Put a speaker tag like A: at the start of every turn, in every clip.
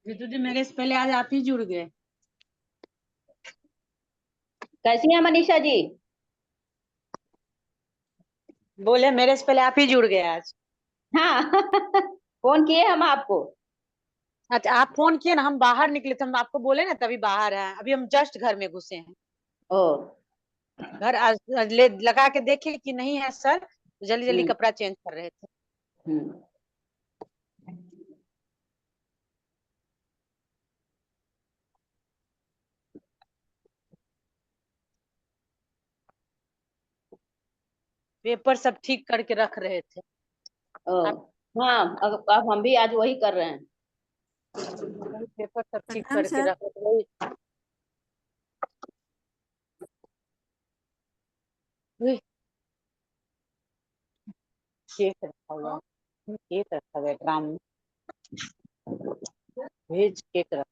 A: रितु जी, मेरे से पहले आज आप ही जुड़ गए।
B: कैसी हैं मनीषा जी?
A: बोले मेरे से पहले आप ही जुड़ गए आज।
B: हाँ। फोन किए हम आपको।
A: अच्छा, आप फोन किए ना, हम बाहर निकले थे, हम आपको बोले ना तभी बाहर हैं, अभी हम जस्ट घर में घुसे हैं।
B: ओ।
A: घर लगा के देखे कि नहीं है सर, तो जल्दी जल्दी
B: हम्म।
A: कपड़ा चेंज कर रहे थे।
B: हम्म।
A: पेपर सब ठीक करके रख रहे थे।
B: ओ।
A: आप
B: हाँ, अब हम भी आज वही कर रहे हैं।
A: वही पेपर सब ठीक
C: प्रणाम
A: करके
C: सर।
A: रख रहे थे, वही वही केक रखा हुआ, केक रखा हुआ है ड्राम में, वेज केक रखा।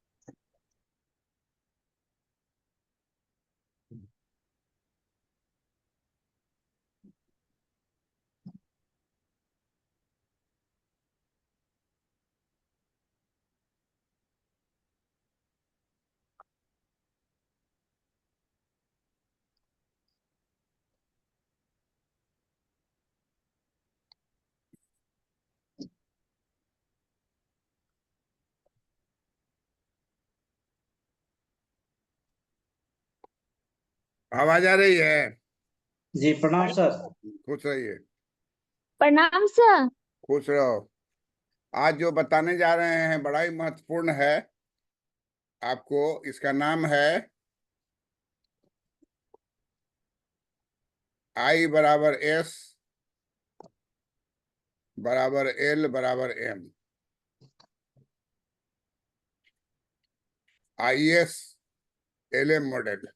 D: आवाज आ रही है?
E: जी प्रणाम सर।
D: खुश रहिए।
C: प्रणाम सर।
D: खुश रहो। आज जो बताने जा रहे हैं बड़ा ही महत्वपूर्ण है। आपको इसका नाम है I बराबर S बराबर L बराबर M। IS LM model.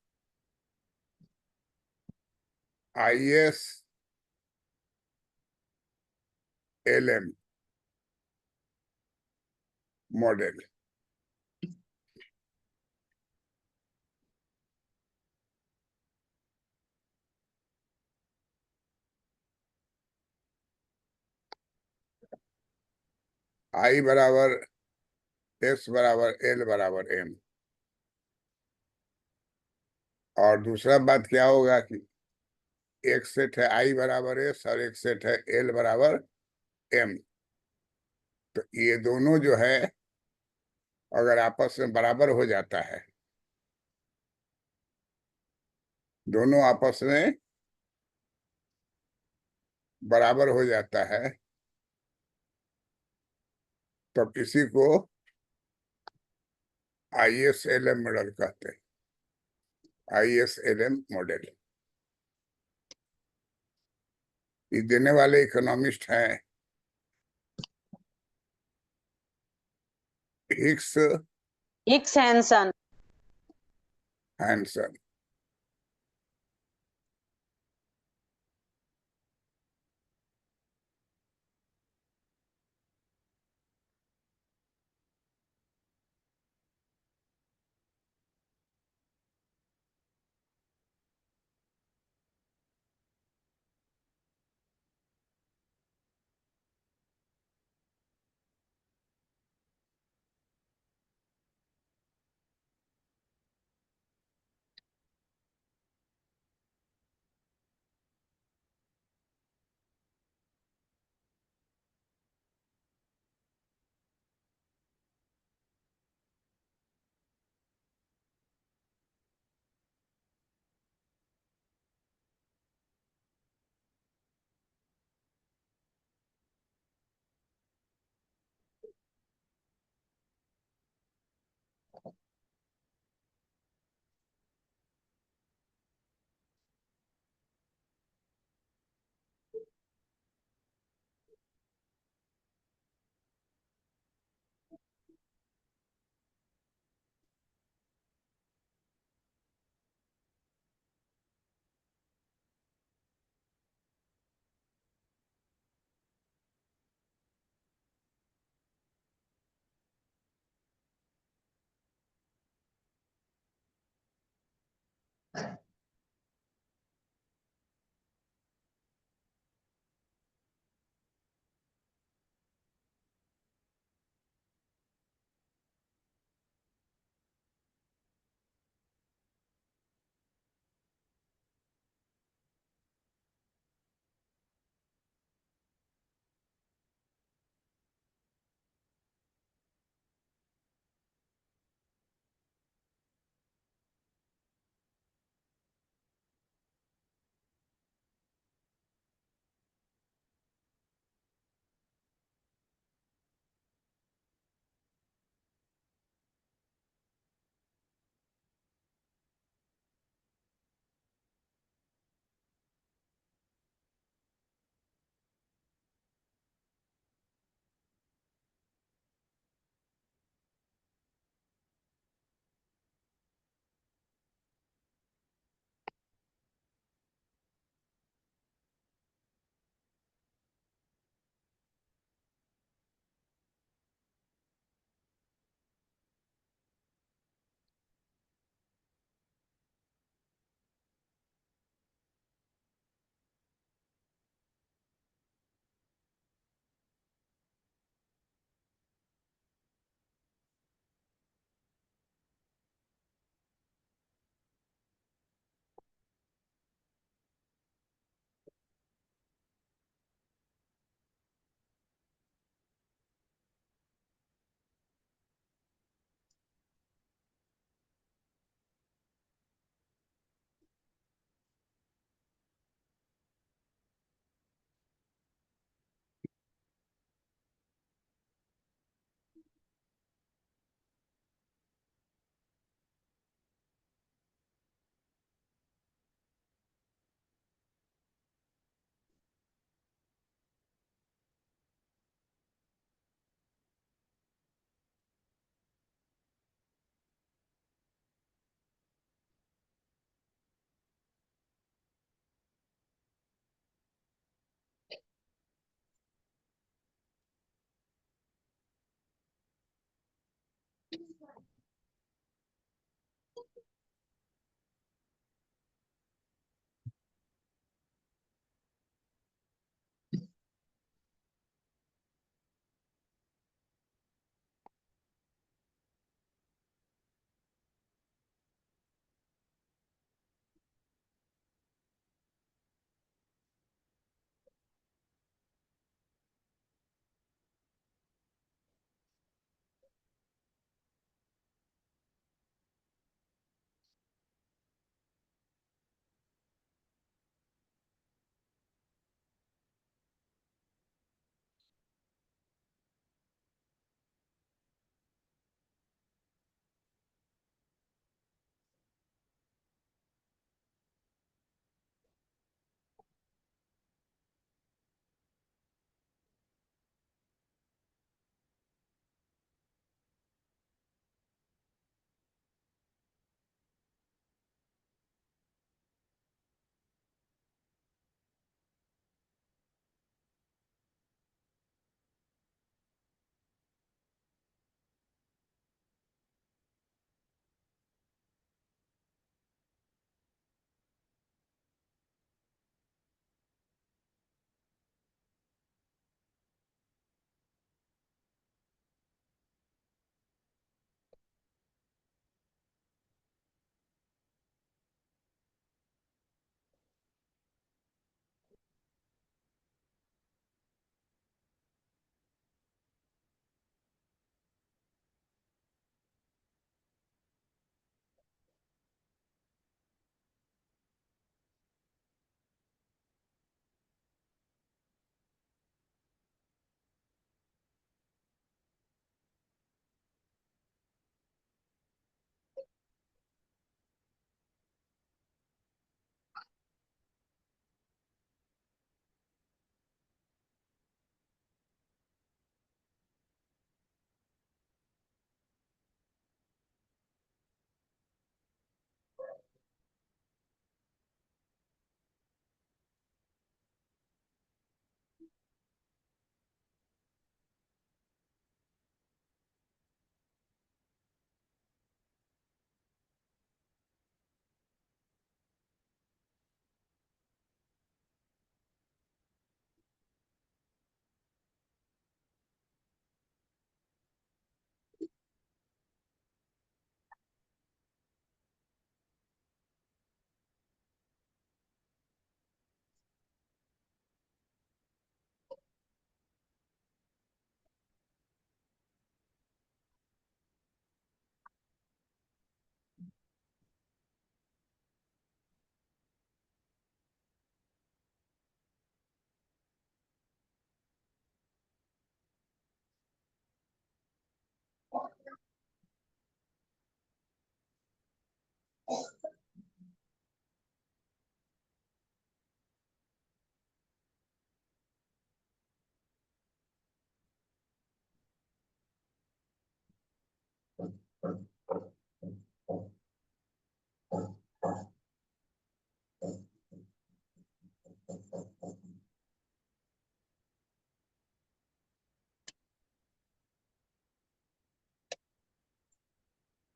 D: IS LM model. I बराबर S बराबर L बराबर M। और दूसरा बात क्या होगा कि एक सेट है I बराबर S और एक सेट है L बराबर M। तो ये दोनों जो है अगर आपस में बराबर हो जाता है, दोनों आपस में बराबर हो जाता है, तब इसी को ISLM मॉडल कहते हैं, ISLM मॉडल। ये देने वाले इकोनॉमिस्ट हैं हिक्स
A: हिक्स हैंसन।
D: हैंसन।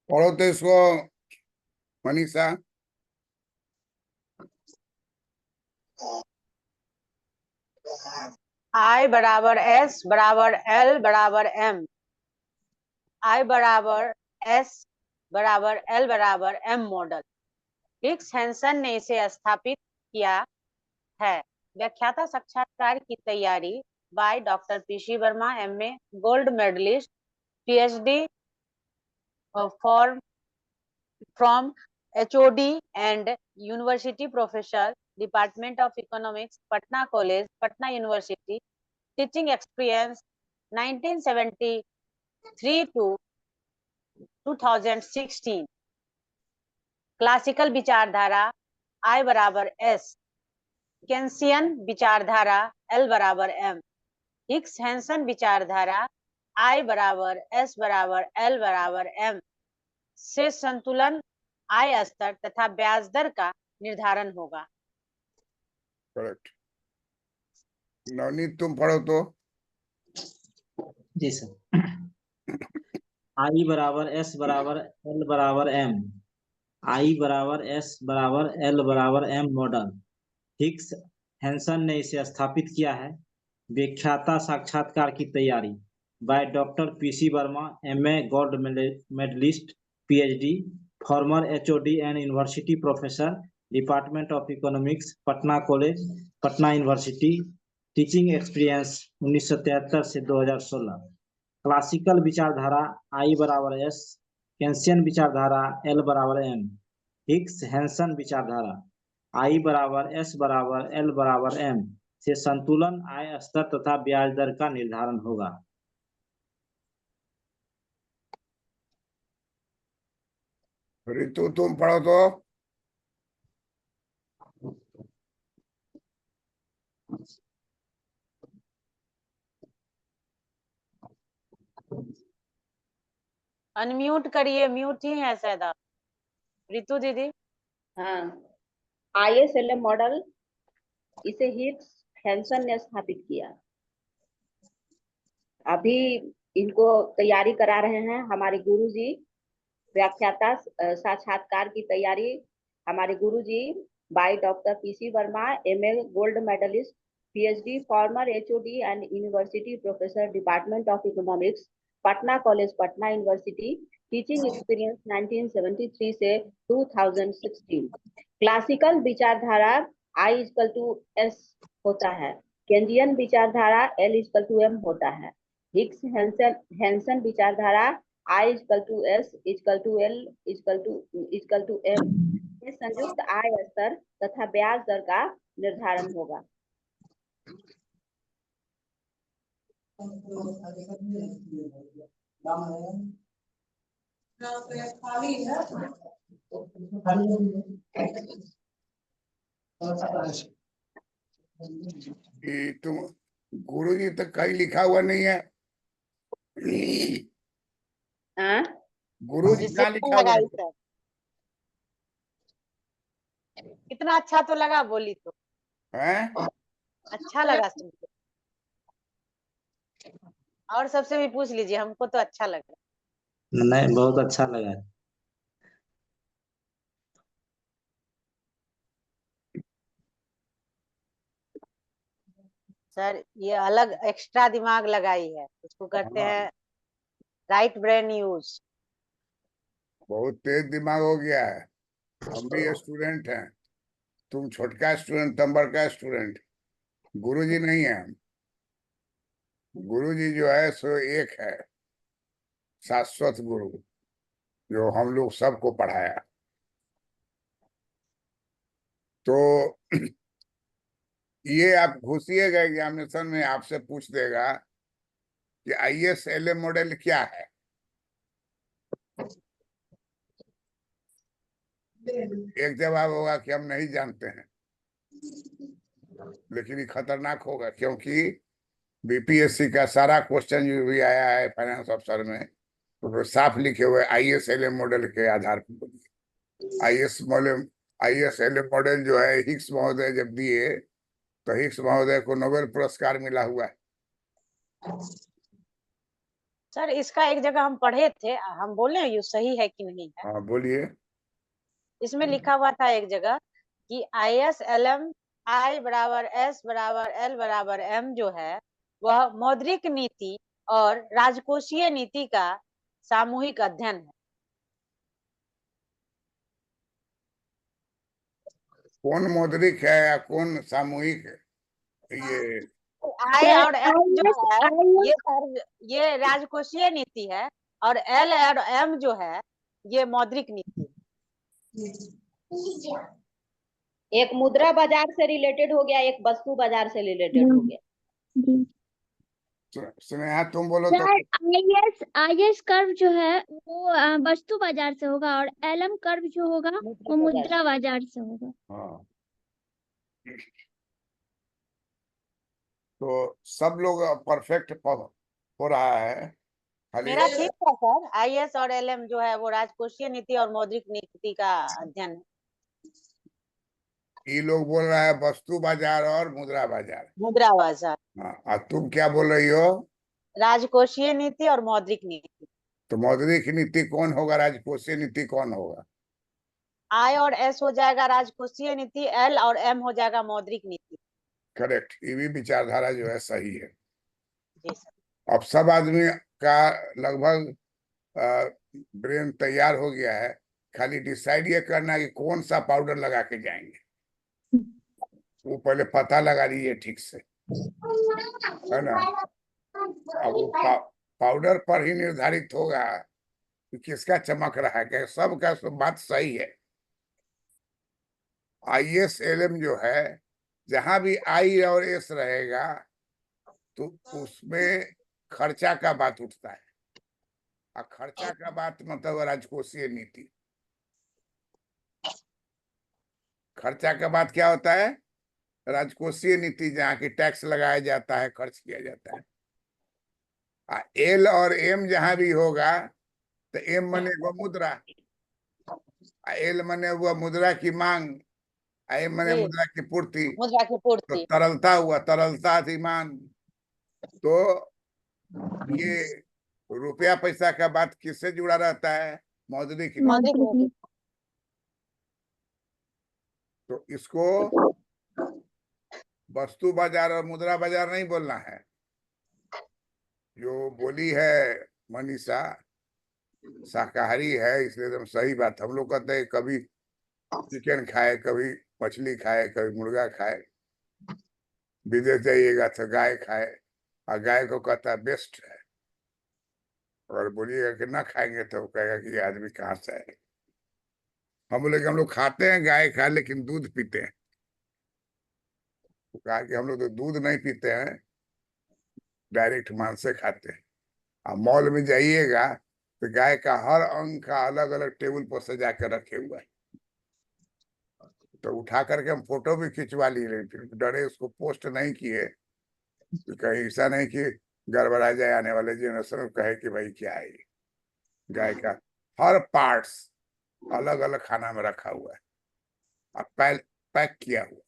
D: पढ़ो तो इसको मनीषा।
A: I बराबर S बराबर L बराबर M, I बराबर S बराबर L बराबर M मॉडल। हिग्स हैंसन ने इसे स्थापित किया है। व्याख्याता साक्षात्कार की तैयारी by doctor PC Verma, MA, gold medalist, PhD from HOD and university professor, department of economics, Patna college, Patna university, teaching experience 1973 to 2016। Classical विचारधारा I बराबर S, केंसियन विचारधारा L बराबर M, हिग्स हैंसन विचारधारा I बराबर S बराबर L बराबर M से संतुलन आय स्तर तथा ब्याज दर का निर्धारण होगा।
D: करेक्ट। नवनीत तुम पढ़ो तो।
E: जी सर। आई बराबर एस बराबर एल बराबर एम, आई बराबर एस बराबर एल बराबर एम मॉडल। हिग्स हैंसन ने इसे स्थापित किया है। व्याख्याता साक्षात्कार की तैयारी by doctor PC Verma, MA, gold medalist, PhD, former HOD and university professor, department of economics, Patna college, Patna university, teaching experience 1973 से 2016। क्लासिकल विचारधारा I बराबर S, केंसियन विचारधारा L बराबर M, हिग्स हैंसन विचारधारा I बराबर S बराबर L बराबर M से संतुलन आय स्तर तथा ब्याज दर का निर्धारण होगा।
D: ऋतु तुम पढ़ो तो।
A: अनम्यूट करिए, म्यूट ही है शायद आप। ऋतु दीदी।
B: हाँ, ISLM मॉडल इसे हिग्स हैंसन ने स्थापित किया। अभी इनको तैयारी करा रहे हैं हमारे गुरुजी। व्याख्याता साक्षात्कार की तैयारी हमारे गुरुजी by doctor PC Verma, MA, gold medallist, PhD, former HOD and university professor, department of economics, Patna college, Patna university, teaching experience 1973 से 2016। क्लासिकल विचारधारा I इक्वल टू S होता है, केंद्रीयन विचारधारा L इक्वल टू M होता है, हिग्स हैंसन विचारधारा I equal to S equal to L equal to M में संयुक्त आय स्तर तथा ब्याज दर का निर्धारण होगा।
D: ये तुम गुरुजी तक कहीं लिखा हुआ नहीं है।
B: हाँ?
D: गुरुजी
A: जिससे
D: कहाँ लिखा हुआ
A: लगाई
D: है?
A: सर, कितना अच्छा तो लगा, बोली तो
D: हैं?
A: अच्छा लगा सुनकर। और सबसे भी पूछ लीजिए, हमको तो अच्छा लगा।
E: नहीं, बहुत अच्छा लगा।
A: सर ये अलग एक्स्ट्रा दिमाग लगाई है, इसको कहते हैं राइट ब्रेन यूज।
D: बहुत तेज दिमाग हो गया है। हम भी स्टूडेंट हैं, तुम छोटका स्टूडेंट, तुम बड़का स्टूडेंट। गुरुजी नहीं है। गुरुजी जो है सो एक है, शाश्वत गुरु, जो हम लोग सबको पढ़ाया। तो ये आप घुसिएगा एग्जामिनेशन में, आपसे पूछ देगा कि ISLM मॉडल क्या है। एक जवाब होगा कि हम नहीं जानते हैं, लेकिन ये खतरनाक होगा, क्योंकि BPSC का सारा क्वेश्चन जो भी आया है फाइनेंस अफसर में, तो साफ लिखे हुए ISLM मॉडल के आधार पर बोलिए। ISLM मॉडल जो है हिग्स महोदय जब दिए तो हिग्स महोदय को नोबेल पुरस्कार मिला हुआ है।
A: सर इसका एक जगह हम पढ़े थे, हम बोले ये सही है कि नहीं है।
D: हाँ बोलिए।
A: इसमें लिखा हुआ था एक जगह कि ISLM I बराबर S बराबर L बराबर M जो है वह मौद्रिक नीति और राजकोषीय नीति का सामूहिक अध्ययन है।
D: कौन मौद्रिक है या कौन सामूहिक है? ये
A: I और M जो है
C: IS
A: ये राजकोषीय नीति है और L और M जो है ये मौद्रिक नीति है।
B: एक मुद्रा बाजार से रिलेटेड हो गया, एक वस्तु बाजार से रिलेटेड हो गया।
D: स्नेहा तुम बोलो तो।
C: सर IS कर्व जो है वो वस्तु बाजार से होगा और LM कर्व जो होगा वो मुद्रा बाजार से होगा।
D: हाँ तो सब लोग परफेक्ट हो रहा है। खाली
A: मेरा ठीक है सर। IS और LM जो है वो राजकोषीय नीति और मौद्रिक नीति का अध्ययन है।
D: ये लोग बोल रहा है वस्तु बाजार और मुद्रा बाजार।
A: मुद्रा बाजार।
D: हाँ और तुम क्या बोल रही हो?
A: राजकोषीय नीति और मौद्रिक नीति।
D: तो मौद्रिक नीति कौन होगा, राजकोषीय नीति कौन होगा?
A: I और S हो जाएगा राजकोषीय नीति, L और M हो जाएगा मौद्रिक नीति।
D: करेक्ट, ये भी विचारधारा जो है सही है।
A: जी सर।
D: अब सब आदमी का लगभग ब्रेन तैयार हो गया है, खाली डिसाइड ये करना है कि कौन सा पाउडर लगा के जाएंगे, वो पहले पता लगा लीजिए ठीक से, है ना। अब वो पाउडर पर ही निर्धारित होगा कि किसका चमक रहा है, कि सबका सब बात सही है। ISLM जो है जहां भी I और S रहेगा तो उसमें खर्चा का बात उठता है, और खर्चा का बात मतलब राजकोषीय नीति। खर्चा का बात क्या होता है? राजकोषीय नीति, जहाँ की टैक्स लगाया जाता है, खर्च किया जाता है। L और M जहां भी होगा तो M मने वो मुद्रा, L मने हुआ मुद्रा की मांग, M मने
A: जी।
D: मुद्रा की पूर्ति,
A: मुद्रा की
D: तो
A: पूर्ति।
D: तरलता हुआ, तरलता अधिमान। तो ये रुपया पैसा का बात किससे जुड़ा रहता है? मौद्रिक नीति।
A: मौद्रिक नीति।
D: तो इसको वस्तु बाजार और मुद्रा बाजार नहीं बोलना है। जो बोली है मनीषा शाकाहारी है, इसलिए एकदम सही बात। हम लोग कहते हैं कभी चिकन खाए, कभी मछली खाए, कभी मुर्गा खाए, विदेश जाइएगा तो गाय खाए, और गाय को कहता है बेस्ट है। अगर बोलिएगा कि ना खाएंगे तो कहेगा कि ये आदमी कहाँ से है। हम बोले कि हम लोग खाते हैं गाय खा, लेकिन दूध पीते हैं। तो कहा कि हम लोग तो दूध नहीं पीते हैं, डायरेक्ट मांस से खाते हैं। अब मॉल में जाइएगा तो गाय का हर अंग का अलग अलग टेबल पर सजा कर रखे हुआ है, तो उठा करके हम फोटो भी खिंचवा लिए, फिर डरे उसको पोस्ट नहीं किए, तो कहीं ऐसा नहीं कि गड़बड़ा जाए, आने वाले जनरेशन में कहे कि भाई क्या है ये। गाय का हर पार्ट्स अलग अलग खाना में रखा हुआ है और पैक किया हुआ,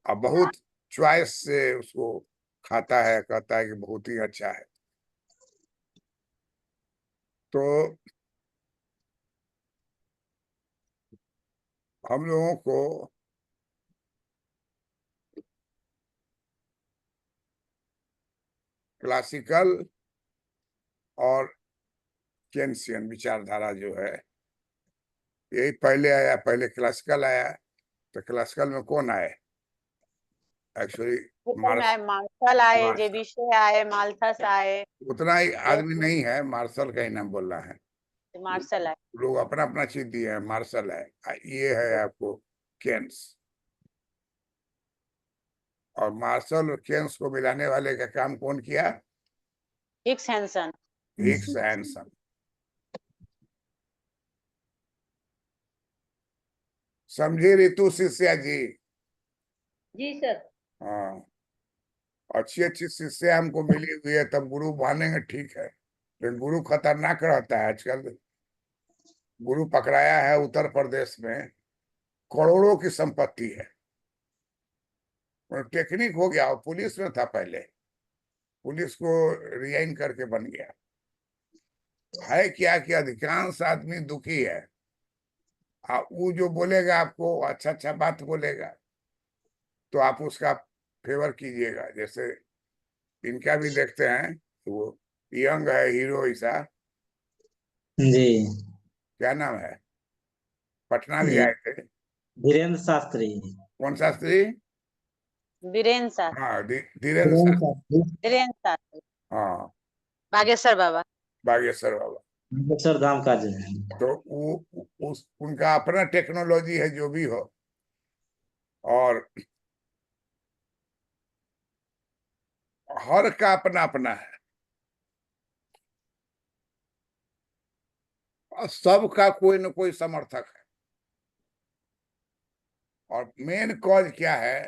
D: और बहुत चॉइस से उसको खाता है, कहता है कि बहुत ही अच्छा है। तो हम लोगों को क्लासिकल और केन्सियन विचारधारा जो है यही पहले आया। पहले क्लासिकल आया, तो क्लासिकल में कौन आए? एक्चुअली
A: मार्शल आए, जेबिशे आए, माल्थस आए।
D: उतना ही आदमी नहीं है, मार्शल का ही नाम बोल रहा है।
A: मार्शल आए।
D: लोग अपना अपना चीज दिए हैं। मार्शल है, ये है आपको केन्स। और मार्शल और केन्स को मिलाने वाले का काम कौन किया?
A: Hicks Hansen.
D: Hicks Hansen. समझे रितु शिष्या जी?
B: जी सर।
D: हाँ, अच्छी अच्छी शिष्या हमको मिली हुई है, तब गुरु मानेंगे, ठीक है। लेकिन गुरु खतरनाक रहता है आजकल। गुरु पकड़ाया है उत्तर प्रदेश में, करोड़ों की संपत्ति है, और टेक्निक हो गया, और पुलिस में था पहले, पुलिस को रिजाइन करके बन गया है। क्या कि अधिकांश आदमी दुखी है। वो जो बोलेगा आपको अच्छा अच्छा बात बोलेगा तो आप उसका फेवर कीजिएगा। जैसे इनका भी देखते हैं तो वो यंग है हीरो ऐसा,
E: जी
D: क्या नाम है, पटना भी
E: जी
D: आए थे।
E: धीरेन्द्र शास्त्री।
D: कौन शास्त्री?
A: बीरेन शास्त्री।
D: हाँ, धीरेन्द्र
E: धीरेन्द्र
D: शास्त्री।
E: शास्त्री
A: बीरेन शास्त्री
D: हाँ,
A: बागेश्वर बाबा।
D: बागेश्वर बाबा।
E: बागेश्वर धाम का जो है।
D: तो उनका अपना टेक्नोलॉजी है जो भी हो, और हर का अपना अपना है, और सबका कोई न कोई समर्थक है। और मेन कॉज क्या है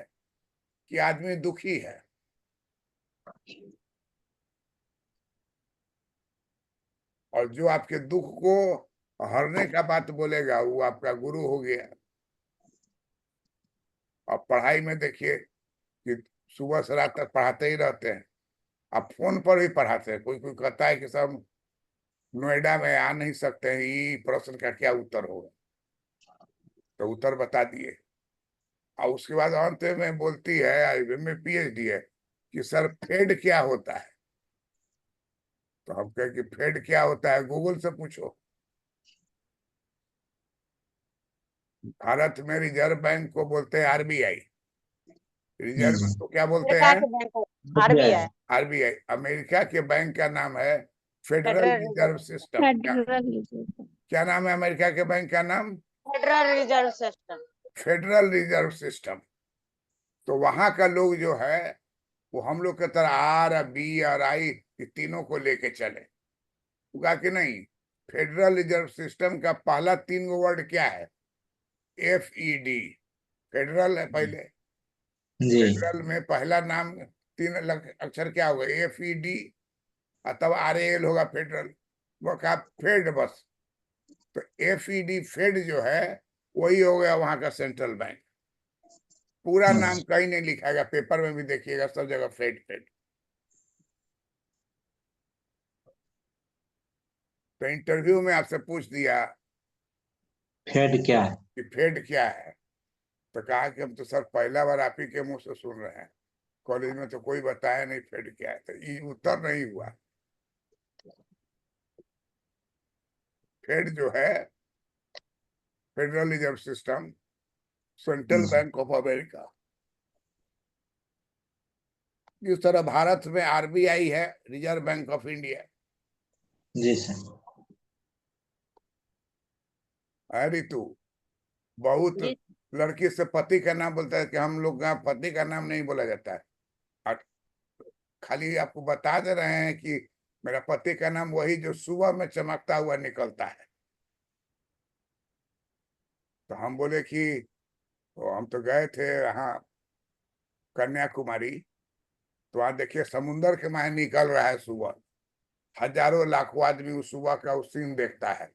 D: कि आदमी दुखी है। और जो आपके दुख को हरने का बात बोलेगा वो आपका गुरु हो गया। और पढ़ाई में देखिए कि सुबह से रात तक पढ़ाते ही रहते हैं। आप फोन पर भी पढ़ाते हैं। कोई कोई कहता है कि सब नोएडा में आ नहीं सकते हैं, ये प्रश्न का क्या उत्तर होगा, तो उत्तर बता दिए। और उसके बाद अंत में बोलती है, में पीएचडी है, कि सर फेड क्या होता है। तो हम कहे कि फेड क्या होता है गूगल से पूछो। भारत में रिजर्व बैंक को बोलते हैं आरबीआई, रिजर्व बैंक को क्या बोलते
A: अमेरिका
D: हैं?
A: के बैंक आरबीआई।
D: आरबीआई। अमेरिका के बैंक का नाम है federal
A: federal
D: reserve
A: reserve.
D: System.
C: Federal reserve.
D: क्या नाम है अमेरिका के बैंक का नाम?
A: Federal reserve system.
D: Federal reserve system. तो वहां का लोग जो है वो हम लोग के तरह आर बी और आई तीनों को लेके चले। होगा कि नहीं? फेडरल रिजर्व सिस्टम का पहला 3 वर्ड क्या है? FED। फेडरल है पहले।
E: जी
D: फेडरल में पहला नाम 3 अक्षर क्या होगा? FED, अथवा RAL होगा फेडरल। वो का फेड बस। तो FED फेड जो है वही हो गया वहां का सेंट्रल बैंक। पूरा नाम कहीं नहीं लिखाएगा, पेपर में भी देखिएगा सब जगह फेड फेड। तो इंटरव्यू में आपसे पूछ दिया
E: फेड क्या है।
D: कि फेड क्या है, तो कहा कि हम तो सर पहला बार आप ही के मुंह से सुन रहे हैं, कॉलेज में तो कोई बताया नहीं फेड क्या है। तो ये उत्तर नहीं हुआ। फेड जो है federal reserve system, central bank of America. इस तरह भारत में RBI है, रिजर्व बैंक ऑफ इंडिया।
E: जी सर।
D: है ऋतु, बहुत
A: जी
D: लड़की से पति का नाम बोलता है कि हम लोग का पति का नाम नहीं बोला जाता है। और खाली आपको बता दे रहे हैं कि मेरा पति का नाम वही जो सुबह में चमकता हुआ निकलता है। तो हम बोले कि तो हम तो गए थे यहाँ कन्याकुमारी, तो वहां देखिए समुन्दर के माहे निकल रहा है सुबह। हजारों लाखों आदमी उस सुबह का उस सीन देखता है।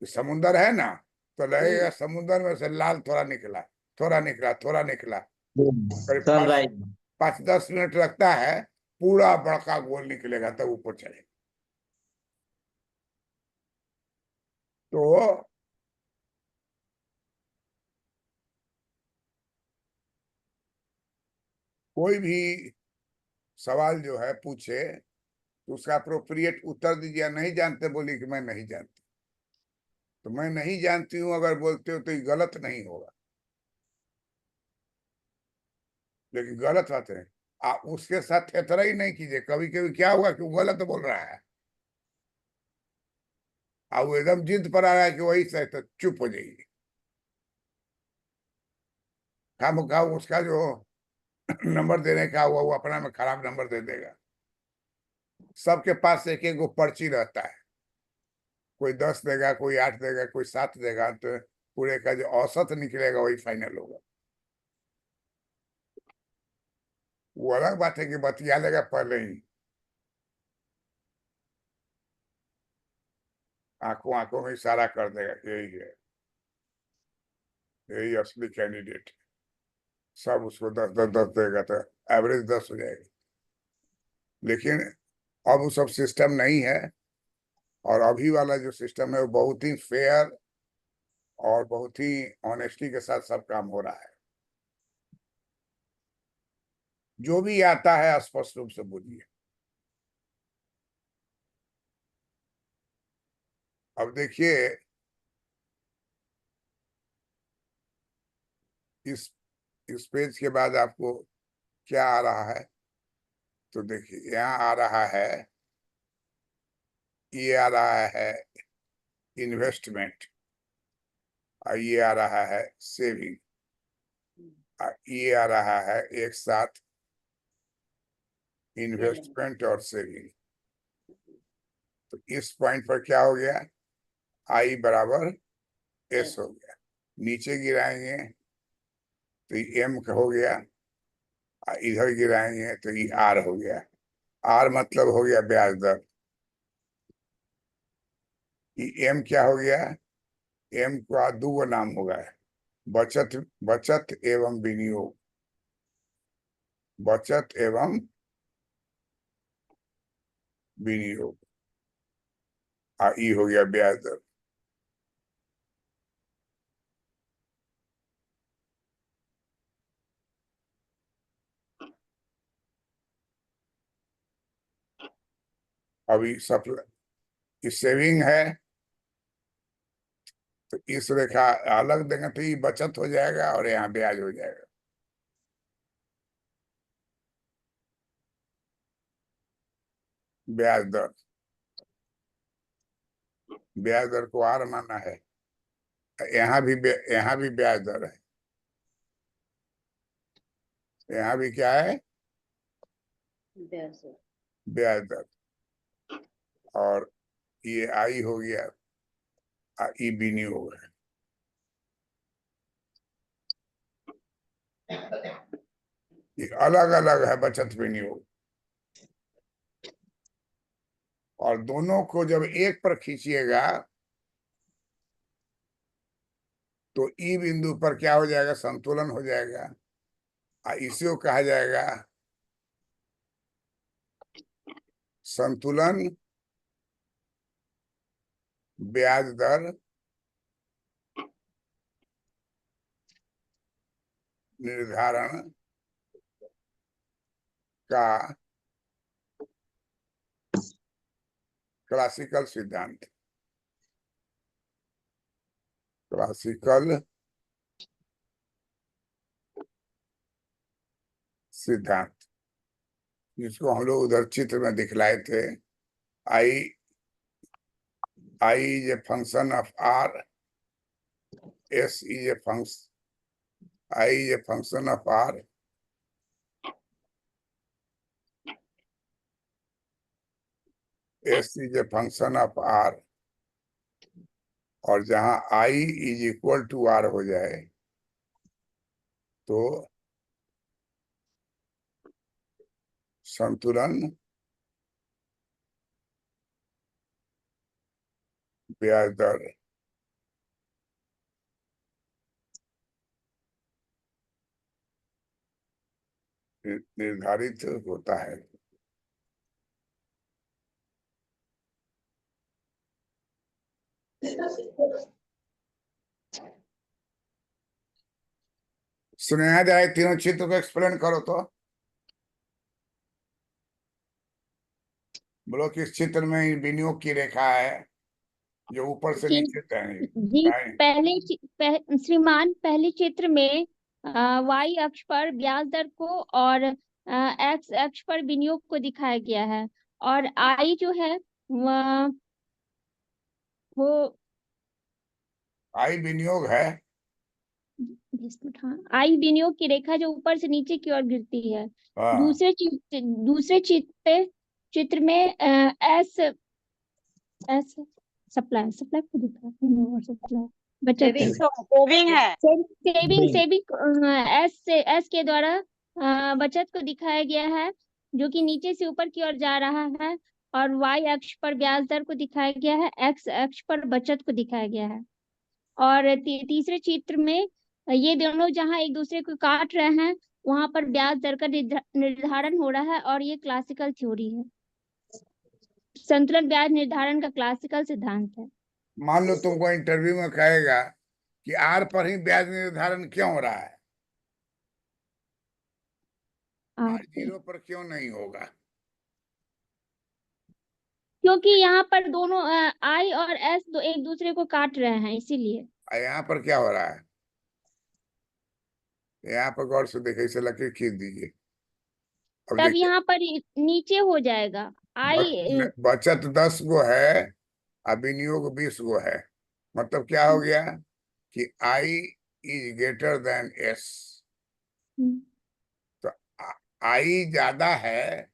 D: समुन्दर है ना, तो लगेगा समुन्दर में से लाल थोड़ा निकला, थोड़ा निकला, थोड़ा निकला। करीब
E: सनराइज।
D: 5-10 मिनट लगता है, पूरा बड़का गोल निकलेगा तब ऊपर चले। तो कोई भी सवाल जो है पूछे तो उसका अप्रोप्रिएट उत्तर दीजिए। नहीं जानते बोली कि मैं नहीं जानती, तो मैं नहीं जानती हूँ अगर बोलते हो तो ये गलत नहीं होगा, लेकिन गलत बात है। आप उसके साथ थेथरा ही नहीं कीजिए। कभी कभी क्या हुआ कि वो गलत बोल रहा है, अब वो एकदम जिद पर आ रहा है कि वही सही, तो चुप हो जाइए। खाम खा उसका जो नंबर देने का हुआ वो अपना में खराब नंबर दे देगा। सबके पास एक एक वो पर्ची रहता है, कोई 10 देगा, कोई 8 देगा, कोई 7 देगा, तो पूरे का जो औसत निकलेगा वही फाइनल होगा। वो अलग बात है कि बतिया लेगा पहले ही। आंखों आंखों में इशारा कर देगा यही है, यही असली कैंडिडेट। सब उसको 10 10 10 देगा तो एवरेज 10 हो जाएगी। लेकिन अब वो सब सिस्टम नहीं है, और अभी वाला जो सिस्टम है वो बहुत ही फेयर और बहुत ही ऑनेस्टी के साथ सब काम हो रहा है। जो भी आता है स्पष्ट रूप से बोलिए। अब देखिए इस पेज के बाद आपको क्या आ रहा है, तो देखिए यहाँ आ रहा है, ये आ रहा है इन्वेस्टमेंट, और ये आ रहा है सेविंग, ये आ रहा है एक साथ इन्वेस्टमेंट और सेविंग। तो इस पॉइंट पर क्या हो गया, आई बराबर एस हो गया। नीचे गिराएंगे तो ये एम हो गया, इधर गिराएंगे तो ये आर हो गया। आर मतलब हो गया ब्याज दर। ये एम क्या हो गया, एम का दो नाम होगा, बचत बचत एवं विनियोग, बचत एवं विनियोग, ई हो गया ब्याज दर। अभी सप्लाई सेविंग है तो इस रेखा अलग देंगे तो ये बचत हो जाएगा और यहाँ ब्याज हो जाएगा। ब्याज दर, ब्याज दर को आर माना है, यहाँ भी ब्याज दर है, यहाँ भी क्या है ब्याज दर। और ये आई हो गया, ई विनियोग है। ये अलग अलग है बचत विनियोग, और दोनों को जब एक पर खींचिएगा तो ई बिंदु पर क्या हो जाएगा, संतुलन हो जाएगा। इसी को कहा जाएगा संतुलन ब्याज दर निर्धारण का क्लासिकल सिद्धांत। क्लासिकल सिद्धांत जिसको हम लोग उधर चित्र में दिखलाए थे। I is a function of R, S is a function, I is a function of R, S is a function of R. और जहां I is equal to R हो जाए तो संतुलन ब्याज दर निर्धारित होता है। स्नेहा जाए तीनों चित्र को एक्सप्लेन करो तो। बोलो कि इस चित्र में विनियोग की रेखा है जो ऊपर से नीचे
C: जी श्रीमान पहले चित्र में वाई अक्ष पर ब्याज दर को और एक्स अक्ष पर विनियोग को दिखाया गया है, और आई जो है वो
D: आई विनियोग है।
C: आई विनियोग की रेखा जो ऊपर से नीचे की ओर गिरती है।
D: हाँ।
C: दूसरे चित्र में एस एस सप्लाई को दिखा सप्लाई बचत
A: सेविंग है,
C: सेविंग एस के द्वारा बचत को दिखाया गया है, जो कि नीचे से ऊपर की ओर जा रहा है। और वाई अक्ष पर ब्याज दर को दिखाया गया है, एक्स अक्ष पर बचत को दिखाया गया है। और तीसरे चित्र में ये दोनों जहां एक दूसरे को काट रहे हैं वहां पर ब्याज दर का निर्धारण हो रहा है, और ये क्लासिकल थ्योरी है, संतुलन ब्याज निर्धारण का क्लासिकल सिद्धांत है।
D: मान लो तुमको इंटरव्यू में कहेगा कि आर पर ही ब्याज निर्धारण क्यों हो रहा है, आर जीरो पर क्यों नहीं होगा?
C: क्योंकि यहाँ पर दोनों आई और एस एक दूसरे को काट रहे हैं, इसीलिए।
D: यहाँ पर क्या हो रहा है? यहाँ पर गौर से देखिए, इसे लकीर खींच दीजिए। अब
C: तब
D: देखिए,
C: यहाँ पर नीचे हो जाएगा आई।
D: बचत 10 गो है और विनियोग 20 गो है। मतलब क्या हो गया कि I is greater than S. तो आई ज्यादा है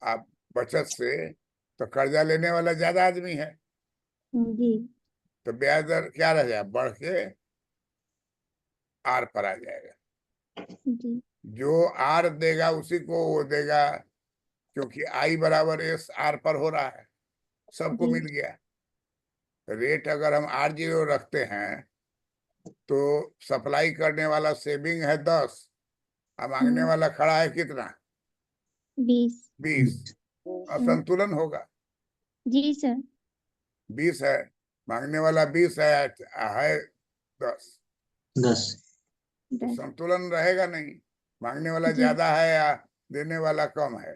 D: आप बचत से, तो कर्जा लेने वाला ज्यादा आदमी है,
C: जी
D: तो ब्याज दर क्या रह जाएगा? बढ़ के आर पर आ जाएगा।
C: जी
D: जो आर देगा उसी को वो देगा, क्योंकि आई बराबर एस आर पर हो रहा है, सबको
C: जी
D: मिल गया। रेट अगर हम आर जीरो रखते हैं तो सप्लाई करने वाला सेविंग है 10 और मांगने वाला खड़ा है कितना?
C: 20।
D: 20। असंतुलन होगा।
C: जी सर।
D: 20 है, मांगने वाला 20 है 10,
E: 10।
D: तो संतुलन रहेगा नहीं। मांगने वाला
C: जी
D: ज्यादा है या देने वाला कम है,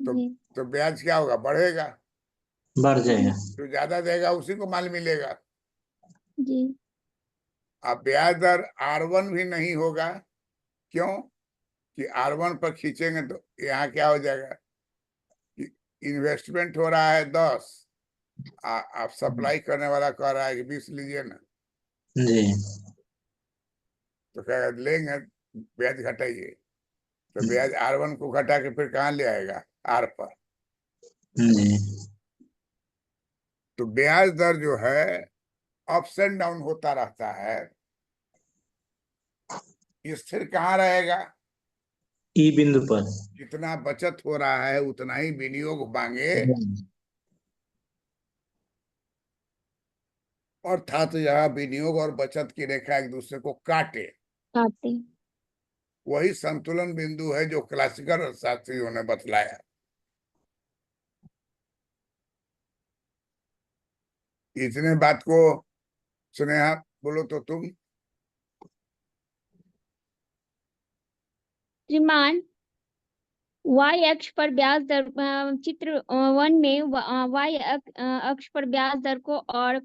D: तो
C: जी
D: तो ब्याज क्या होगा? बढ़ेगा।
E: बढ़ जाएगा।
D: जो ज्यादा देगा उसी को माल मिलेगा।
C: जी
D: अब ब्याज दर R1 भी नहीं होगा। क्यों? कि R1 पर खींचेंगे तो यहाँ क्या हो जाएगा कि इन्वेस्टमेंट हो रहा है 10, आप सप्लाई करने वाला कह रहा है कि 20 लीजिए ना,
E: जी
D: तो कहेगा लेंगे, ब्याज घटाइए। तो ब्याज R1 को घटा के फिर कहाँ ले आएगा? R पर।
E: जी
D: तो ब्याज दर जो है अप्स एंड डाउन होता रहता है, स्थिर कहाँ रहेगा?
E: ई बिंदु पर।
D: जितना बचत हो रहा है उतना ही विनियोग मांगे, अर्थात यहाँ विनियोग और बचत की रेखा एक दूसरे को काटे,
C: काटे।
D: वही संतुलन बिंदु है जो क्लासिकल अर्थशास्त्रियों ने बतलाया। इतने बात को स्नेहा बोलो तो तुम।
C: श्रीमान, वाई अक्ष पर ब्याज दर चित्र 1 में वाई अक्ष पर ब्याज दर को और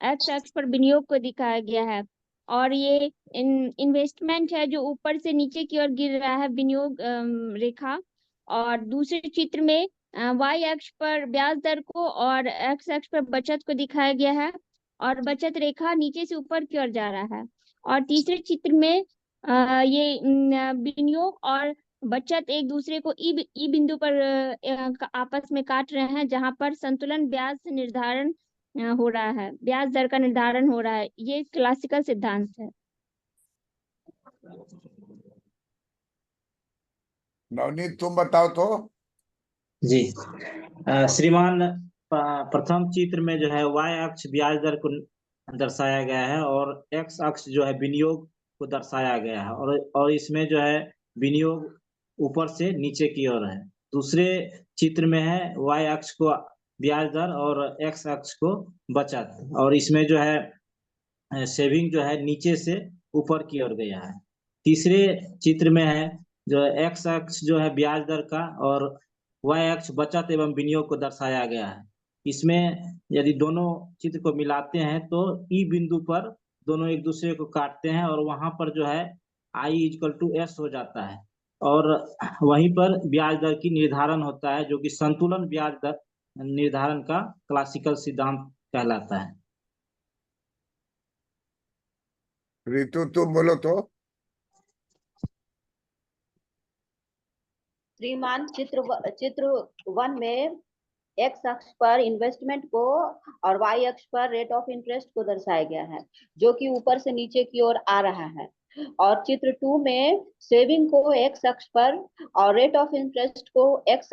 C: एक्स अक्ष पर विनियोग को दिखाया गया है, और ये इन्वेस्टमेंट है जो ऊपर से नीचे की ओर गिर रहा है, विनियोग रेखा। और दूसरे चित्र में वाई अक्ष पर ब्याज दर को और एक्स अक्ष पर बचत को दिखाया गया है, और बचत रेखा नीचे से ऊपर की ओर जा रहा है। और तीसरे चित्र में ये विनियोग और बचत एक दूसरे को ई बिंदु पर आपस में काट रहे हैं, जहां पर संतुलन ब्याज निर्धारण हो रहा है, ब्याज दर का निर्धारण हो रहा है। ये क्लासिकल सिद्धांत है।
D: नवनीत तुम बताओ तो।
E: जी श्रीमान, प्रथम चित्र में जो है वाई अक्ष ब्याज दर को दर्शाया गया है और एक्स अक्ष जो है विनियोग को दर्शाया गया है, और इसमें जो है विनियोग ऊपर से नीचे की ओर है। दूसरे चित्र में है वाई अक्ष को ब्याज दर और एक्स अक्ष को बचत, और इसमें जो है सेविंग जो है नीचे से ऊपर की ओर गया है। तीसरे चित्र में है जो एक्स अक्ष जो है ब्याज दर का और वाई अक्ष बचत एवं विनियोग को दर्शाया गया है। इसमें यदि दोनों चित्र को मिलाते हैं तो ई बिंदु पर दोनों एक दूसरे को काटते हैं और वहां पर जो है आई इक्वल टू एस हो जाता है, और वहीं पर ब्याज दर की निर्धारण होता है, जो कि संतुलन ब्याज दर निर्धारण का क्लासिकल सिद्धांत कहलाता है।
D: ऋतु तुम बोलो तो।
B: श्रीमान, चित्र 1 में एक्स अक्ष पर इन्वेस्टमेंट को और वाई अक्ष पर रेट ऑफ इंटरेस्ट को दर्शाया गया है, जो कि ऊपर से नीचे की ओर आ रहा है। और चित्र 2 में सेविंग को एक्स अक्ष पर और रेट ऑफ इंटरेस्ट को एक्स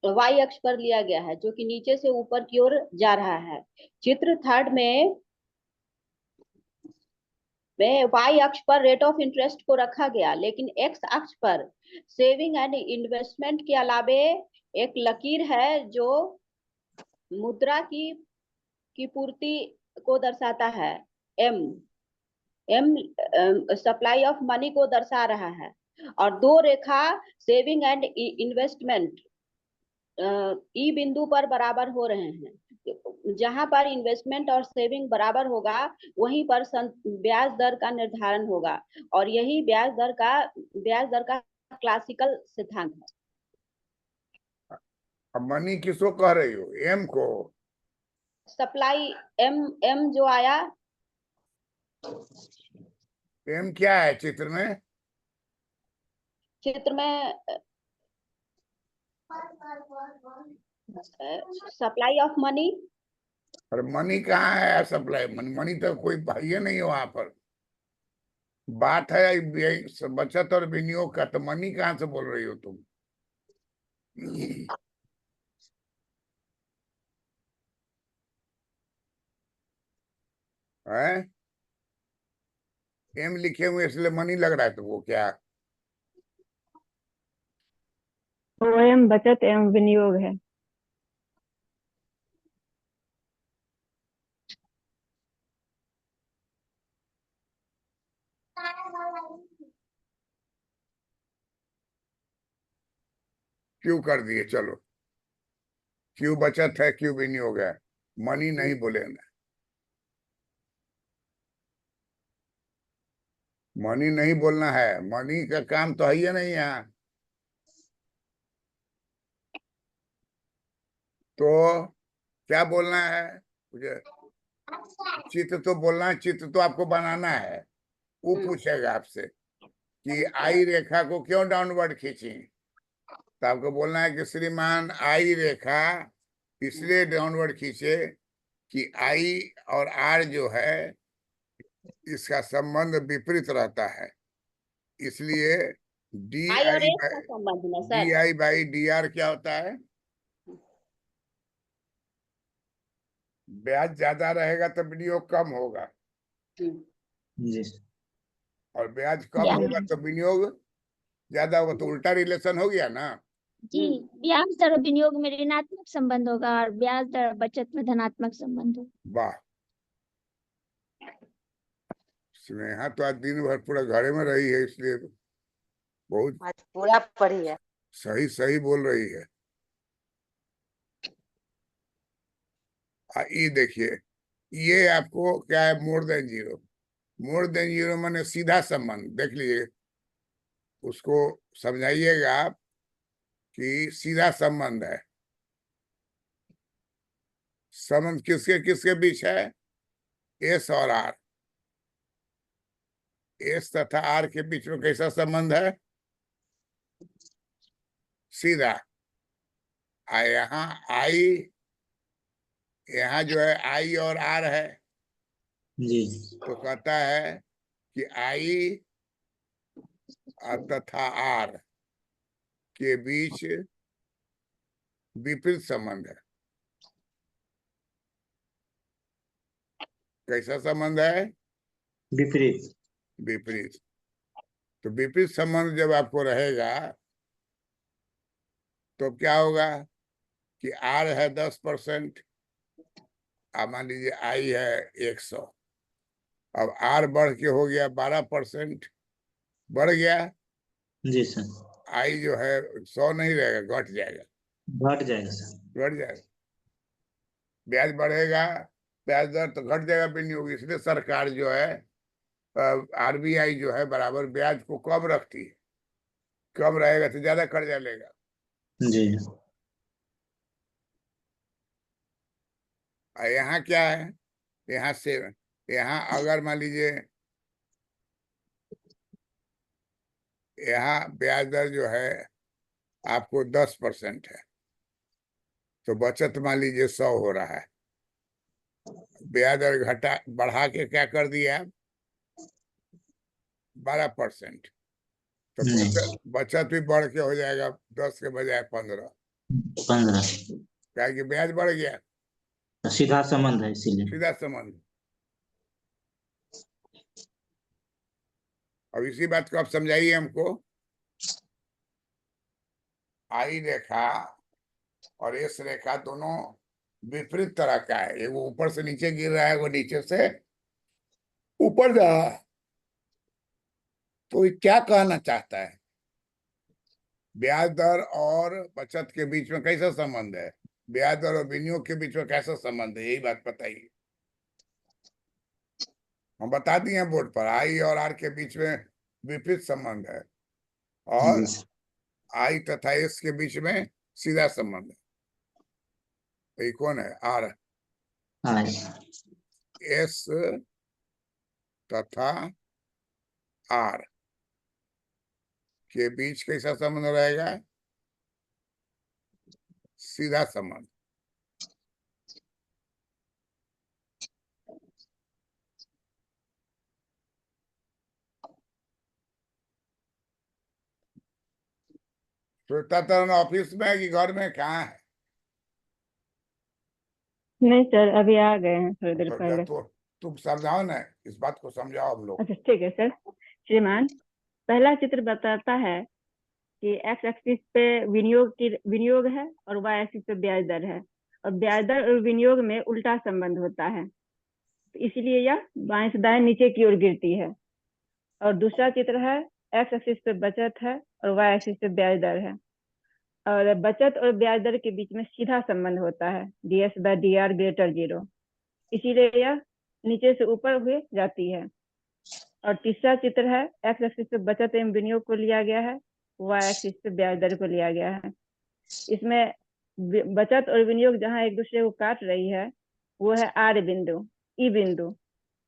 B: वाई अक्ष पर लिया गया है, जो कि नीचे से ऊपर की ओर जा रहा है। चित्र 3 में वाई अक्ष पर रेट ऑफ इंटरेस्ट को रखा गया, लेकिन एक्स अक्ष पर सेविंग एंड इन्वेस्टमेंट के अलावे एक लकीर है जो मुद्रा की पूर्ति को दर्शाता है। M M supply of money को दर्शा रहा है, और 2 रेखा सेविंग एंड इन्वेस्टमेंट ई बिंदु पर बराबर हो रहे हैं। जहां पर इन्वेस्टमेंट और सेविंग बराबर होगा, वहीं पर ब्याज दर का निर्धारण होगा, और यही ब्याज दर का क्लासिकल सिद्धांत है।
D: अब मनी किसको कह रही हो? एम को?
B: सप्लाई एम जो आया,
D: एम क्या है चित्र में?
B: चित्र में सप्लाई ऑफ मनी।
D: और मनी कहाँ है? सप्लाई मनी तो कोई भाई नहीं है वहां पर। बात है बचत और विनियोग का, तो मनी कहाँ से बोल रही हो तुम? है एम लिखे हुए इसलिए मनी लग रहा है तुमको क्या?
F: एम बचत एवं विनियोग है।
D: क्यों कर दिए? चलो, क्यों बचत है, क्यों विनियोग है, मनी नहीं बोले ना। मनी नहीं बोलना है, मनी का काम तो है ही नहीं यहाँ। तो क्या बोलना है मुझे? चित्र तो बोलना है, चित्र तो आपको बनाना है। वो पूछेगा आपसे कि आई रेखा को क्यों डाउनवर्ड खींची, तो आपको बोलना है कि श्रीमान आई रेखा इसलिए डाउनवर्ड खींचे कि आई और आर जो है इसका संबंध विपरीत रहता है, इसलिए डी
B: आई और
D: आई
B: एस का संबंध में sir.
D: D I by D R क्या होता है? ब्याज ज्यादा रहेगा तो विनियोग कम होगा,
E: जी
D: और ब्याज कम होगा तो विनियोग ज्यादा होगा, तो उल्टा रिलेशन हो गया ना।
C: जी, ब्याज दर और विनियोग में ऋणात्मक संबंध होगा और ब्याज दर और बचत में धनात्मक संबंध होगा।
D: वाह, स्नेहा तो आज दिन भर पूरा घरे में रही है, इसलिए बहुत
A: आज पूरा पढ़ी है।
D: सही सही बोल रही है। ये देखिए, ये आपको क्या है? More than zero. More than zero माने सीधा संबंध। देख लीजिए, उसको समझाइएगा आप कि सीधा संबंध है। संबंध किसके किसके बीच है? एस और आर। एस तथा आर के बीच में कैसा संबंध है? सीधा। यहाँ आई, यहाँ जो है आई और आर है,
E: जी
D: तो कहता है कि आई तथा आर के बीच विपरीत संबंध है। कैसा संबंध है?
E: विपरीत।
D: विपरीत। तो विपरीत संबंध जब आपको रहेगा तो क्या होगा कि आर है 10%, अब मान लीजिए आई है 100, अब आर बढ़ के हो गया 12%, बढ़ गया।
E: जी सर,
D: आई जो है 100 नहीं रहेगा, घट जाएगा।
E: घट जाएगा सर।
D: घट जाएगा, ब्याज बढ़ेगा, ब्याज दर तो घट जाएगा विनियोग। इसलिए सरकार जो है आरबीआई जो है बराबर ब्याज को कम रखती है। कम रहेगा तो ज्यादा कर्जा लेगा।
E: जी
D: यहाँ क्या है? यहाँ से यहाँ अगर मान लीजिए यहाँ ब्याज दर जो है आपको 10% है, तो बचत मान लीजिए 100 हो रहा है, ब्याज दर घटा बढ़ा के क्या कर दिया? 12%। तो बचत भी बढ़ के हो जाएगा 10 के बजाय 15।
E: 15।
D: क्या कि ब्याज बढ़ गया,
E: तो सीधा संबंध है इसीलिए।
D: सीधा संबंध। अब इसी बात को आप समझाइए हमको। आई रेखा और एस रेखा दोनों विपरीत तरह का है, वो ऊपर से नीचे गिर रहा है, वो नीचे से ऊपर जा रहा है। तो ये क्या कहना चाहता है? ब्याज दर और बचत के बीच में कैसा संबंध है, ब्याज दर और विनियोग के बीच में कैसा संबंध है, यही बात बताइए। हम बता दिए बोर्ड पर, आई और आर के बीच में विपरीत संबंध है और
E: जी सर।
D: आई तथा एस के बीच में सीधा संबंध है। तो ये कौन है? आर।
E: आई।
D: एस तथा आर के बीच कैसा संबंध रहेगा? सीधा संबंध। श्वेता तरन ऑफिस में है कि घर में, कहाँ है?
F: नहीं सर, अभी आ गए हैं थोड़ी देर
D: तो
F: पहले।
D: तुम समझाओ ना, इस बात को समझाओ हम लोग।
F: अच्छा ठीक है सर। श्रीमान, पहला चित्र बताता है कि एक्स एक्सिस पे विनियोग है और वाई एक्सिस पे ब्याज दर है, और ब्याज दर और विनियोग में उल्टा संबंध होता है, तो इसलिए यह बाएं से दाएं नीचे की ओर गिरती है। और दूसरा चित्र है, एक्स एक्सिस पे बचत है और वाई एक्सिस पे ब्याज दर है, और बचत और ब्याज दर के बीच में सीधा संबंध होता है, DS/DR ग्रेटर 0, इसीलिए यह नीचे से ऊपर हुए जाती है। और तीसरा चित्र है, एक्स एक्सिस पे बचत एवं विनियोग को लिया गया है, वाई एक्सिस पे ब्याज दर को लिया गया है। इसमें बचत और विनियोग जहां एक दूसरे को काट रही है वो है आर बिंदु, ई बिंदु।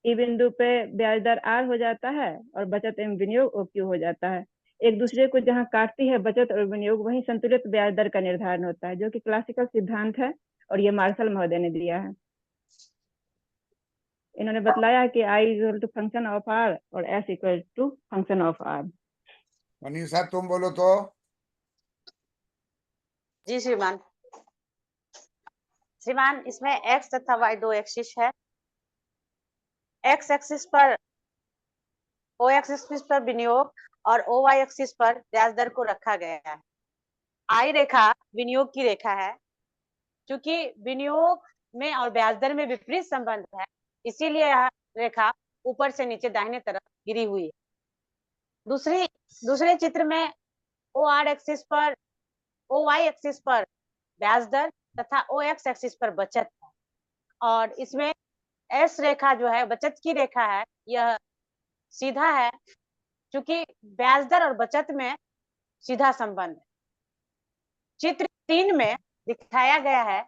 F: ई बिंदु पे ब्याज दर आर हो जाता है और बचत एवं विनियोग OQ हो जाता है। एक दूसरे को जहां काटती है बचत और विनियोग, वहीं संतुलित ब्याज दर का निर्धारण होता है, जो कि क्लासिकल सिद्धांत है और ये मार्शल महोदय ने दिया है। इन्होंने बतलाया कि I equal to function of R और S equal to function of R.
D: Manisha तुम बोलो तो।
A: जी श्रीमान। श्रीमान, इसमें एक्स तथा वाई दो एक्सिस है। एक्स एक्सिस पर ओ एक्सिस पर विनियोग और ओ वाई एक्सिस पर ब्याज दर को रखा गया है। आई रेखा विनियोग की रेखा है। क्योंकि विनियोग में और ब्याज दर में विपरीत संबंध है, इसीलिए यह रेखा ऊपर से नीचे दाहिने तरफ गिरी हुई है। दूसरे चित्र में ओ आर एक्सिस पर, ओ वाई एक्सिस पर ब्याज दर तथा ओ एक्स एक्सिस पर बचत है, और इसमें एस रेखा जो है बचत की रेखा है, यह सीधा है क्योंकि ब्याज दर और बचत में सीधा संबंध है। चित्र 3 में दिखाया गया है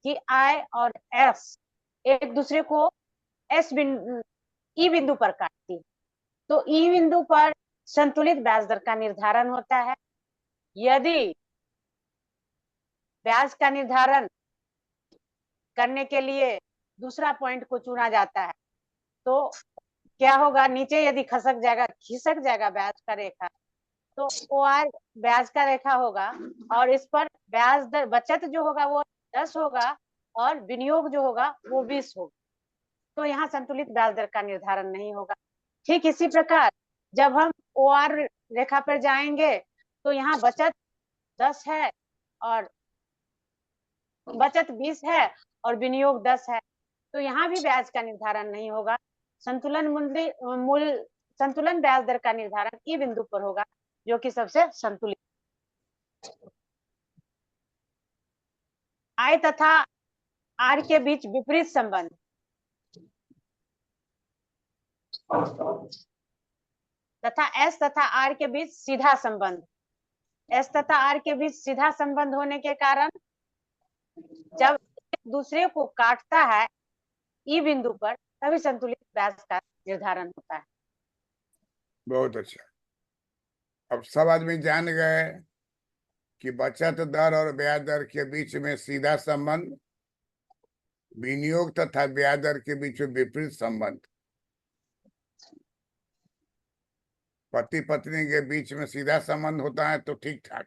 A: कि आई और एस एक दूसरे को ई बिंदु पर काटती है, तो ई बिंदु पर संतुलित ब्याज दर का निर्धारण होता है। यदि ब्याज का निर्धारण करने के लिए दूसरा पॉइंट को चुना जाता है तो क्या होगा, नीचे यदि खिसक जाएगा ब्याज का रेखा, तो ओ आर ब्याज का रेखा होगा और इस पर ब्याज दर बचत जो होगा वो 10 होगा और विनियोग जो होगा वो 20 होगा, तो यहाँ संतुलित ब्याज दर का निर्धारण नहीं होगा। ठीक इसी प्रकार जब हम ओ आर रेखा पर जाएंगे तो यहाँ बचत 10 है और बचत 20 है और विनियोग 10 है, तो यहाँ भी ब्याज का निर्धारण नहीं होगा। संतुलन ब्याज दर का निर्धारण ई बिंदु पर होगा, जो कि सबसे संतुलित। आई तथा आर के बीच विपरीत संबंध तथा एस तथा आर के बीच सीधा संबंध। एस तथा आर के बीच सीधा संबंध होने के कारण जब एक दूसरे को काटता है ई बिंदु पर, तभी संतुलित ब्याज का निर्धारण होता है।
D: बहुत अच्छा। अब सब आदमी जान गए कि बचत दर और ब्याज दर के बीच में सीधा संबंध, विनियोग तथा ब्याज दर के बीच में विपरीत संबंध, पति पत्नी के बीच में सीधा संबंध होता है तो ठीक ठाक,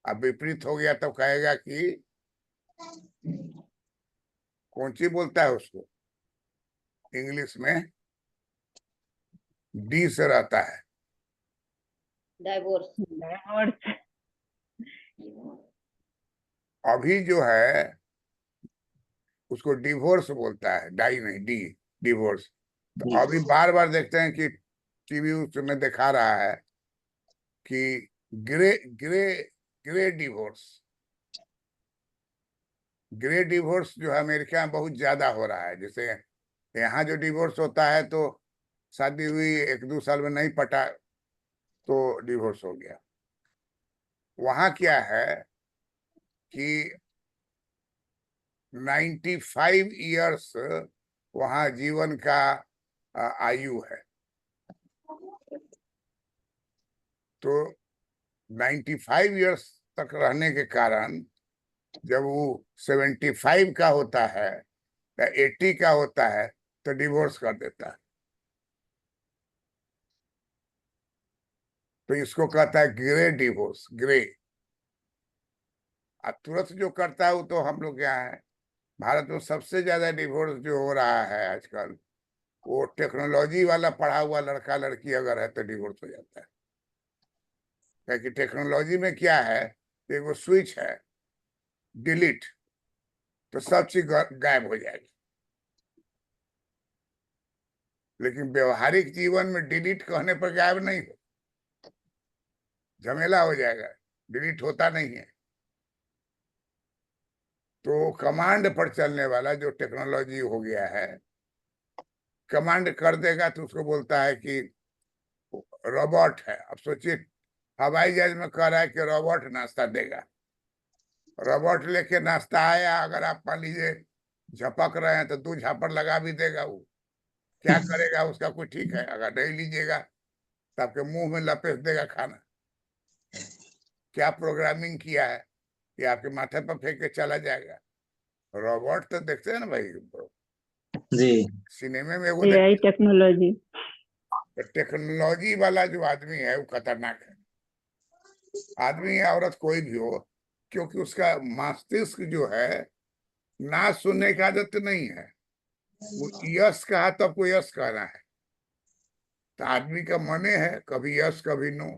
D: अब विपरीत हो गया तो कहेगा कि कौन सी बोलता है उसको इंग्लिश में, डी से रहता है।
B: डाइवोर्स।
F: डाइवोर्स।
D: अभी जो है उसको डिवोर्स बोलता है, डाई नहीं, डी, डिवोर्स। तो अभी बार बार देखते हैं कि टीवी उसमें दिखा रहा है कि grey grey grey divorce. Grey divorce जो है अमेरिका में बहुत ज्यादा हो रहा है। जैसे यहाँ जो डिवोर्स होता है तो शादी हुई 1-2 साल में नहीं पटा तो डिवोर्स हो गया। वहाँ क्या है कि 95 इयर्स वहाँ जीवन का आयु है। तो 95 इयर्स तक रहने के कारण जब वो 75 का होता है या 80 का होता है तो डिवोर्स कर देता है। तो इसको कहता है ग्रे डिवोर्स, ग्रे। और तुरंत जो करता है वो तो हम लोग यहाँ है भारत में सबसे ज्यादा डिवोर्स जो हो रहा है आजकल, वो टेक्नोलॉजी वाला पढ़ा हुआ लड़का लड़की अगर है तो डिवोर्स हो जाता है। क्योंकि टेक्नोलॉजी में क्या है, एक वो स्विच है डिलीट, तो सब चीज गायब हो जाएगी। लेकिन व्यवहारिक जीवन में डिलीट कहने पर गायब नहीं हो, झमेला हो जाएगा, डिलीट होता नहीं है। तो कमांड पर चलने वाला जो टेक्नोलॉजी हो गया है, कमांड कर देगा तो उसको बोलता है कि रोबोट है। अब सोचिए हवाई जहाज में कह रहा है कि रोबोट नाश्ता देगा। रोबोट लेके नाश्ता आया, अगर आप मान लीजिए झपक रहे हैं तो 2 झापड़ लगा भी देगा। वो क्या करेगा उसका कोई ठीक है? अगर नहीं लीजिएगा तो आपके मुंह में लपेट देगा खाना। क्या प्रोग्रामिंग किया है कि आपके माथे पर फेंक के चला जाएगा। रोबोट तो देखते हैं ना भाई,
E: जी
D: सिनेमा में वो
F: एआई टेक्नोलॉजी।
D: टेक्नोलॉजी वाला जो आदमी है वो खतरनाक है। आदमी या औरत कोई भी हो, क्योंकि उसका मस्तिष्क जो है ना सुनने की आदत नहीं है। वो यस कहा तो आपको यस कहना है। तो आदमी का मने है कभी यस कभी नो।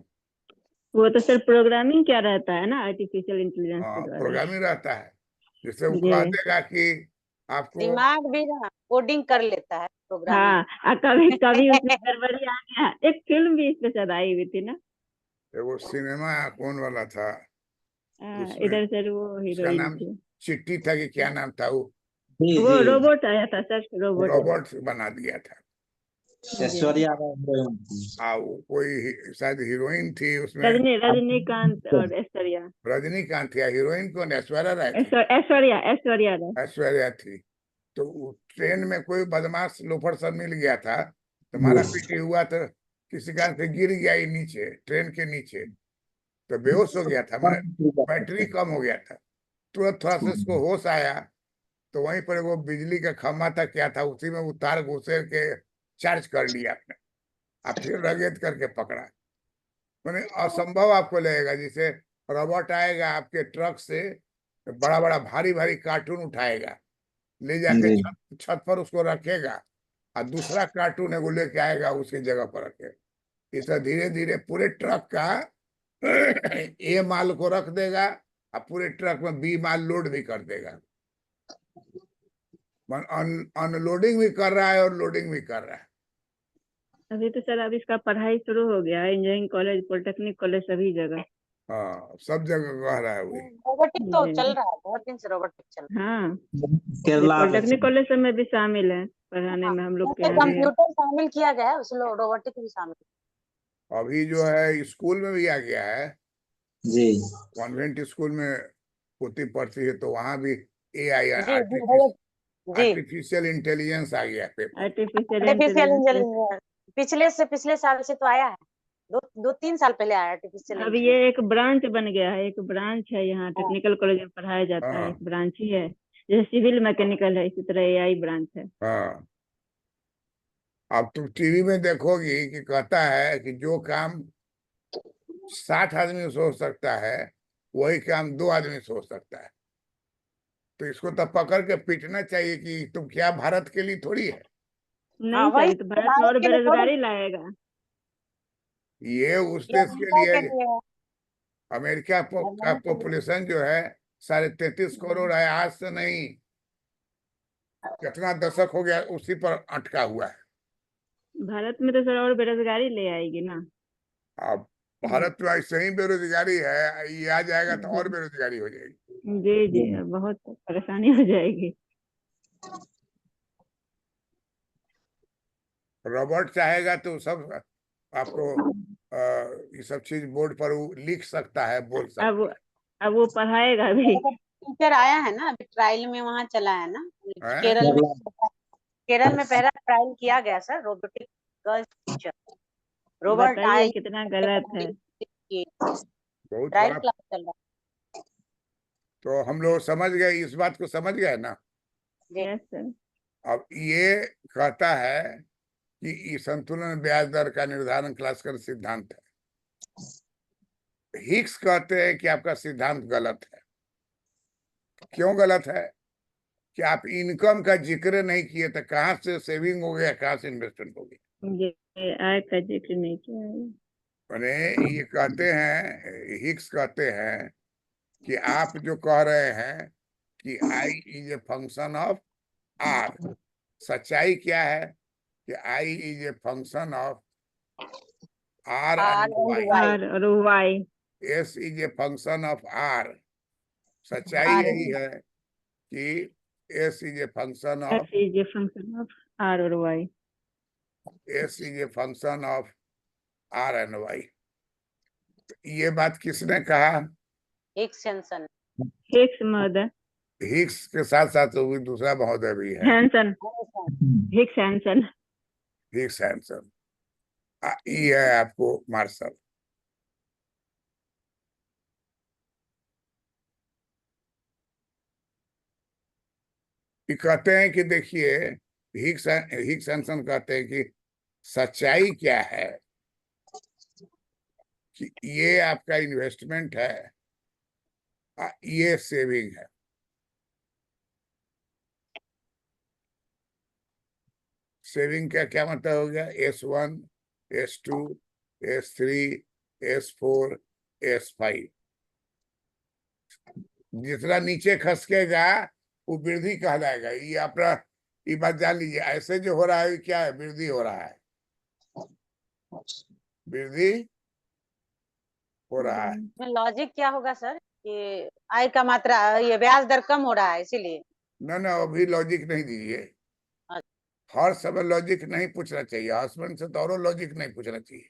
F: वो तो सर प्रोग्रामिंग क्या रहता है ना, आर्टिफिशियल इंटेलिजेंस के द्वारा।
D: प्रोग्रामिंग रहता है। जैसे वो
F: जी।
D: कह देगा कि आपको
A: दिमाग भी ना कोडिंग कर लेता है प्रोग्रामिंग।
F: हाँ, कभी कभी उसमें गड़बड़ी आ गया। एक फिल्म भी इस पे शायद आई हुई थी ना।
D: वो सिनेमा कौन वाला था उसमें,
F: इधर सर वो
D: उसका
F: हीरोइन
D: नाम
F: थी।
D: चिट्टी था कि क्या नाम था, वो
E: जी
F: वो
E: जी
F: रोबोट आया था सर, रोबोट।
D: रोबोट बना दिया था।
E: ऐश्वर्या राय हीरोइन थी।
D: वो कोई शायद हीरोइन थी उसमें,
F: रजनीकांत और ऐश्वर्या।
D: रजनीकांत या हीरोइन कौन, ऐश्वर्या राय थी।
F: ऐश्वर्या ऐश्वर्या राय।
D: ऐश्वर्या थी। तो वो ट्रेन में कोई बदमाश लोफर सब मिल गया था, तो मारा पीटी हुआ, तो किसी कारण से गिर गया ये नीचे, ट्रेन के नीचे, तो बेहोश हो गया था, मैंने बैटरी कम हो गया था। तुरंत थोड़ा सा इसको होश आया तो वहीं पर वो बिजली का खंभा था क्या था, उसी में वो तार घुसेर के चार्ज कर लिया आपने, आप फिर रगेद करके पकड़ा। मैंने असंभव आपको लगेगा, जैसे रोबोट आएगा आपके ट्रक से बड़ा बड़ा भारी भारी कार्टून उठाएगा, ले जाके
E: जी
D: छत छत पर उसको रखेगा, और दूसरा कार्टून है वो लेके आएगा उसकी जगह पर रखे। इस धीरे धीरे पूरे ट्रक का ए माल को रख देगा और पूरे ट्रक में बी माल लोड भी कर देगा। अनलोडिंग भी कर रहा है और लोडिंग भी कर रहा है।
F: अभी तो सर अब इसका पढ़ाई शुरू हो गया है, इंजीनियरिंग कॉलेज, पॉलिटेक्निक कॉलेज, सभी जगह।
D: हाँ सब जगह कह रहा है वही।
A: रोबोटिक तो
F: जी।
A: चल रहा है, बहुत दिन से रोबोटिक चल रहा
F: हाँ,
E: केरला में
F: पॉलिटेक्निक कॉलेज सब में भी शामिल है पढ़ाने
A: है।
F: में, हम लोग के
A: जैसे
F: यहाँ भी है।
A: कंप्यूटर शामिल किया गया है उसमें रोबोटिक भी शामिल
D: अभी जो है स्कूल में भी आ गया है,
E: जी
D: कॉन्वेंट स्कूल में पोती पढ़ती है तो वहां भी एआई,
A: है। जी जी रोबोट जी
D: आर्टिफिशियल इंटेलिजेंस आ गया paper.
F: Artificial
A: artificial
F: intelligence.
A: Intelligence पिछले साल से तो आया है, 2-3 साल पहले आया आर्टिफिशियल
F: अब ये
A: इंटेलिजेंस।
F: एक ब्रांच बन गया है, एक ब्रांच है यहाँ टेक्निकल कॉलेज में पढ़ाया जाता है,
D: हाँ
F: एक ब्रांच ही है। जैसे सिविल मैकेनिकल है, इसी तरह एआई ब्रांच है।
D: हाँ। अब तुम टीवी में देखोगी कि कहता है कि जो काम 60 आदमी सोच सकता है वही काम 2 आदमी सोच सकता है। तो इसको तो पकड़ के पीटना चाहिए कि तुम क्या भारत के लिए थोड़ी है।
F: नहीं
A: वही
F: सर, तो भारत में
A: भारत
F: और
A: के लिए थोड़ी,
F: बेरोजगारी लाएगा।
D: ये उस
A: ये
D: देश के
A: अमेरिका
D: लिए
A: के लिए है।
D: अमेरिका का
A: अमेरिका के लिए।
D: पॉपुलेशन जो है 33.5 करोड़ है। आज से नहीं, कितना दशक हो गया उसी पर अटका हुआ है।
F: भारत में तो सर और बेरोजगारी ले आएगी ना।
D: अब भारत में ऐसे ही बेरोजगारी है, ये आ जाएगा तो और
F: जी
D: बेरोजगारी हो जाएगी।
F: जी जी, बहुत परेशानी हो जाएगी।
D: रॉबर्ट चाहेगा तो सब आपको ये सब चीज बोर्ड पर वो लिख सकता है, बोल
F: अब
D: सकता
F: अब वो पढ़ाएगा भी।
A: टीचर आया है ना, अभी ट्रायल में वहाँ चला है ना,
D: है।
A: केरल में। केरल में पहला ट्रायल किया गया sir, robotic girls teacher robot
F: बताइए
A: आई।
F: कितना गलत है।
D: बहुत
A: ट्रायल
D: बड़ा।
A: क्लास चल रहा
D: तो हम लोग समझ गए, इस बात को समझ गए ना।
A: है।
F: Yes sir.
D: अब ये कहता है कि ये संतुलन ब्याज दर का निर्धारण क्लासिकल सिद्धांत है। हिक्स कहते हैं कि आपका सिद्धांत गलत है। क्यों गलत है? कि आप इनकम का जिक्र नहीं किए, तो कहाँ से सेविंग हो गया, कहाँ से इन्वेस्टमेंट हो गया।
F: ये आय का जिक्र नहीं किया है।
D: मैंने ये कहते हैं, हिक्स कहते हैं कि आप जो कह रहे हैं कि I is a function of R, सच्चाई क्या है कि I is a function of R
A: R
D: and
A: and
D: Y.
A: Y.
F: R और Y.
D: S is a function of R. सच्चाई
A: आर
D: यही है कि S is a function of
F: S is a function of R और Y.
D: S is a function of R and Y. ये बात किसने कहा?
A: एक्सटेंशन
F: हिक्स महोदय।
D: हिक्स के साथ साथ वो भी दूसरा महोदय भी है,
F: Hansen. Hicks Hansen.
D: Hicks Hansen. ये है आपको मार्शल। ये कहते हैं कि देखिए, हिक्स हैंसन कहते हैं कि सच्चाई क्या है कि ये आपका इन्वेस्टमेंट है, ये सेविंग है। सेविंग का क्या मतलब हो गया? S1, S2, S3, S4, S5। जितना नीचे खसकेगा वो वृद्धि कहलाएगा। ये अपना ये बात जान लीजिए। ऐसे जो हो रहा है क्या है? वृद्धि हो रहा है, वृद्धि हो रहा है।
A: लॉजिक क्या होगा सर कि आय का मात्रा, ये ब्याज दर कम हो रहा है इसीलिए।
D: ना अभी लॉजिक नहीं दीजिए। हर समय लॉजिक नहीं पूछना चाहिए। हस्बैंड से तो और लॉजिक नहीं पूछना चाहिए।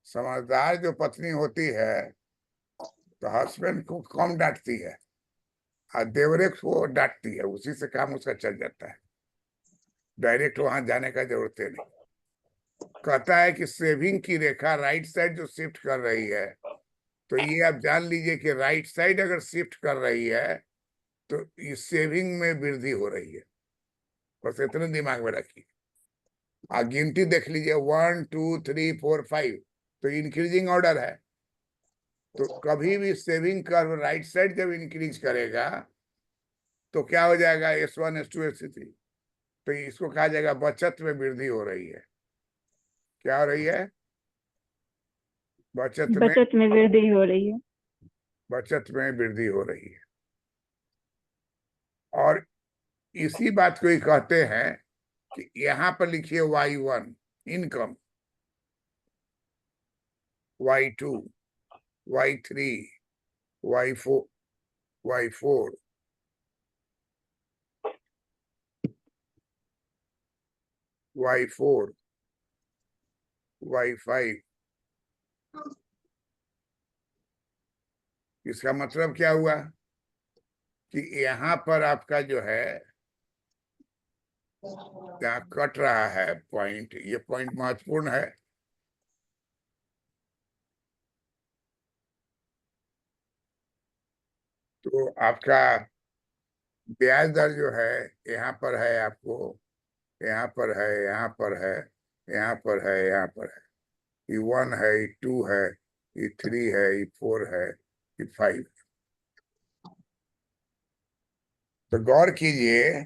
D: समझदार जो पत्नी होती है तो हस्बैंड को कम डांटती है और देवरे को डांटती है, उसी से काम उसका चल जाता है। डायरेक्ट वहां जाने का जरूरत नहीं। कहता है कि सेविंग की रेखा राइट साइड जो शिफ्ट कर रही है, तो ये आप जान लीजिए कि राइट साइड अगर शिफ्ट कर रही है तो इस सेविंग में वृद्धि हो रही है। बस इतने दिमाग में रखिए। गिनती देख लीजिए, 1 2 3 4 5, तो इंक्रीजिंग ऑर्डर है। तो कभी भी सेविंग कर्व राइट साइड जब इंक्रीज करेगा तो क्या हो जाएगा? S1 S2 S3। तो इसको कहा जाएगा बचत में वृद्धि हो रही है। क्या हो रही है? बचत में
F: वृद्धि हो रही है।
D: बचत में वृद्धि हो रही है। और इसी बात को ही कहते हैं कि यहां पर लिखिए Y1 income, Y2, Y3, Y4, Y4, Y4, Y5। इसका मतलब क्या हुआ कि यहाँ पर आपका जो है, यहाँ कट रहा है पॉइंट, ये पॉइंट महत्वपूर्ण है। तो आपका ब्याज दर जो है यहाँ पर है, आपको यहाँ पर है, यहाँ पर है, यहाँ पर है, यहाँ पर है। ये 1 है, ये 2 है, ये 3 है, ये 4 है, ये 5। तो गौर कीजिए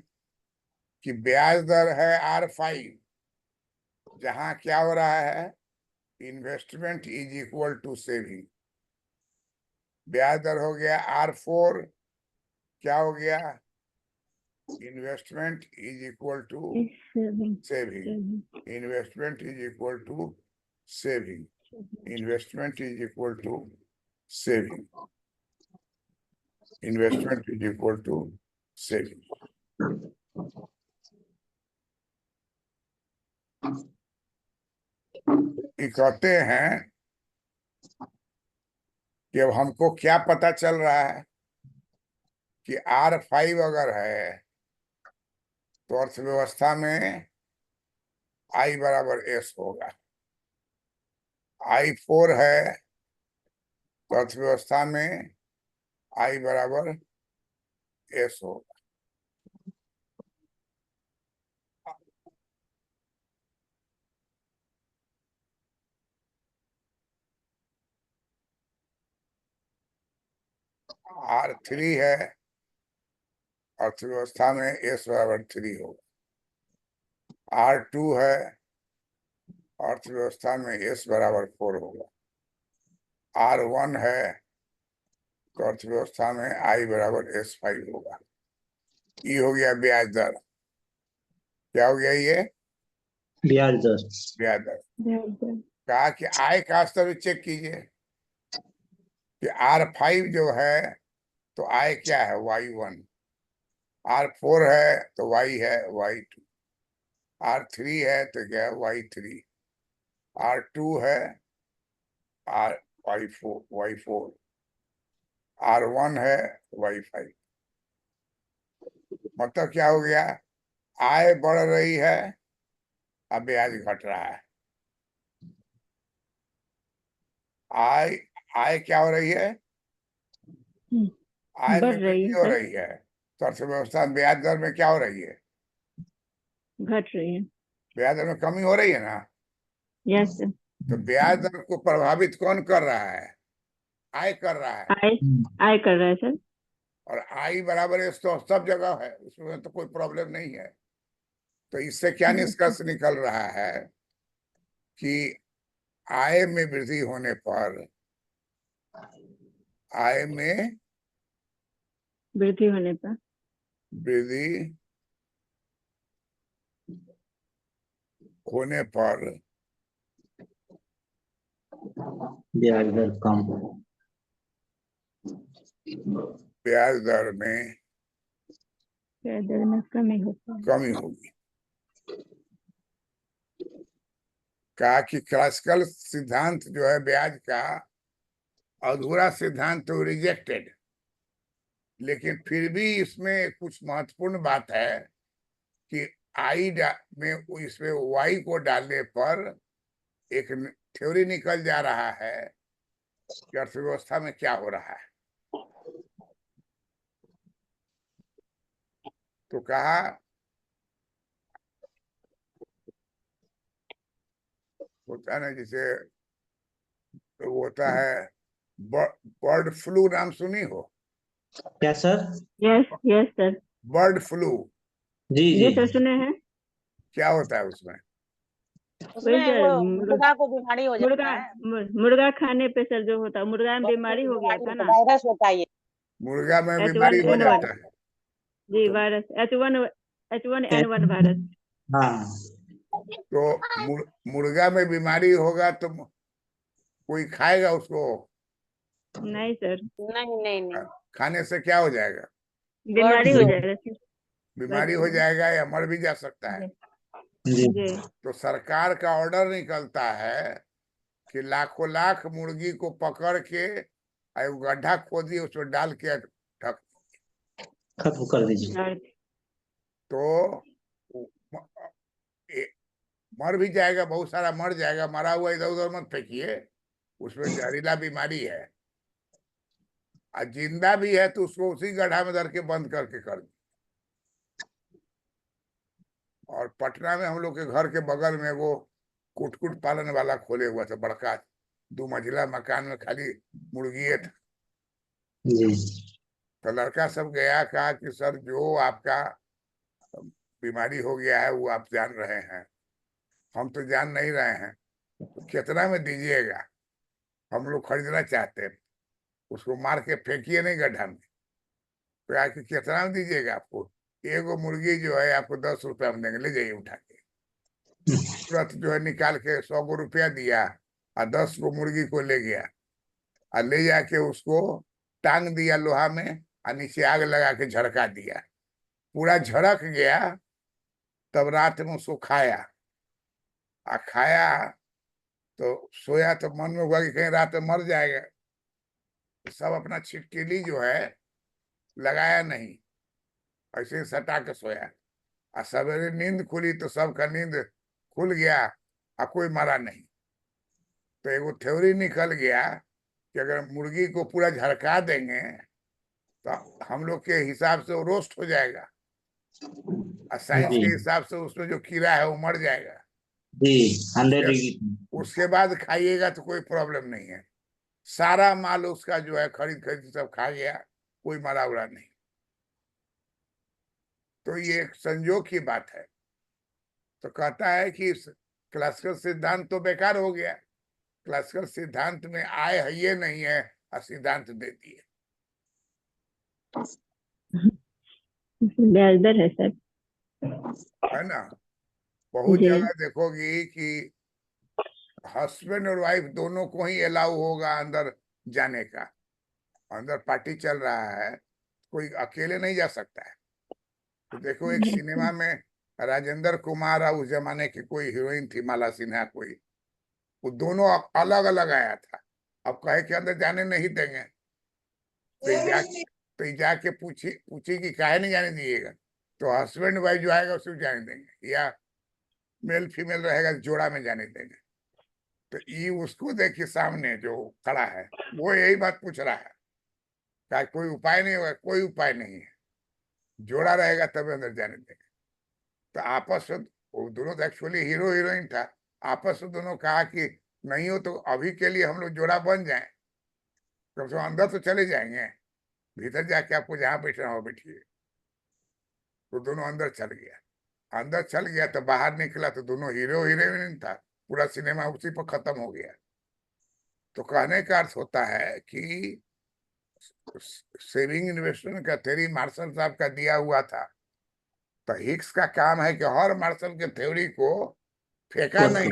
D: कि ब्याज दर है R5, जहां क्या हो रहा है, investment is equal to saving. ब्याज दर हो गया R4, क्या हो गया, investment is equal to saving. Investment is equal to saving. Investment is equal to saving. Investment is equal to saving. ये कहते हैं कि अब हमको क्या पता चल रहा है कि R5 अगर है तो अर्थव्यवस्था में I बराबर S होगा। I4 है तो अर्थव्यवस्था में I बराबर S होगा। R3 है, अर्थव्यवस्था में S बराबर 3 होगा। R2 है, अर्थव्यवस्था में S बराबर 4 होगा। R1 है तो अर्थव्यवस्था में I बराबर S5 होगा। ये हो गया ब्याज दर। क्या हो गया ये?
E: ब्याज दर।
D: ब्याज दर। कहा कि आय का स्तर चेक कीजिए कि R5 जो है तो आय क्या है, Y1। R4 है तो Y है Y2। R3 है तो क्या है, Y3। R2 है Y4। R1 है Y5। मतलब क्या हो गया, आय बढ़ रही है, अब ब्याज घट रहा है। आय क्या हो रही है, आय में
F: बढ़ रही
D: वृद्धि
F: है
D: हो
F: सर,
D: रही है। तो अर्थव्यवस्था में ब्याज दर में क्या हो रही है,
F: घट रही है।
D: ब्याज दर में कमी हो रही है ना।
F: Yes sir.
D: तो ब्याज दर को प्रभावित कौन कर रहा है, आय कर रहा है।
F: आय आय कर रहा है सर।
D: और आई बराबर एस तो सब जगह है, उसमें तो कोई प्रॉब्लम नहीं है। तो इससे क्या निष्कर्ष निकल रहा है कि आय में वृद्धि होने पर, आय में
F: वृद्धि होने पर
D: वृद्धि होने पर
E: ब्याज दर कम।
D: ब्याज दर में
F: ब्याज दर में कमी होती है।
D: कमी होगी। कहा कि क्लासिकल सिद्धांत जो है ब्याज का अधूरा सिद्धांत तो रिजेक्टेड, लेकिन फिर भी इसमें कुछ महत्वपूर्ण बात है कि आई में इसमें वाई को डालने पर एक थ्योरी निकल जा रहा है कि अर्थव्यवस्था में क्या हो रहा है। तो कहा होता है ना, जैसे वो होता है बर्ड फ्लू, नाम सुनी हो?
E: क्या sir?
F: Yes yes sir.
D: Bird flu
E: जी
F: ये
E: जी।
F: सर सुने हैं।
D: क्या होता है उसमें?
F: वही
A: उसमें
F: सर,
A: वो मुर्गा को बीमारी हो जाता है।
F: मुर्गा खाने पे सर जो होता है, मुर्गा में बीमारी हो गया था ना।
A: वायरस होता है ये।
D: मुर्गा में बीमारी हो
F: H1N1
D: जाता है।
F: जी, वायरस H1N1 वायरस।
E: हाँ।
D: तो मुर्गा में बीमारी होगा तो कोई खाएगा उसको?
F: नहीं सर,
A: नहीं नहीं नहीं,
D: खाने से क्या हो जाएगा,
F: बीमारी हो
A: फ्लू।
F: जाएगा सर।
D: बीमारी हो जाएगा या मर भी जा सकता है।
F: जी
E: जी।
F: जी।
D: तो सरकार का ऑर्डर निकलता है कि लाखों लाख मुर्गी को पकड़ के गड्ढा खोदिए, उसमें डाल के ढक।
E: खत्म कर दीजिए।
D: तो मर भी जाएगा, बहुत सारा मर जाएगा। मरा हुआ इधर उधर मत फेंकिए, उसमें जहरीला बीमारी है। और जिंदा भी है तो उसको उसी गड्ढा में धर के बंद करके कर दी। और पटना में हम लोग के घर के बगल में वो कुटकुट पालन वाला खोले हुआ था, बड़का 2 मंजिला मकान में खाली मुर्गी था।
E: जी
D: तो लड़का सब गया, कहा कि सर जो आपका बीमारी हो गया है वो आप जान रहे हैं, हम तो जान नहीं रहे हैं, तो कितना में दीजिएगा, हम लोग खरीदना चाहते हैं। उसको मार के फेंकिए नहीं गड्ढा में। तो आके कितना में दीजिएगा आपको? एगो मुर्गी जो है आपको 10 रुपया में देंगे, ले जाइए उठा के। तुरंत जो है निकाल के 100 गो रुपया दिया और 10 गो मुर्गी को ले गया और ले जाके उसको टांग दिया लोहा में और नीचे आग लगा के झड़का दिया। पूरा झड़क गया, तब रात में उसको खाया। खाया तो सोया, तो मन में हुआ कि कहीं रात में मर जाएगा। तो सब अपना छिटकिली जो है लगाया नहीं, ऐसे ही सटा के सोया। और सवेरे नींद खुली तो सबका नींद खुल गया और कोई मरा नहीं। तो एगो थ्योरी निकल गया कि अगर मुर्गी को पूरा झड़का देंगे तो हम लोग के हिसाब से वो रोस्ट हो जाएगा और साइंस
E: जी
D: के हिसाब से उसमें जो कीड़ा है वो मर जाएगा।
E: जी 100
D: उसके,
E: डिग्री।
D: उसके बाद खाइएगा तो कोई प्रॉब्लम नहीं है। सारा माल उसका जो है खरीद खरीद सब खा गया, कोई मरा उड़ा नहीं। तो ये एक संजोग की बात है। तो कहता है कि क्लासिकल सिद्धांत तो बेकार हो गया। क्लासिकल सिद्धांत में आय है ये नहीं है और सिद्धांत दे दिए।
F: ब्याज दर है सर।
D: है ना? बहुत
F: जी
D: जगह देखोगी कि हस्बैंड और वाइफ दोनों को ही अलाउ होगा अंदर जाने का। अंदर पार्टी चल रहा है, कोई अकेले नहीं जा सकता है। तो देखो एक सिनेमा में राजेंद्र कुमार और उस जमाने की कोई हीरोइन थी माला सिन्हा कोई, वो दोनों अलग अलग आया था। अब कहे कि अंदर जाने नहीं देंगे, तो ये जाके पूछी पूछी कि काहे नहीं जाने दिएगा। तो हस्बैंड वाइफ जो आएगा उसको जाने देंगे, या मेल फीमेल रहेगा जोड़ा में जाने देंगे। तो ये उसको देखिए सामने जो खड़ा है वो यही बात पूछ रहा है, क्या कोई उपाय नहीं होगा? कोई उपाय नहीं है, जोड़ा रहेगा तब अंदर जाने देंगे। तो आपस में वो दोनों तो एक्चुअली हीरो हीरोइन था, आपस में दोनों कहा कि नहीं हो तो अभी के लिए हम लोग जोड़ा बन जाए, कम से कम अंदर तो चले जाएंगे, भीतर जाके आपको जहाँ बैठना हो बैठिए। तो दोनों अंदर चल गया। अंदर चल गया तो बाहर निकला तो दोनों हीरो हीरोइन था, पूरा सिनेमा उसी पर खत्म हो गया। तो कहने का अर्थ होता है कि सेविंग इन्वेस्टमेंट का थ्योरी मार्शल साहब का दिया हुआ था। तो हिक्स का काम है कि हर मार्शल के थ्योरी को फेंका नहीं,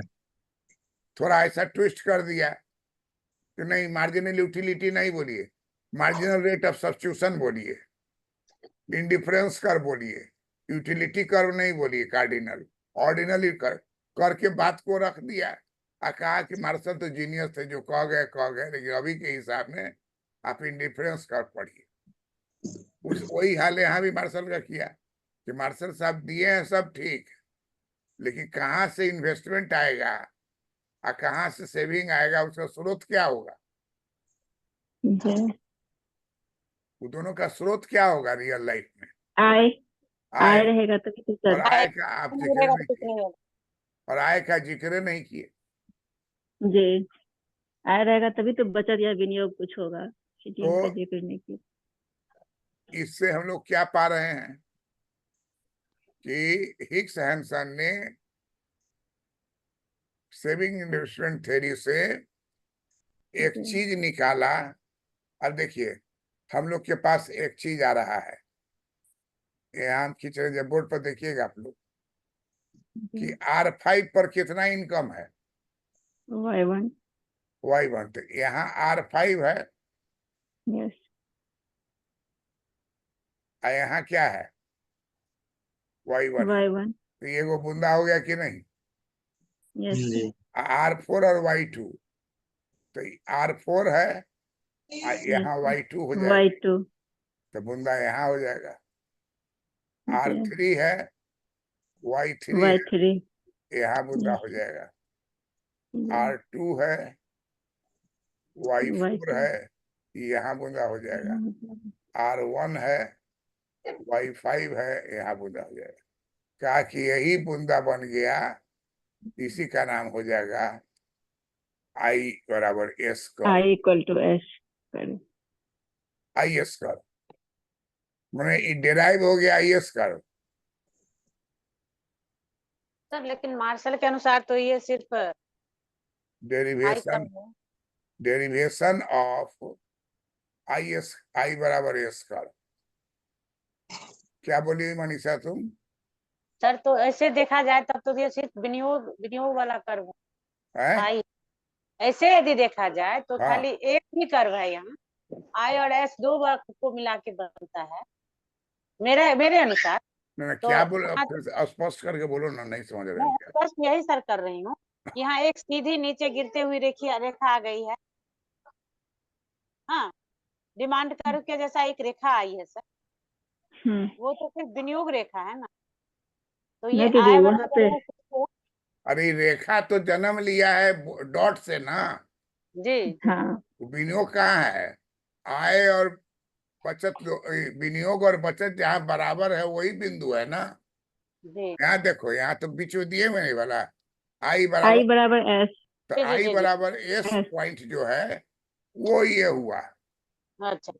D: थोड़ा ऐसा ट्विस्ट कर दिया कि नहीं, मार्जिनल यूटिलिटी नहीं बोलिए, मार्जिनल रेट ऑफ सब्स्टिट्यूशन बोलिए, इंडिफरेंस कर बोलिए, यूटिलिटी कर्व नहीं बोलिए, कार्डिनल ऑर्डिनली करके बात को रख दिया। और कहा कि मार्शल तो जीनियस थे, जो कह गए, लेकिन अभी के हिसाब में आप इंडिफरेंस कर पढ़िए। उस वही हाल यहाँ भी मार्शल का किया कि मार्शल साहब दिए हैं सब ठीक, लेकिन कहाँ से इन्वेस्टमेंट आएगा और कहाँ से सेविंग आएगा, उसका स्रोत क्या होगा,
F: जी
D: वो दोनों का स्रोत क्या होगा रियल लाइफ में?
F: आय आय
D: आय।
F: रहेगा तभी तो
D: और
F: सर।
D: आय का आप
A: नहीं
D: जिक्र
A: रहेगा
D: नहीं
A: तो कुछ
D: किए,
A: नहीं होगा।
D: और आय का जिक्र नहीं किए।
F: जी आय रहेगा तभी तो बचत या विनियोग कुछ होगा,
D: तो
F: इनका जिक्र नहीं किया।
D: इससे हम लोग क्या पा रहे हैं कि हिक्स हैंसन ने सेविंग इन्वेस्टमेंट थ्योरी से एक
F: जी
D: चीज निकाला। अब देखिए हम लोग के पास एक चीज आ रहा है, यहाँ हम खींच रहे हैं, बोर्ड पर देखिएगा आप लोग कि R5 पर कितना इनकम है,
F: Y1
D: Y1। तो यहाँ R5 है
F: यस
D: और यहाँ क्या है, Y1 है।
F: Y1
D: तो ये वो बूंदा हो गया कि नहीं?
F: यस
E: जी
D: R4 और Y2, तो R4 है और यहाँ Y2 हो जाएगा,
F: Y2
D: तो बूंदा यहाँ हो जाएगा।
F: जी
D: R3 है, Y3 है,
F: Y3
D: यहाँ बूंदा
F: यस
D: हो जाएगा।
F: जी
D: R2 है, Y4
F: Y2
D: है, यहाँ बूंदा हो जाएगा। R1 है, Y5 है, यहाँ बूंदा हो जाएगा। कहा कि यही बूंदा बन गया, इसी का नाम हो जाएगा आई बराबर S curve,
F: I equal to S curve.
D: I S curve मैंने डेराइव हो गया आई एस कर्व।
A: सर लेकिन मार्शल के अनुसार तो ये सिर्फ आई
D: डेरिवेशन
A: कर्व है।
D: Derivation of I S, I बराबर एस कर्व। क्या बोली मनीषा तुम?
A: सर तो ऐसे देखा जाए तब तो ये सिर्फ विनियोग विनियोग वाला कर्व है
D: है?
A: आई। ऐसे यदि देखा जाए तो
D: हाँ।
A: खाली एक ही कर्व है यहाँ, आई और एस दो बार को मिला के बनता है मेरे मेरे अनुसार।
D: ना,
A: तो
D: क्या बोलो,
A: यहाँ
D: फिर से स्पष्ट करके बोलो ना, नहीं समझ रहे
A: मैं
D: हैं क्या?
A: स्पष्ट यही सर कर रही हूँ, यहाँ एक सीधी नीचे गिरते हुई रेखा आ गई है। हाँ, डिमांड कर्व के जैसा एक रेखा आई है सर, वो तो सिर्फ विनियोग रेखा है ना। तो ये
F: नहीं दीदी,
A: आई
F: वहाँ पे
A: बराबर है
D: अरे रेखा तो जन्म लिया है डॉट से ना,
A: जी।
F: हाँ
D: विनियोग कहाँ है? आय और बचत विनियोग और बचत जहाँ बराबर है वही बिंदु है ना।
A: जी
D: यहाँ देखो, यहाँ तो बीच में दिए मैंने वाला आई
F: आई
D: बराबर,
F: बराबर एस
D: तो
A: जी जी
D: आई
A: जी जी।
D: बराबर एस
F: एस।
D: पॉइंट जो है वो ये हुआ।
A: अच्छा,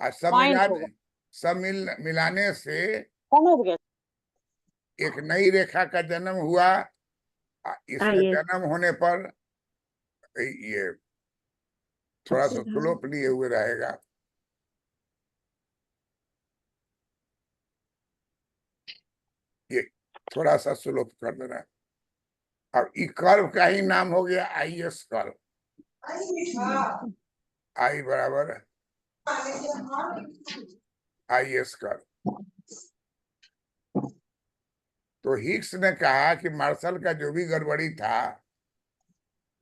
D: और सब
A: पॉइंट होगा,
D: मिलाने से
A: समझ गए।
D: एक नई रेखा का जन्म हुआ। इसका
F: आइए
D: जन्म होने पर ये थोड़ा सा स्लोप लिए हुए रहेगा। ये थोड़ा सा स्लोप कर देना। अब ई कर्व का ही नाम हो गया आई एस कर्व। आई बराबर आई एस कर्व। तो हिग्स ने कहा कि मार्शल का जो भी गड़बड़ी था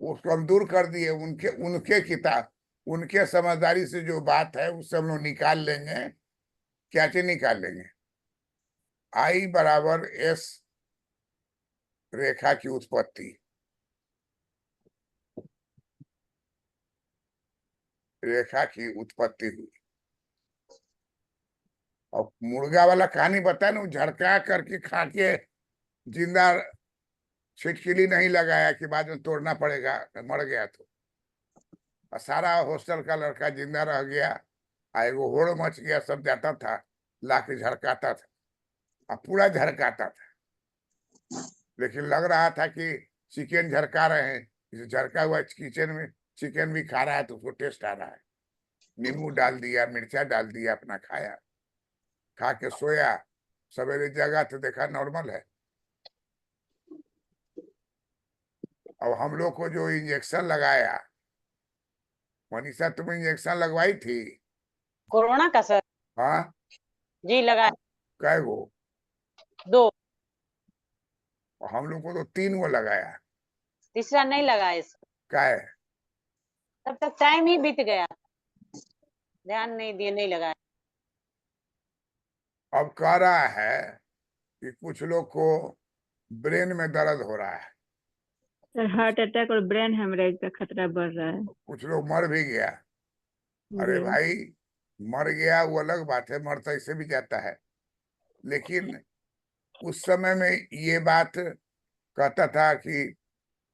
D: उसको हम दूर कर दिए, उनके उनके किताब उनके समझदारी से जो बात है उससे हम लोग निकाल लेंगे। क्या चीज निकाल लेंगे? आई बराबर एस रेखा की उत्पत्ति, रेखा की उत्पत्ति हुई। और मुर्गा वाला कहानी बताया ना, झड़का करके खा के जिंदा छिटकिली नहीं लगाया कि बाद में तोड़ना पड़ेगा, मर गया तो। और सारा हॉस्टल का लड़का जिंदा रह गया। एगो होड़ मच गया, सब जाता था लाके झड़काता था और पूरा झड़काता था, लेकिन लग रहा था कि चिकन झड़का रहे हैं। इसे झड़का हुआ किचन में चिकन भी खा रहा है तो उसको टेस्ट आ रहा है। नींबू डाल दिया, मिर्चा डाल दिया, अपना खाया, खा के सोया। सवेरे जगा तो देखा नॉर्मल है। अब हम लोग को जो इंजेक्शन लगाया, मनीषा तुम इंजेक्शन लगवाई थी?
A: कोरोना का सर?
D: हाँ,
A: जी लगा
D: कै गो?
A: 2,
D: हम लोग को तो 3 गो लगाया।
A: तीसरा नहीं लगा इस,
D: कै?
A: तब तक टाइम ही बीत गया, ध्यान नहीं दिए, नहीं लगाया।
D: अब कह रहा है कि कुछ लोग को ब्रेन में दर्द हो रहा है,
F: सर, हार्ट अटैक और ब्रेन हेमरेज का खतरा बढ़ रहा है।
D: कुछ लोग मर भी गया। अरे
F: जी
D: भाई, मर गया वो अलग बात है, मरता इससे भी जाता है। लेकिन उस समय में ये बात कहता था कि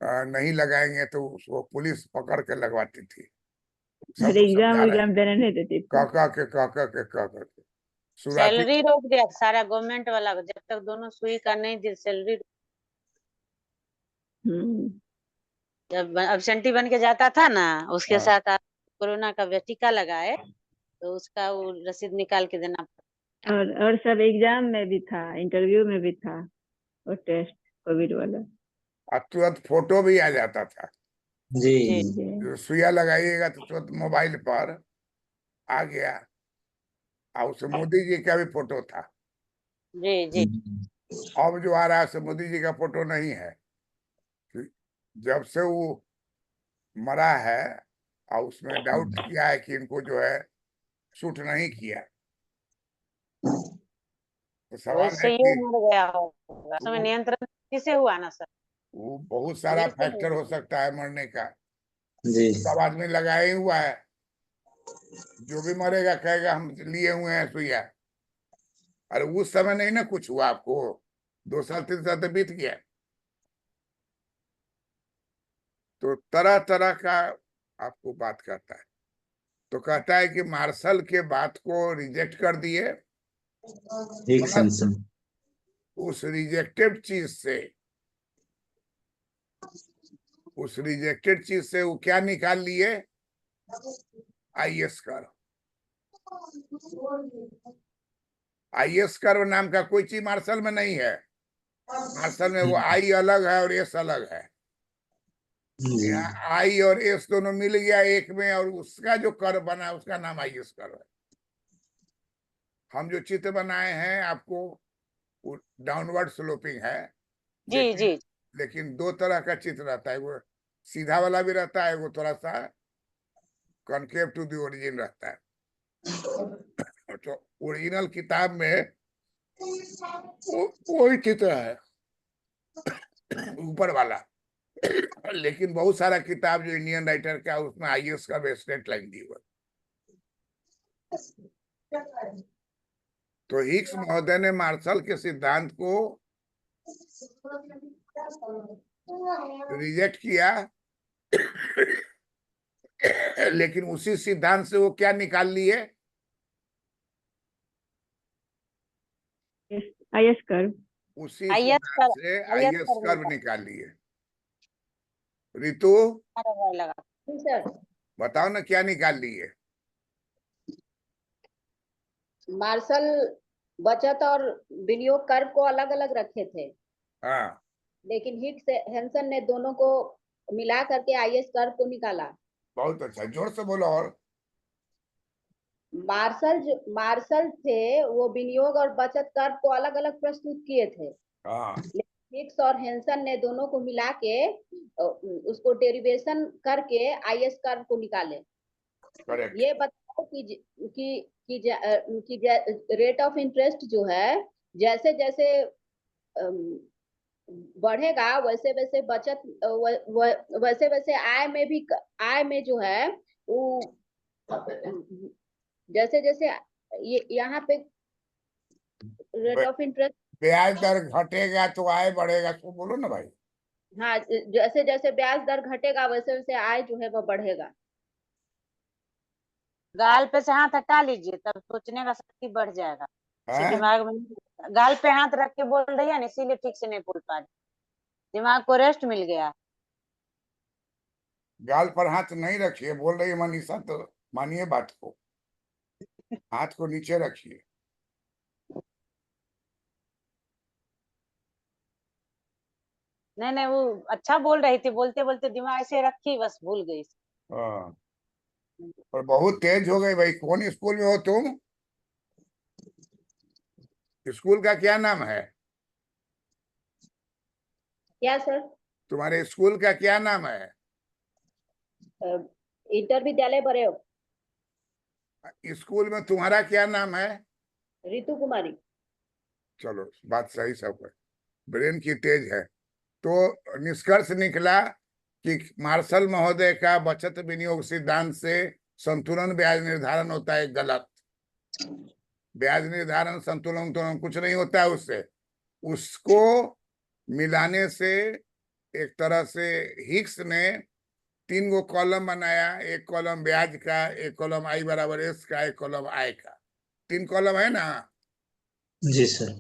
D: नहीं लगाएंगे तो उसको पुलिस पकड़ के लगवाती थी।
F: और
D: सबको
F: एग्जाम
D: समझा रहे,
F: एग्जाम देने नहीं देती थी।
D: कह के शुरुआती।
A: सैलरी रोक दिया सारा गवर्नमेंट वाला, जब तक दोनों सुई का नहीं दी सैलरी।
F: हम्म
A: जब एब्सेंटी बन के जाता था ना, उसके
D: हाँ।
A: साथ आप कोरोना का टीका लगाए तो उसका वो रसीद निकाल के देना पड़ता।
F: और सब एग्जाम में भी था, इंटरव्यू में भी था, और टेस्ट कोविड वाला।
D: और तुरंत फोटो भी आ जाता था।
E: जी
A: जी
F: जी
D: सुइया लगाइएगा तो तुरंत मोबाइल पर आ गया। और उसमें मोदी जी का भी फोटो था।
A: जी जी।
D: अब जो आ रहा है मोदी जी का फोटो नहीं है। जब से वो मरा है और उसमें डाउट किया है कि इनको जो है शूट नहीं किया, तो सवाल
A: वैसे
D: है
A: ही
D: कि
A: मर गया होगा, उसमें
D: वो
A: नियंत्रण किसे हुआ ना सर?
D: वो बहुत सारा
A: वैसे
D: फैक्टर
A: नहीं।
D: हो सकता है मरने का।
E: जी
D: सब आदमी लगाया ही हुआ है। जो भी मरेगा कहेगा हम लिए हुए हैं सुइया। अरे उस समय नहीं ना कुछ हुआ आपको, 2 साल 3 साल तो बीत गया। तो तरह तरह का आपको बात करता है। तो कहता है कि मार्शल के बात को रिजेक्ट कर दिए,
E: हिग्स हैंसन।
D: उस रिजेक्टेड चीज से, उस रिजेक्टेड चीज से वो क्या निकाल लिए, आईएस कर्व। आईएस कर्व नाम का कोई चीज मार्शल में नहीं है। मार्शल में वो आई अलग है और एस अलग है।
E: जी
D: यहाँ आई और एस दोनों मिल गया एक में, और उसका जो कर्व बना उसका नाम आईएस कर्व है। हम जो चित्र बनाए हैं आपको डाउनवर्ड स्लोपिंग है,
A: जी
D: लेकिन
A: जी
D: लेकिन दो तरह का चित्र रहता है। वो सीधा वाला भी रहता है, वो थोड़ा सा कॉन्केव टू दी ओरिजिन रहता है। तो ओरिजिनल किताब में वही चित्र है ऊपर वाला, लेकिन बहुत सारा किताब जो इंडियन राइटर का उसमें आईएस का स्ट्रेट लाइन दी हुआ। तो हिग्स महोदय ने मार्शल के सिद्धांत को रिजेक्ट किया, लेकिन उसी सिद्धांत से वो क्या निकाल लिए,
F: आईएस कर्व।
D: उसी
A: आईएस
D: सिद्धांत
A: कर्व,
D: से
A: आईएस
D: आईएस
A: कर्व
D: कर्व निकाल लिए। रितु
A: लगा।
B: जी सर।
D: बताओ ना क्या निकाल लिए।
B: मार्शल बचत और विनियोग कर्व को अलग अलग रखे थे,
D: हाँ,
B: लेकिन हिग्स हैंसन ने दोनों को मिला करके आईएस कर्व को निकाला।
D: बहुत अच्छा, जोर से बोलो। और
B: मार्शल थे वो विनियोग और बचत कर्व को अलग अलग प्रस्तुत किए थे।
D: हाँ,
B: हिग्स और हैंसन ने दोनों को मिला के उसको डेरिवेशन करके आईएस कर्व को निकाले।
D: करेक्ट।
B: ये बताओ कि रेट ऑफ इंटरेस्ट जो है जैसे जैसे बढ़ेगा वैसे वैसे बचत वैसे वैसे आय में भी, आय में जो है वो जैसे जैसे ये यहाँ पे रेट ऑफ इंटरेस्ट,
D: ब्याज दर घटेगा तो आय बढ़ेगा, तो बोलो ना भाई।
B: हाँ, जैसे जैसे ब्याज दर घटेगा वैसे वैसे आय जो है वो बढ़ेगा।
A: गाल पे से हाथ हटा लीजिए, तब सोचने का शक्ति बढ़ जाएगा। इसे
D: हैं?
A: दिमाग में गाल पे हाथ रख के बोल रही है ना, इसीलिए ठीक से नहीं बोल पा रही। दिमाग को रेस्ट मिल गया।
D: गाल पर हाथ नहीं रखिए, बोल रही है मनीषा, तो मानिए बात को, हाथ को नीचे रखिए।
A: नहीं नहीं, वो अच्छा बोल रही थी, बोलते बोलते दिमाग ऐसे रखी, बस भूल गई।
D: हाँ, और बहुत तेज हो गई भाई। कौन स्कूल में हो तुम? स्कूल का क्या नाम है?
B: क्या सर?
D: तुम्हारे स्कूल का क्या नाम है?
B: इंटर विद्यालय बड़े
D: स्कूल में तुम्हारा क्या नाम है?
B: रितु कुमारी।
D: चलो, बात सही सब है, ब्रेन की तेज है। तो निष्कर्ष निकला कि मार्शल महोदय का बचत विनियोग सिद्धांत से संतुलन ब्याज निर्धारण होता है गलत। ब्याज निर्धारण संतुलन तो कुछ नहीं होता है उससे। उसको मिलाने से एक तरह से हिग्स ने 3 गो कॉलम बनाया, एक कॉलम ब्याज का, एक कॉलम आई बराबर एस का, एक कॉलम आय का। 3 कॉलम है ना।
E: जी सर।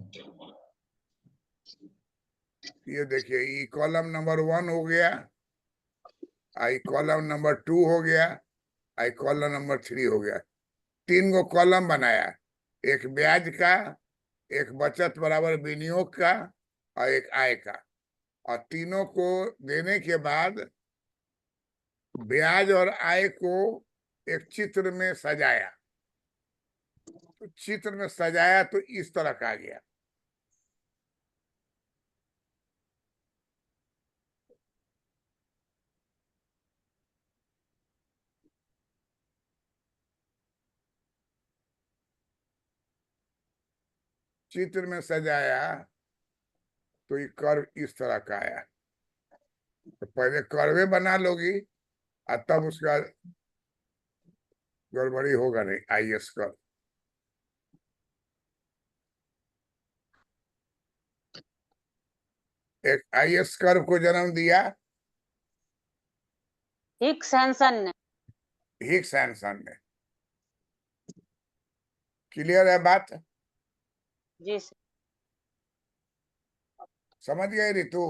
D: ये देखिए, ई कॉलम नंबर 1 हो गया, आई कॉलम नंबर 2 हो गया, आई कॉलम नंबर 3 हो गया। 3 गो कॉलम बनाया, एक ब्याज का, एक बचत बराबर विनियोग का, और एक आय का। और तीनों को देने के बाद ब्याज और आय को एक चित्र में सजाया। तो चित्र में सजाया तो इस तरह का आ गया। चित्र में सजाया तो ये कर्व इस तरह का आया। तो पहले कर्वे बना लोगी और तब उसका गड़बड़ी होगा नहीं। आईएस कर्व, एक आईएस कर्व को जन्म दिया
A: हिक्स हैंसन ने।
D: हिक्स हैंसन ने। क्लियर है बात?
A: जी सर।
D: समझ गए रितु?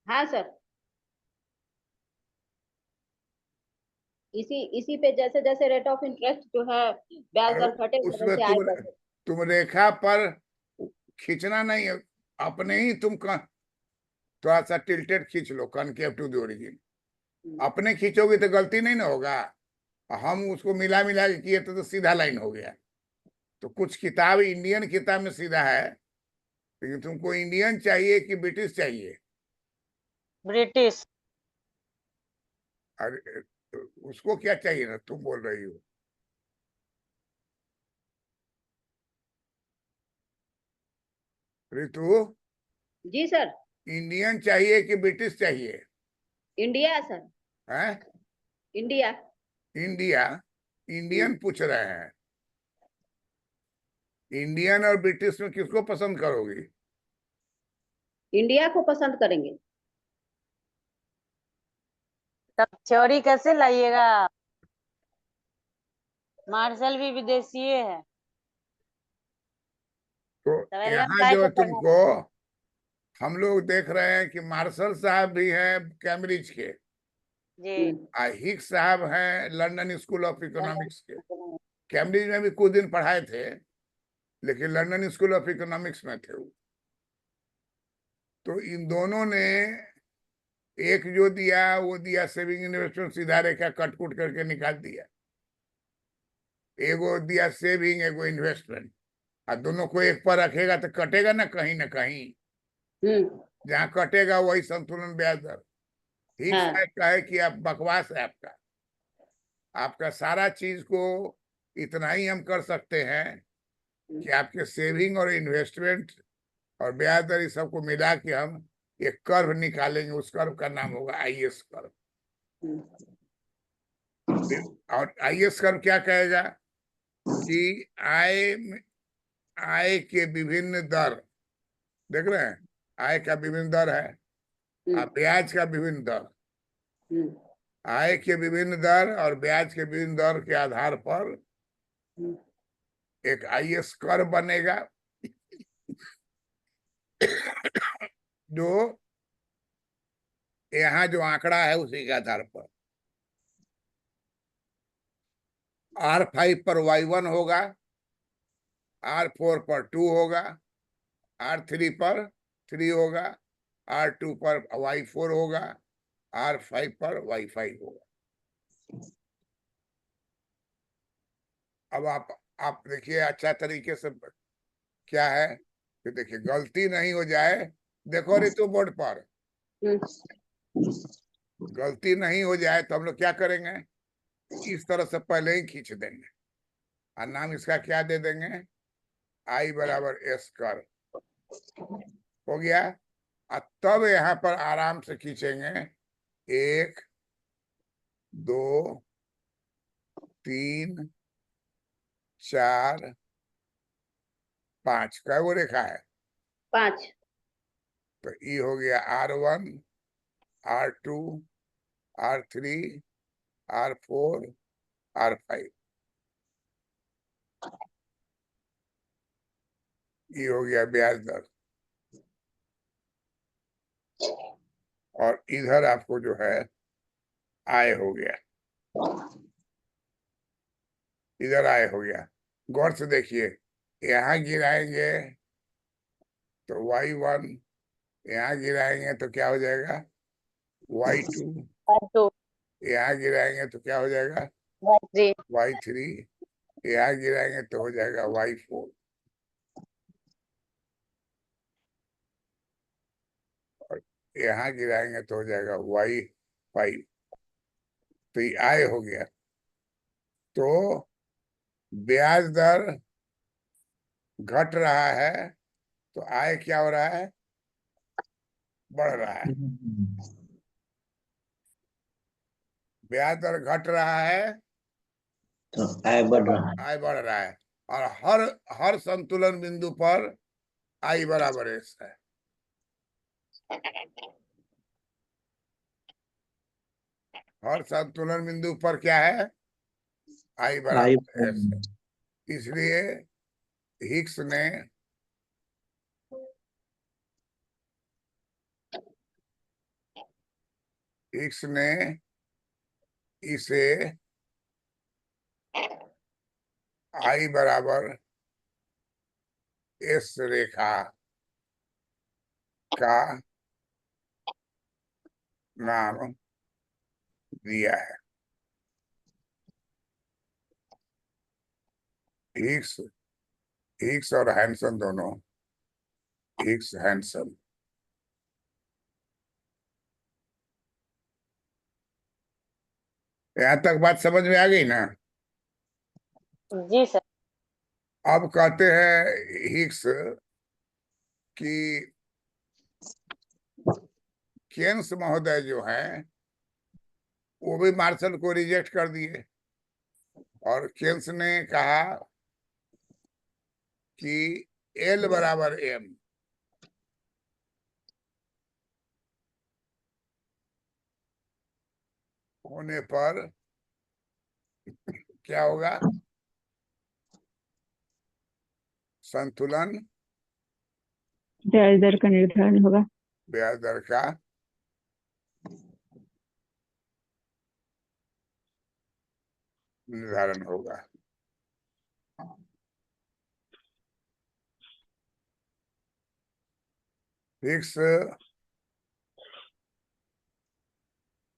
B: हाँ सर। इसी पे जैसे जैसे रेट ऑफ इंटरेस्ट जो है ब्याज
D: अरे
B: दर घटेगा
D: उसमें
B: वैसे आय बढ़ेगा।
D: तुम रेखा पर खींचना नहीं है, अपने ही तुम थोड़ा सा टिल्टेड खींच लो, कनकेव टू द ओरिजिन। अपने खींचोगे तो गलती नहीं ना होगा। हम उसको मिला मिला के किए तो सीधा लाइन हो गया। तो कुछ किताब इंडियन किताब में सीधा है, लेकिन तुमको इंडियन चाहिए कि ब्रिटिश चाहिए?
A: ब्रिटिश।
D: अरे उसको क्या चाहिए ना, तुम बोल रही हो? ऋतु,
B: जी सर।
D: इंडियन चाहिए कि ब्रिटिश चाहिए?
B: India sir.
D: हैं?
B: इंडिया।
D: इंडिया। इंडियन पूछ रहे हैं। इंडियन और ब्रिटिश में किसको पसंद करोगी?
B: इंडिया को पसंद करेंगे।
A: तब थ्योरी कैसे लाइएगा? मार्शल भी विदेशी है।
D: तो
A: तो एलएम
D: यहाँ
A: काय
D: जो
A: को पढ़ना
D: तुमको हम लोग देख रहे हैं कि मार्शल साहब भी हैं कैम्ब्रिज के,
A: जी।
D: हिक्स साहब हैं लंदन स्कूल ऑफ इकोनॉमिक्स के। कैम्ब्रिज में भी कुछ दिन पढ़ाए थे, लेकिन लंदन स्कूल ऑफ इकोनॉमिक्स में थे वो। तो इन दोनों ने एक जो दिया वो दिया सेविंग इन्वेस्टमेंट, सीधा रेखा कट कुट करके निकाल दिया। एगो दिया सेविंग, एगो इन्वेस्टमेंट, और दोनों को एक पर रखेगा तो कटेगा ना कहीं। जहाँ कटेगा वही संतुलन ब्याज दर। ठीक
B: हाँ।
D: है, कहे कि आप बकवास है आपका सारा चीज को इतना ही हम कर सकते हैं कि आपके सेविंग और इन्वेस्टमेंट और ब्याज दर इस सबको मिला के हम एक कर्व निकालेंगे। उस कर्व का नाम होगा आईएस कर्व। और आईएस कर्व क्या कहेगा कि आय के विभिन्न दर, देख रहे हैं, आय का विभिन्न दर है और ब्याज का विभिन्न दर। आय के विभिन्न दर और ब्याज के विभिन्न दर के आधार पर एक आईएस कर्व बनेगा, जो यहाँ जो आंकड़ा है उसी के आधार पर R5 पर Y1 होगा, R4 पर 2 होगा, R3 पर 3 होगा, R2 पर Y4 होगा, R5 पर Y5 होगा। अब आप देखिए अच्छा तरीके से क्या है कि देखिए गलती नहीं हो जाए। देखो ऋतु बोर्ड पर गलती नहीं हो जाए तो हम लोग क्या करेंगे, इस तरह से पहले ही खींच देंगे और नाम इसका क्या दे देंगे, I बराबर S कर हो गया। और तब यहाँ पर आराम से खींचेंगे 1 2 3 4 5। कै वो रेखा है?
B: 5।
D: तो ये हो गया R1 R2 R3 R4 R5। ये हो गया ब्याज दर। और इधर आपको जो है आय हो गया, इधर आय हो गया। गौर से देखिए, यहाँ गिराएंगे तो Y1, यहाँ गिराएंगे तो क्या हो जाएगा Y2,
A: तो
D: यहाँ गिराएंगे तो क्या हो जाएगा
A: जी।
D: Y3, यहाँ गिराएंगे तो हो जाएगा Y4। और यहाँ गिराएंगे तो हो जाएगा Y5। तो ये आय हो गया। तो ब्याज दर घट रहा है तो आय क्या हो रहा है, बढ़ रहा है। ब्याज दर घट रहा है
E: तो आय बढ़ रहा है।
D: आय बढ़ रहा है। और हर संतुलन बिंदु पर I बराबर S है। हर संतुलन बिंदु पर क्या है, आई
E: आई
D: बराबर एस है। इसलिए हिग्स ने इसे आई बराबर एस रेखा का नाम दिया है। हिग्स हिग्स और हैंसन दोनों, हिग्स हैंसन। यहाँ तक बात समझ में आ गई ना?
A: जी सर।
D: अब कहते हैं हिग्स कि केन्स महोदय जो हैं वो भी मार्शल को रिजेक्ट कर दिए, और केन्स ने कहा कि एल बराबर एम होने पर क्या होगा, संतुलन
F: ब्याज दर का निर्धारण होगा।
D: ब्याज दर का निर्धारण होगा। हिग्स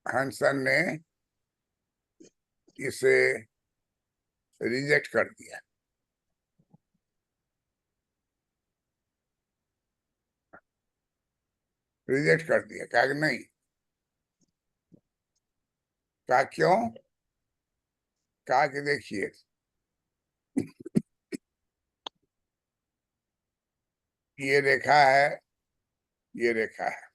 D: हैंसन ने इसे रिजेक्ट कर दिया। रिजेक्ट कर दिया, कहा कि नहीं। कहा क्यों? कहा कि देखिए ये रेखा है, ये रेखा है,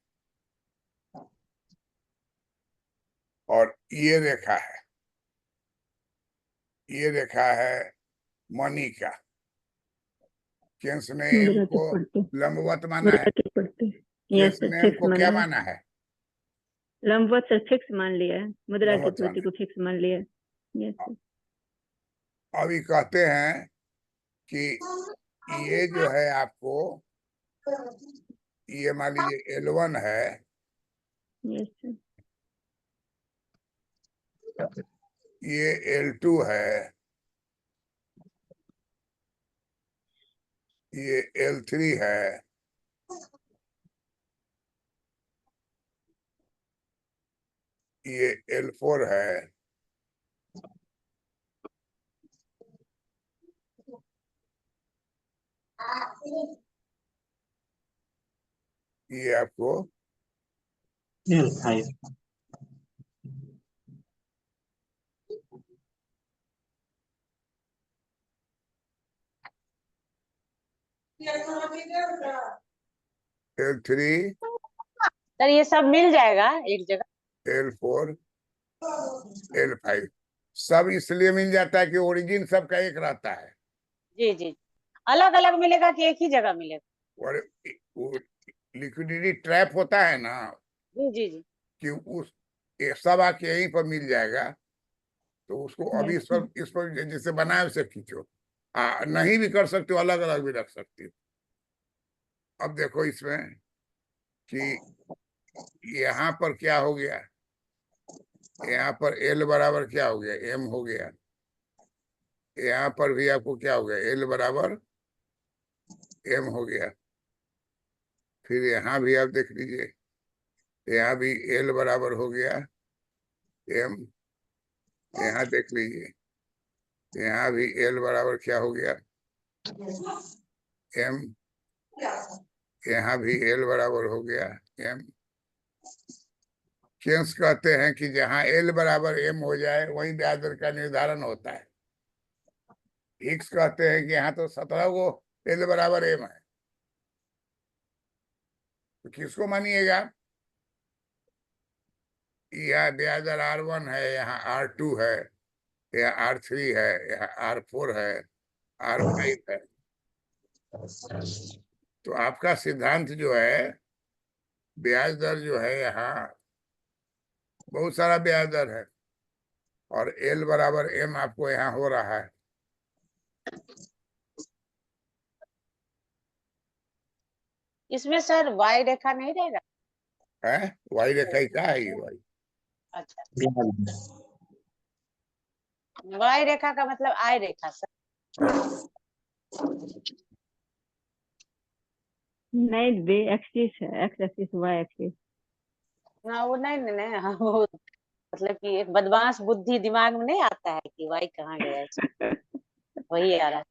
D: और ये रेखा है, ये रेखा है मनी का। केन्स ने एम
F: मुद्रा
D: को
F: के पड़ते,
D: लंबवत माना
F: मुद्रा
D: है।
F: के पड़ते।
D: केन्स
F: यस सर,
D: ने एम
F: फिक्स
D: को
F: मान
D: क्या
F: लिया,
D: माना है?
F: लंबवत सर फिक्स मान लिया है, मुद्रा की
D: लंबवत
F: पूर्ति
D: माना
F: को फिक्स मान लिया। Yes sir.
D: है। अभी कहते हैं कि ये जो है आपको, ये मान लीजिए L1 है,
F: यस सर।
D: ये L2 है, ये L3 है, ये L4 है, ये आपको
E: L5
D: L3,
A: सर ये सब मिल जाएगा एक जगह।
D: L4, L5 सब इसलिए मिल जाता है कि ओरिजिन सबका एक रहता है,
A: जी जी। अलग अलग मिलेगा कि एक ही जगह मिलेगा?
D: और लिक्विडिटी ट्रैप होता है ना,
A: जी जी जी।
D: कि उस ये सब आके यहीं पर मिल जाएगा। तो उसको अभी
F: यस
D: सब इस पर जैसे बनाए उसे खींचो, नहीं भी कर सकते हो, अलग अलग भी रख सकते हो। अब देखो इसमें कि यहाँ पर क्या हो गया, यहाँ पर L बराबर क्या हो गया, M हो गया। यहाँ पर भी आपको क्या हो गया, L बराबर M हो गया। फिर यहाँ भी आप देख लीजिए, यहाँ भी L बराबर हो गया M। यहाँ देख लीजिए, यहाँ भी L बराबर क्या हो गया, M। यहाँ भी L बराबर हो गया M। केन्स कहते हैं कि जहाँ L बराबर M हो जाए वही ब्याज दर का निर्धारण होता है। हिग्स कहते हैं कि यहाँ तो 17 को L बराबर M है, तो किसको मानिएगा? यहाँ ब्याज दर R1 है, यहाँ R2 है, यहाँ R3 है, यहाँ R4 है, R5 है। तो आपका सिद्धांत जो है, ब्याज दर जो है यहाँ बहुत सारा ब्याज दर है, और एल बराबर एम आपको यहाँ हो रहा है।
A: इसमें सर वाई रेखा नहीं रहेगा?
D: है वाई रेखा ही क्या है ये वाई?
A: अच्छा,
E: ब्याज
A: वाई रेखा का मतलब आई रेखा सर।
F: नहीं दे, एक्सिस है, एक्स एक्सिस वाई एक्सिस।
A: हाँ वो नहीं नहीं नहीं, हाँ, वो मतलब कि एक बदमाश बुद्धि दिमाग में नहीं आता है कि वाई कहाँ गया है। वही आ रहा है।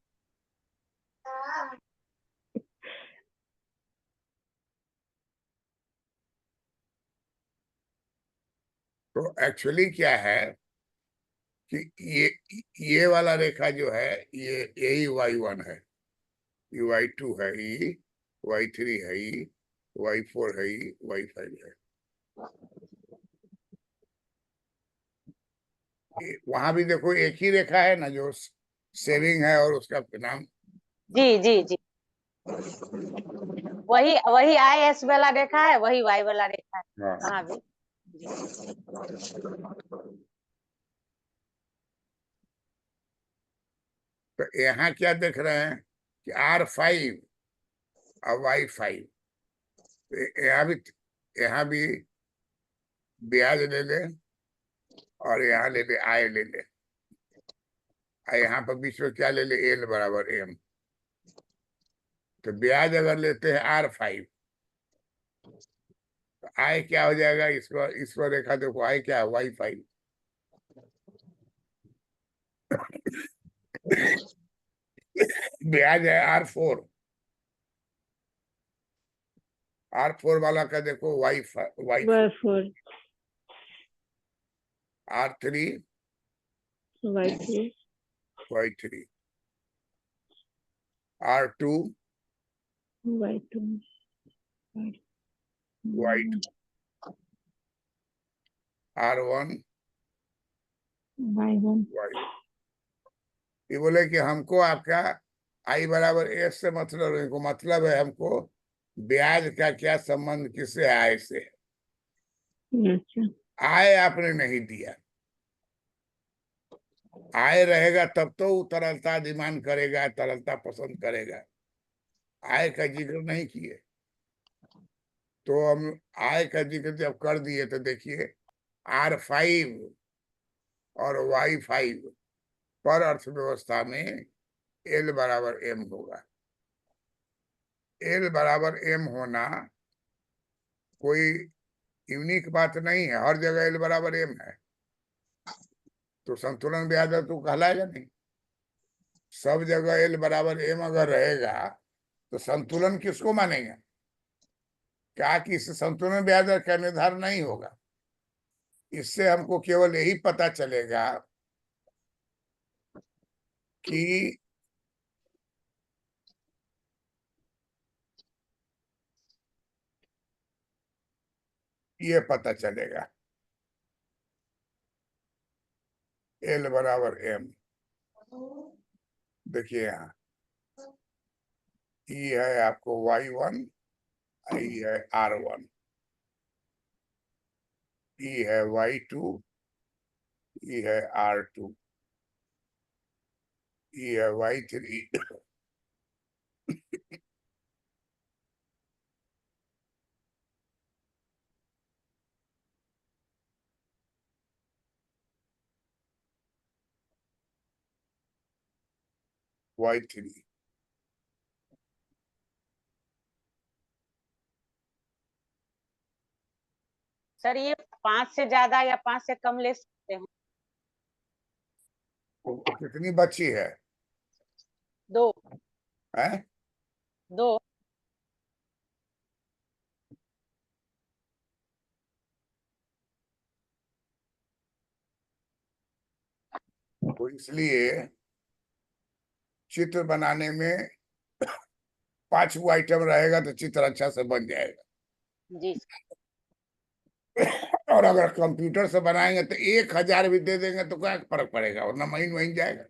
D: तो एक्चुअली क्या है कि ये वाला रेखा जो है ये यही y1 है, ये y2 है, ये y3 है, ये y4 है, ये y5 है। वहां भी देखो एक ही रेखा है ना जो सेविंग है, और उसका नाम
A: जी जी जी, वही वही आई एस वाला रेखा है, वही वाई वाला रेखा है।
D: हाँ।
A: हाँ भी
D: तो यहाँ क्या देख रहे हैं कि R5 और Y5, यहाँ भी ब्याज ले ले, और यहाँ ले ले आय ले ले, और यहाँ पर बीच में क्या ले ले, एल बराबर एम। तो ब्याज अगर लेते हैं R5, तो आय क्या हो जाएगा, इसको रेखा देखो, आय क्या है, Y5। ब्याज है R4, R4 वाला का देखो Y4,
F: Y four,
D: R3,
F: Y three,
D: Y3, R2,
F: Y two,
D: Y2, R1,
F: Y one.
D: Y। ये बोले कि हमको आपका आई बराबर एस से मतलब, इनको मतलब है हमको ब्याज का क्या संबंध किससे है, आय से।
F: अच्छा,
D: आय आपने नहीं दिया, आय रहेगा तब तो वो तरलता डिमांड करेगा, तरलता पसंद करेगा। आय का जिक्र नहीं किए, तो हम आय का जिक्र जब कर दिए तो देखिए R5 और Y5 पर अर्थव्यवस्था में एल बराबर एम होगा। एल बराबर एम होना कोई यूनिक बात नहीं है, हर जगह एल बराबर एम है, तो संतुलन ब्याज दर तो कहलाएगा नहीं। सब जगह एल बराबर एम अगर रहेगा तो संतुलन किसको मानेंगे? क्या कि इससे संतुलन ब्याज दर का निर्धारण नहीं होगा। इससे हमको केवल यही पता चलेगा कि ये पता चलेगा एल बराबर एम। देखिए यहाँ ई है आपको Y1, ई है R1, ई है Y2, ई है R2, ई है Y3, Y3।
A: सर, ये 5 से ज्यादा या 5 से कम ले सकते हैं?
D: तो कितनी बची है?
A: 2
D: हैं?
A: 2।
D: तो इसलिए चित्र बनाने में 5 आइटम रहेगा तो चित्र अच्छा से बन जाएगा।
A: जी
D: और अगर कंप्यूटर से बनाएंगे तो 1000 भी दे देंगे तो क्या फर्क पड़ेगा, वरना महीन वहीं जाएगा।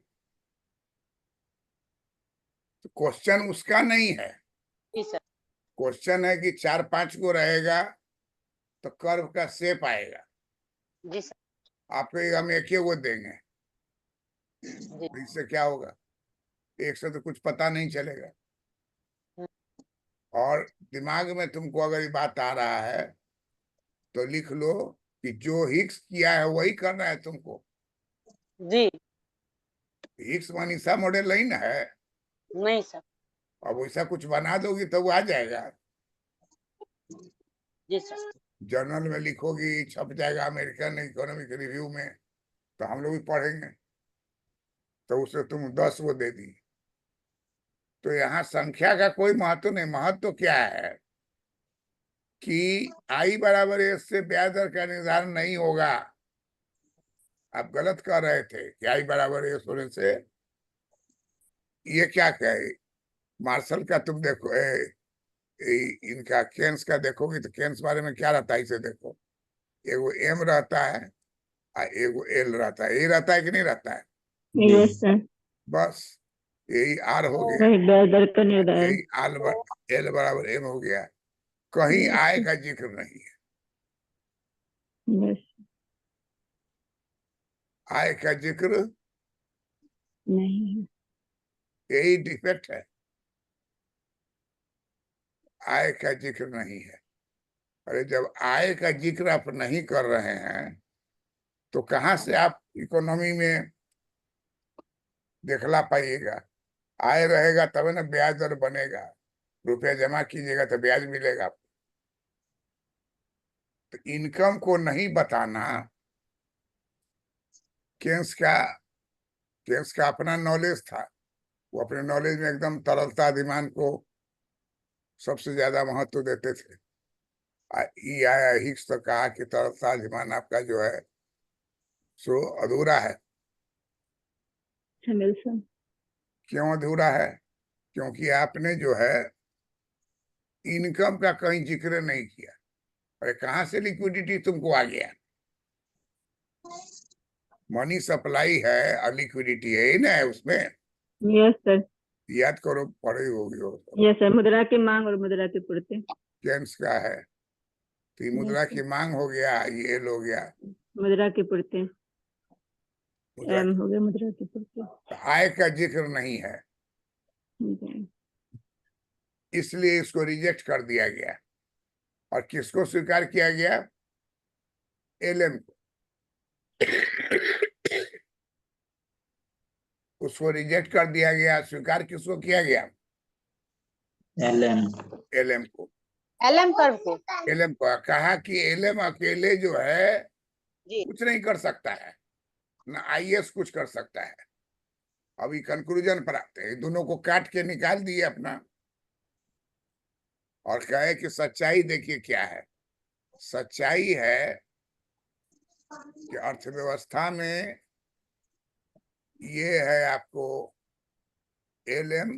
D: तो क्वेश्चन उसका नहीं है,
A: जी सर।
D: क्वेश्चन है कि 4-5 को रहेगा तो कर्व का शेप आएगा।
A: जी सर।
D: आपको हम एक ही वो देंगे,
A: जी।
D: तो इससे क्या होगा, एक से तो कुछ पता नहीं चलेगा। और दिमाग में तुमको अगर ये बात आ रहा है तो लिख लो कि जो हिग्स किया है वही करना है तुमको।
A: जी।
D: हिग्स मनीषा मॉडल नहीं ना है,
A: नहीं सर।
D: अब वैसा कुछ बना दोगी तो वो आ जाएगा।
A: जी सर।
D: जर्नल में लिखोगी, छप जाएगा अमेरिकन इकोनॉमिक रिव्यू में, तो हम लोग भी पढ़ेंगे, तो उसे तुम 10 वो दे दी। तो यहाँ संख्या का कोई महत्व नहीं, महत्व तो क्या है कि आई बराबर एस से ब्याज दर का निर्धारण नहीं होगा। आप गलत कह रहे थे कि आई बराबर एस होने से, ये क्या कहे, मार्शल का तुम देखो, इनका केन्स का देखोगे तो केन्स बारे में क्या रहता है, इसे देखो, एगो एम रहता है और एगो एल रहता है, ये रहता है कि नहीं रहता है,
F: यस सर।
D: बस यही आर हो गया,
F: वही ब्याज दर का निर्धारण।
D: यही एल बराबर एम हो गया। कहीं आय का जिक्र नहीं है,
F: यस।
D: आय का जिक्र
F: नहीं है।
D: यही डिफेक्ट है, आय का जिक्र नहीं है। अरे जब आय का जिक्र आप नहीं कर रहे हैं तो कहाँ से आप इकोनॉमी में दिखला पाइएगा। आय रहेगा तब ना ब्याज दर बनेगा, रुपया जमा कीजिएगा तो ब्याज मिलेगा। तो इनकम को नहीं बताना, केन्स का अपना नॉलेज था, वो अपने नॉलेज में एकदम तरलता अधिमान को सबसे ज्यादा महत्व देते थे। ई आया हिक्स तो कहा कि तरलता अधिमान आपका जो है सो अधूरा है।
F: विल्सन।
D: क्यों अधूरा है? क्योंकि आपने जो है इनकम का कहीं जिक्र नहीं किया। अरे कहाँ से लिक्विडिटी तुमको आ गया? मनी सप्लाई है और लिक्विडिटी है ही ना है उसमें।
F: Yes sir.
D: याद करो, पढ़ी होगी हो तो।
F: यस सर, मुद्रा की मांग और मुद्रा की पूर्ति।
D: केन्स का है, तो ये मुद्रा की मांग हो गया, ये एल हो गया,
F: मुद्रा की पूर्ति।
D: मुद्रा
F: एम हो गया मुद्रा की पूर्ति।
D: तो आय का जिक्र नहीं है,
F: जी।
D: इसलिए इसको रिजेक्ट कर दिया गया। और किसको स्वीकार किया गया? एलएम को। उसको रिजेक्ट कर दिया गया, स्वीकार किसको किया गया?
E: एलएम
D: एलएम को।
A: एलएम कर्व को।
D: एलएम को कहा कि एलएम अकेले जो है
A: जी।
D: कुछ नहीं कर सकता है, ना आईएएस कुछ कर सकता है। अभी कंक्लूजन पर आते हैं, दोनों को काट के निकाल दिए अपना, और कहे कि सच्चाई देखिए क्या है। सच्चाई है कि अर्थव्यवस्था में ये है आपको एलएम,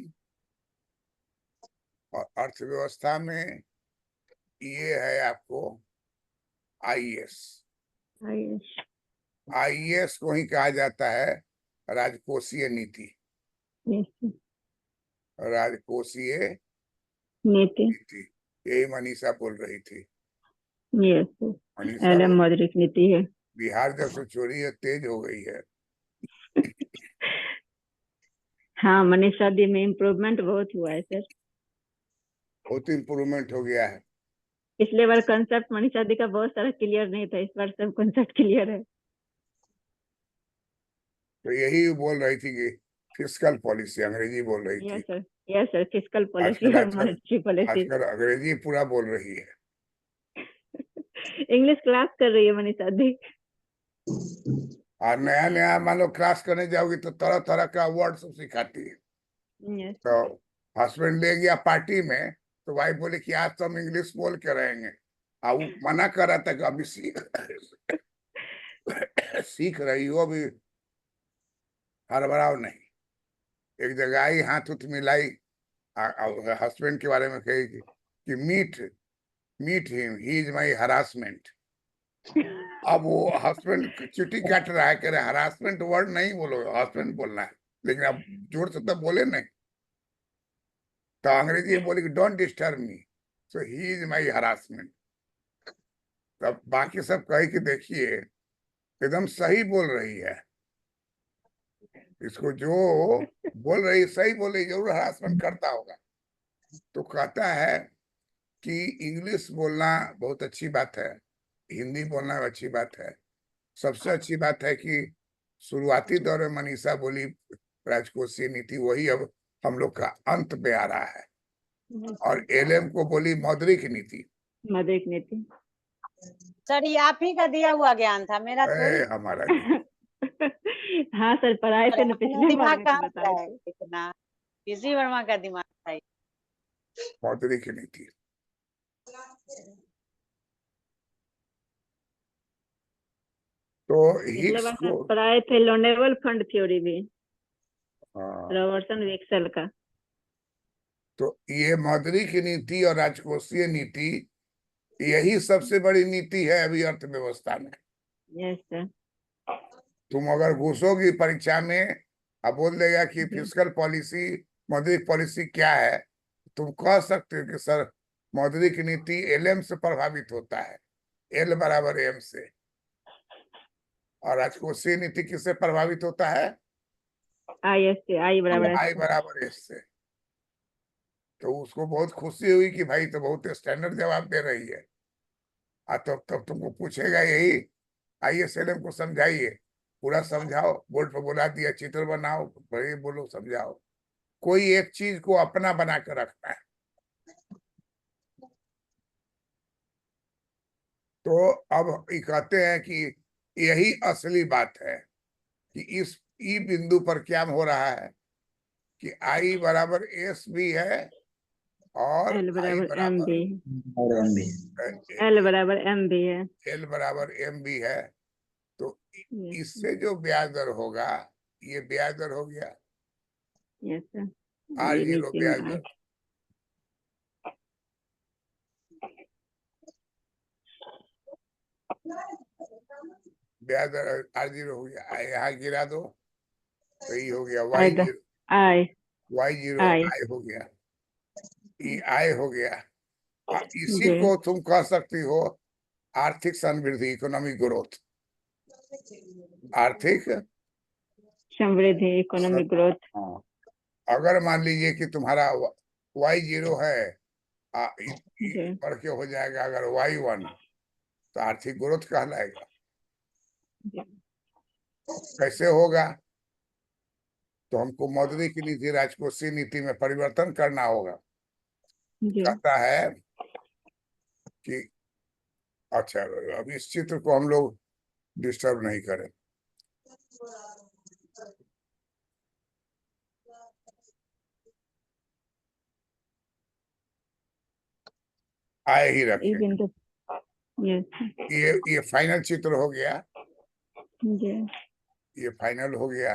D: और अर्थव्यवस्था में ये है आपको आईएएस। आईएएस को ही कहा जाता है राजकोषीय नीति। राजकोषीय
F: नीति।
D: नीति, यही मनीषा बोल रही थी।
F: यस
D: मनीषा
F: एलएम मौद्रिक नीति है।
D: बिहार जब से चोरी है तेज हो गई है।
F: हाँ, मनीषा दी में इम्प्रूवमेंट बहुत हुआ है सर।
D: बहुत इम्प्रूवमेंट हो गया है।
F: पिछले बार कंसेप्ट मनीषा दी का बहुत सारा क्लियर नहीं था, इस बार सब कंसेप्ट क्लियर है।
D: तो यही बोल रही थी कि फिस्कल पॉलिसी, अंग्रेजी बोल रही थी।
F: यस सर, फिस्कल पॉलिसी और मॉनेटरी पॉलिसी।
D: आजकल अंग्रेजी पूरा बोल रही है।
F: इंग्लिश क्लास कर रही है मनीषा दी।
D: और नया नया मान लो क्लास करने जाओगी तो तरह तरह का वर्ड सब सिखाती है।
F: यस।
D: तो हस्बैंड ले गया पार्टी में, तो वाइफ बोले कि आज तो हम इंग्लिश बोल के रहेंगे। अब वो मना कर रहा था कि अभी सीख रही हो, अभी हड़बड़ाओ नहीं। एक जगह आई, हाथ उठ मिलाई, हस्बैंड के बारे में कही कि meet him, he is my harassment. अब वो हस्बैंड चुटी काट रहा है, कह रहे हरासमेंट वर्ड नहीं बोलो, हस्बैंड बोलना है, लेकिन अब जोर से तो बोले नहीं। तो अंग्रेजी में बोले कि don't disturb me, so he is my harassment. तब बाकी सब कहे कि देखिए एकदम सही बोल रही है। इसको जो बोल रही सही बोल रही, जरूर हरासमेंट करता होगा। तो कहता है कि इंग्लिश बोलना बहुत अच्छी बात है, हिंदी बोलना अच्छी बात है। सबसे अच्छी बात है कि शुरुआती दौर में मनीषा बोली राजकोषीय नीति, वही अब हम लोग का अंत पे आ रहा है। और एलएम को बोली मौद्रिक नीति।
F: मौद्रिक नीति।
A: सर ये आप ही का दिया हुआ ज्ञान था, मेरा थोड़ी।
D: हमारा नहीं।
F: हाँ सर, पढ़ाए थे ना
A: अपना
F: पिछले बार
A: दिमाग
F: में, तो
A: कहाँ
F: बता
A: से
F: रहे
A: है
F: थे।
A: इतना? पीसी वर्मा का दिमाग था ये।
D: मौद्रिक नीति। तो
F: पिछले
D: हिग्स
F: बार
D: को
F: सर पढ़ाए थे लोनेबल फंड थ्योरी भी,
D: हाँ,
F: रॉबर्टसन विक्सल का।
D: तो ये मौद्रिक नीति और राजकोषीय नीति, यही सबसे बड़ी नीति है अभी अर्थव्यवस्था में।
F: Yes sir.
D: तुम अगर घुसोगी परीक्षा में, अब बोल देगा कि
F: जी।
D: फिस्कल पॉलिसी, मौद्रिक पॉलिसी क्या है, तुम कह सकते हो कि सर मौद्रिक नीति एलएम से प्रभावित होता है, एल बराबर एम से। और राजकोषीय नीति किससे प्रभावित होता है?
F: आई एस से, आई बराबर
D: आई
F: एस से।
D: बराबर एस से। तो उसको बहुत खुशी हुई कि भाई तो बहुत स्टैंडर्ड जवाब दे रही है। तब तुमको पूछेगा यही, आईएसएलएम को समझाइए, पूरा समझाओ, बोर्ड पर बुला दिया, चित्र बनाओ, बड़े बोलो, समझाओ। कोई एक चीज को अपना बना कर रखना है। तो अब ये कहते हैं कि यही असली बात है कि इस ई बिंदु पर क्या हो रहा है कि आई बराबर एस भी है और
F: एल
D: आई
F: बराबर एम
D: बराबर
F: भी,
E: और एम भी।
F: एल बराबर एम भी है।
D: एल बराबर एम भी है। तो
F: यस
D: इससे जो ब्याज दर होगा, ये ब्याज दर हो गया
F: यस सर।
D: आर
F: ये
D: जीरो
F: नीचे
D: ब्याज
F: में
D: दर। ब्याज दर आर जीरो हो गया, यहाँ गिरा दो तो ये हो गया वाई
F: आएगा।
D: जीरो,
F: आई
D: वाई जीरो
F: आई
D: आई हो गया, ये आई हो गया। इसी
F: जी।
D: को तुम कह सकती हो आर्थिक समृद्धि, इकोनॉमिक ग्रोथ। आर्थिक
F: समृद्धि, इकोनॉमिक ग्रोथ।
D: हाँ। अगर मान लीजिए कि तुम्हारा वाई जीरो है,
F: जी।
D: बढ़ के हो जाएगा अगर वाई वन, तो आर्थिक ग्रोथ कहलाएगा।
F: जी।
D: कैसे होगा? तो हमको मौद्रिक नीति, राजकोषीय नीति में परिवर्तन करना होगा।
F: जी।
D: कहता है कि अच्छा, अब इस चित्र को हम लोग डिस्टर्ब नहीं करें। आए ही
F: ये
D: रखें।
F: बिंदु। यस
D: ये फाइनल चित्र हो गया,
F: जी।
D: ये फाइनल हो गया,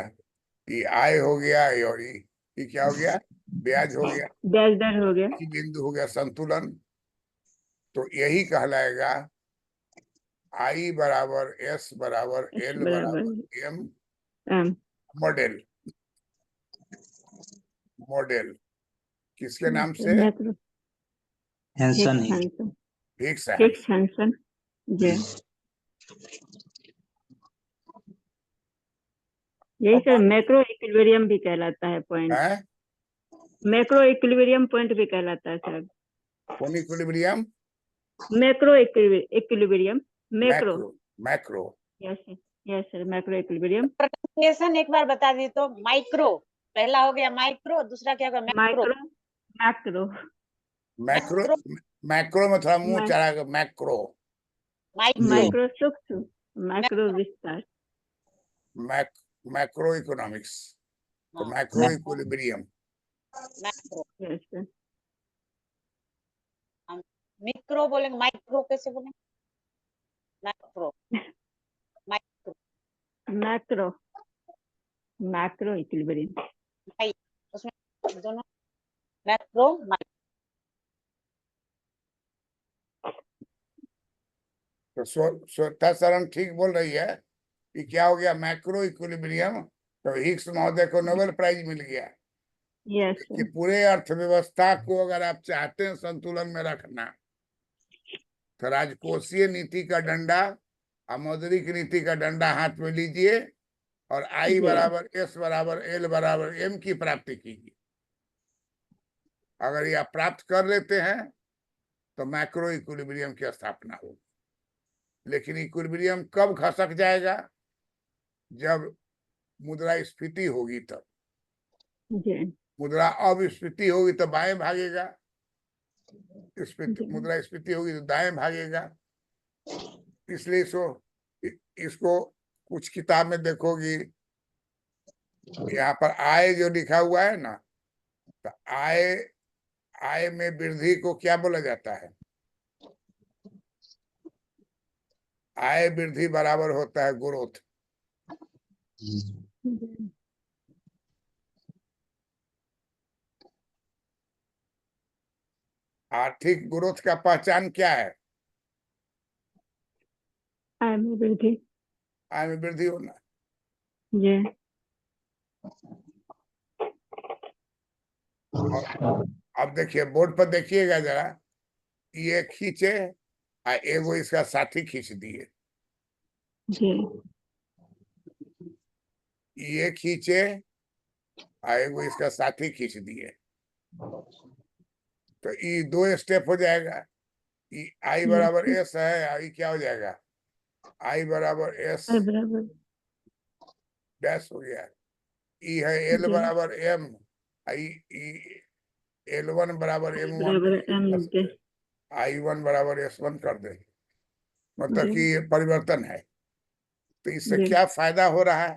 D: ये आय हो गया, और ये क्या हो गया? ब्याज हो गया।
F: ब्याज दर हो गया।
D: ये बिंदु हो गया संतुलन। तो यही कहलाएगा आई बराबर एस बराबर
F: एस
D: एल
F: बराबर
D: बराबर एम
F: एम।
D: मॉडल। मॉडल किसके नाम से?
F: मैक्रो
E: हेंसन
F: हिक्स
E: ही।
F: हैंसन।
D: Hicks
F: Hicks Hansen. जी। यही सर मैक्रो इक्विलिब्रियम भी कहलाता है पॉइंट।
D: है।
F: मैक्रो इक्विलिब्रियम पॉइंट भी कहलाता है सर।
D: कौन equilibrium?
F: Macro equilibrium. Macro.
D: Macro. Macro.
F: Yes sir. Yes sir, macro equilibrium.
A: Pronunciation एक बार बता दी तो। माइक्रो पहला हो गया, माइक्रो दूसरा क्या होगा? Macro.
F: Micro. Macro.
D: Macro.
A: Macro.
D: Macro में थोड़ा मुंह चढ़ा, मैक्रो।
A: माइक्रो।
F: माइक्रो सूक्ष्म। मैक्रो विस्तार।
D: Mac macro economics. तो
A: हाँ,
D: macro equilibrium.
A: Macro.
F: Yes sir.
A: हम मिक्रो बोलेंगे, माइक्रो कैसे बोलेंगे? Macro. Micro.
F: Macro. Macro equilibrium.
A: माइ उसमें दोनों मैक्रो माइक्रो।
D: तो श्वेता शरण ठीक बोल रही है कि क्या हो गया? Macro equilibrium. तो हिग्स महोदय को नोबेल प्राइज मिल गया
F: यस
D: कि
F: सर।
D: पूरे अर्थव्यवस्था को अगर आप चाहते हैं संतुलन में रखना, तो राजकोषीय नीति का डंडा अब मौद्रिक नीति का डंडा हाथ में लीजिए और आई
F: जी।
D: बराबर एस बराबर एल बराबर एम की प्राप्ति कीजिए। अगर ये आप प्राप्त कर लेते हैं तो मैक्रो इक्विलिब्रियम की स्थापना होगी। लेकिन इक्विलिब्रियम कब खसक जाएगा? जब मुद्रास्फीति होगी तब।
F: जी।
D: मुद्रा अस्फीति होगी तो बाएं भागेगा,
F: जी।
D: मुद्रास्फीति होगी तो दाएं भागेगा। इसलिए इसको कुछ किताब में देखोगी, यहाँ पर आय जो लिखा हुआ है ना, तो आय में वृद्धि को क्या बोला जाता है? आय वृद्धि बराबर होता है ग्रोथ।
F: जी।
D: आर्थिक ग्रोथ का पहचान क्या है?
F: आय में वृद्धि।
D: आय में वृद्धि होना।
F: जी।
D: अब देखिए बोर्ड पर देखिएगा जरा, ये खींचे एगो इसका साथी खींच दिए,
F: जी।
D: ये खींचे एगो इसका साथी खींच दिए, तो ये 2 स्टेप हो जाएगा। ये आई बराबर एस है, आई क्या हो जाएगा? आई बराबर एस
F: आय बराबर।
D: डैश हो गया। ई है एल
F: जी।
D: बराबर एम, आई L1 बराबर M1
F: बराबर एम लिख दे।
D: I1 बराबर S1 कर दे। मतलब
F: जी।
D: कि ये परिवर्तन है। तो इससे
F: जी।
D: क्या फायदा हो रहा है?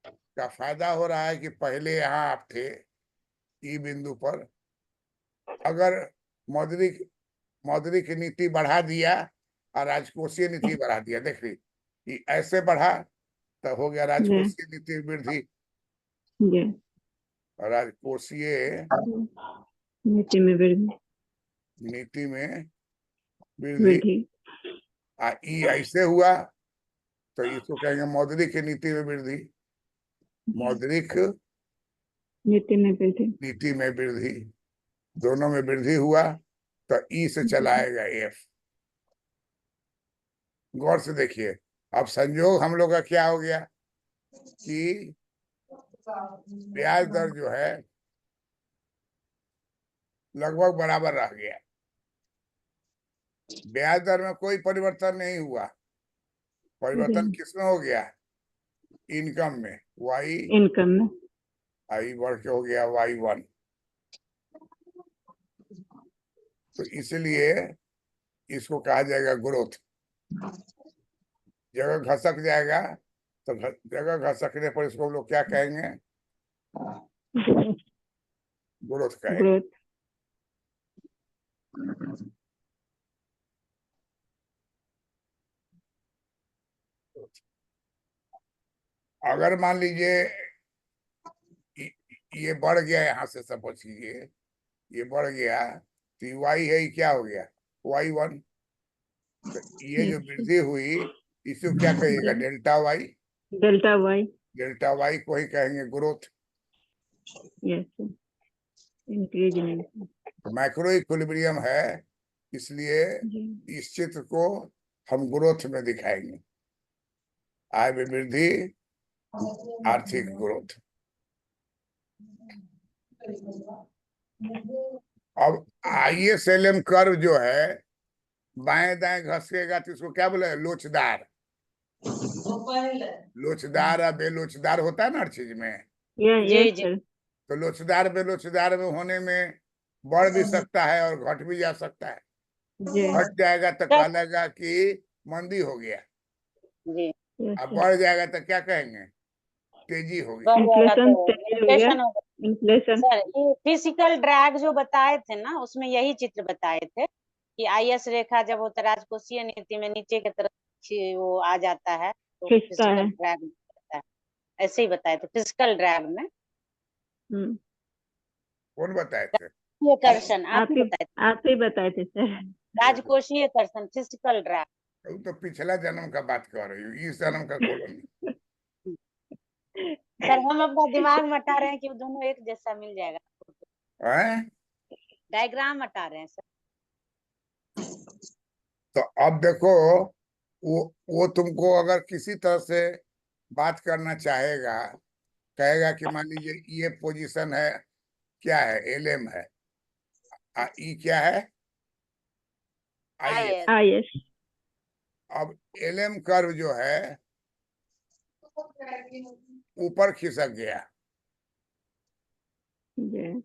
D: क्या फायदा हो रहा है कि पहले यहाँ आप थे ई बिंदु पर, अगर मौद्रिक नीति बढ़ा दिया और राजकोषीय नीति बढ़ा दिया, देख रही कि ऐसे बढ़ा तो हो गया
F: जी।
D: राजकोषीय नीति में वृद्धि,
F: जी।
D: और राजकोषीय
F: नीति में वृद्धि।
D: नीति में वृद्धि।
F: वृद्धि।
D: ई ऐसे हुआ तो इसको कहेंगे मौद्रिक नीति में वृद्धि। मौद्रिक
F: नीति में वृद्धि।
D: नीति में वृद्धि, दोनों में वृद्धि हुआ तो ई से चलाएगा एफ। गौर से देखिए, अब संयोग हम लोग का क्या हो गया कि ब्याज दर जो है लगभग बराबर रह गया। ब्याज दर में कोई परिवर्तन नहीं हुआ। परिवर्तन
F: जी।
D: किसमें हो गया? इनकम में। वाई
F: इनकम में।
D: आई बढ़ के हो गया Y1। तो इसलिए इसको कहा जाएगा ग्रोथ। जगह घसक जाएगा तो जगह घसकने पर इसको हम लोग क्या कहेंगे? ग्रोथ कहेंगे।
F: ग्रोथ।
D: अगर मान लीजिए ये बढ़ गया, यहाँ से सपोज कीजिए ये बढ़ गया तो Y है, ये क्या हो गया? Y1। तो ये जो वृद्धि हुई इसको क्या कहिएगा? Delta Y।
F: Delta Y.
D: Delta Y को ही कहेंगे growth.
F: Yes. Increase in income.
D: तो मैक्रो इक्विलिब्रियम है, इसलिए
F: जी।
D: इस चित्र को हम ग्रोथ में दिखाएंगे। आय में वृद्धि, आर्थिक ग्रोथ। अब ISLM कर्व जो है बाएं दाएं घसकेगा तो इसको क्या बोले? लोचदार। लोचदार या बेलोचदार होता है ना हर चीज में।
A: जी
F: यस
A: जी।
F: सर।
D: तो लोचदार बेलोचदार में होने में बढ़ भी सकता है और घट भी जा सकता है।
F: जी।
D: घट जाएगा तो
A: सर।
D: कहेगा कि मंदी हो गया,
A: जी।
F: यस
D: अब
F: सर।
D: बढ़ जाएगा तो क्या कहेंगे? तेजी हो गई।
A: बढ़ जाएगा
F: इन्फ्लेशन
A: तो
F: तेज हो गया।
A: इन्फ्लेशन होगा।
F: इन्फ्लेशन।
A: सर ये फिजिकल ड्रैग जो बताए थे ना, उसमें यही चित्र बताए थे कि IS रेखा जब होता है राजकोषीय नीति में नीचे की तरफ वो आ जाता है तो
F: खिंचता
A: फिजिकल
F: है।
A: ड्रैग होता है। ऐसे ही बताए थे फिजिकल ड्रैग में।
D: कौन बताए थे?
A: ये कर्षण आप ही बताए थे।
F: आप ही बताए थे सर।
A: राजकोषीय कर्षण फिजिकल ड्रैग।
D: वो तो पिछला जन्म का बात कर रही हूँ, इस जन्म का खोलो नहीं।
A: सर हम अपना दिमाग में हटा रहे हैं कि वो दोनों एक जैसा मिल जाएगा।
D: हैं?
A: डायग्राम हटा रहे हैं सर।
D: तो अब देखो वो तुमको अगर किसी तरह से बात करना चाहेगा, कहेगा कि मान लीजिए ये पोजीशन है, क्या है, LM है, ई क्या है, IS।
A: IS।
F: IS।
D: अब LM कर्व जो है ऊपर खिसक गया,
F: जी।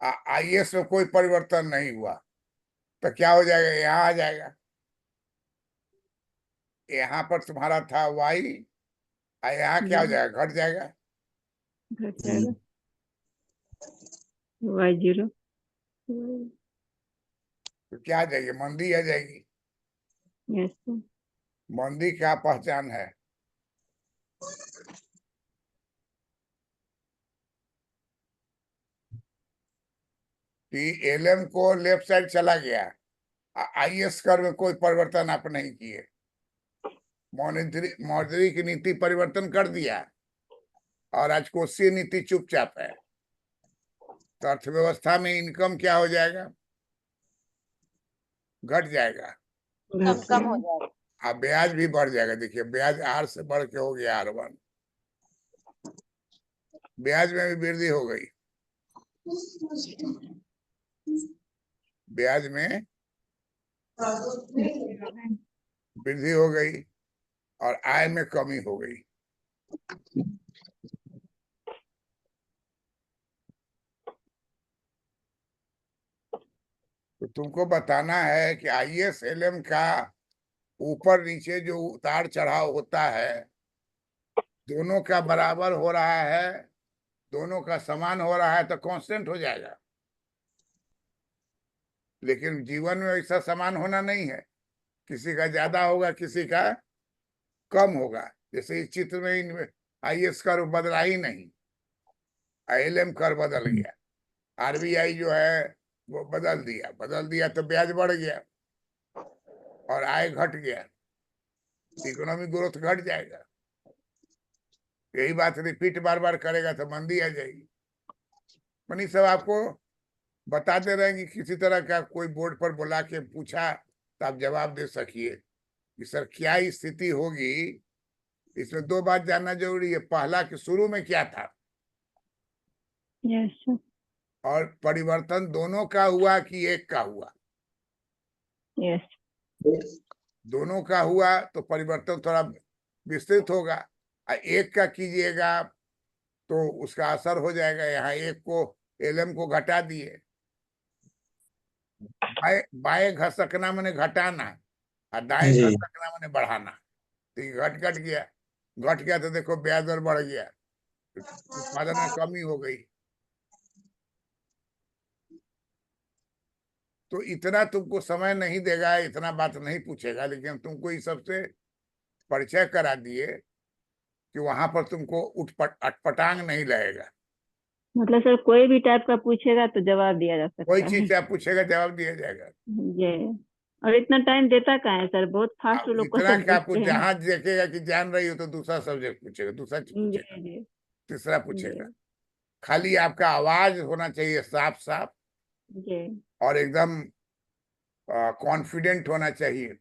D: IS में कोई परिवर्तन नहीं हुआ, तो क्या हो जाएगा, यहाँ आ जाएगा। यहाँ पर तुम्हारा था Y, यहाँ क्या हो जाएगा, घट जाएगा।
F: घट जाएगा। Y0।
D: तो क्या आ जाएगी, मंदी आ जाएगी।
F: Yes sir.
D: मंदी क्या पहचान है, कि LM को लेफ्ट साइड चला गया, IS कर्व में कोई परिवर्तन आप नहीं किए, मौद्रिक की नीति परिवर्तन कर दिया, और आज कोषीय नीति चुपचाप है, तो अर्थव्यवस्था में इनकम क्या हो जाएगा, घट जाएगा।
A: कम हो जाएगा।
D: अब ब्याज भी बढ़ जाएगा। देखिए ब्याज R से बढ़ के हो गया R1, ब्याज में भी वृद्धि हो गई, ब्याज में वृद्धि हो गई और आय में कमी हो गई। तो तुमको बताना है कि IS LM का ऊपर नीचे जो उतार चढ़ाव होता है, दोनों का बराबर हो रहा है, दोनों का समान हो रहा है तो कांस्टेंट हो जाएगा। लेकिन जीवन में ऐसा समान होना नहीं है, किसी का ज्यादा होगा, किसी का कम होगा। जैसे इस चित्र में IS कर्व बदला ही नहीं, LM कर्व बदल गया, RBI जो है वो बदल दिया तो ब्याज बढ़ गया और आय घट गया, इकोनॉमिक ग्रोथ घट जाएगा। यही बात रिपीट बार बार करेगा तो मंदी आ जाएगी। मनी सब आपको बता दे रहे हैं कि किसी तरह का कोई बोर्ड पर बुला के पूछा तो आप जवाब दे सकिए कि सर क्या स्थिति होगी। इसमें दो बात जानना जरूरी है, पहला कि शुरू में क्या था,
F: यस सर।
D: और परिवर्तन दोनों का हुआ कि एक का हुआ।
F: यस।
D: दोनों का हुआ तो परिवर्तन थोड़ा विस्तृत होगा, एक का कीजिएगा तो उसका असर हो जाएगा। यहाँ एक को LM को घटा दिए, बाएं घसकना मैंने घटाना और दाएं
E: जी।
D: घसकना मैंने बढ़ाना, तो ये घट गया तो देखो ब्याज दर बढ़ गया, उत्पादन में कमी हो गई। तो इतना तुमको समय नहीं देगा, इतना बात नहीं पूछेगा, लेकिन तुमको इस सबसे परिचय करा दिए कि वहां पर तुमको अटपटांग नहीं लगेगा।
F: मतलब सर कोई भी टाइप का पूछेगा तो जवाब दिया जा सकता
D: कोई
F: है।
D: चीज आप पूछेगा जवाब दिया जाएगा।
F: ये और इतना टाइम देता कहाँ है सर, बहुत फास्ट
D: अब
F: लोग
D: इतना
F: क्वेश्चन
D: क्या
F: पूछते हैं।
D: जहां देखेगा कि जान रही हो तो दूसरा सब्जेक्ट पूछेगा, दूसरा चीज
F: जी
D: पूछेगा,
F: जी
D: तीसरा पूछेगा। खाली आपका आवाज होना चाहिए साफ साफ
F: जी
D: और एकदम कॉन्फिडेंट होना चाहिए।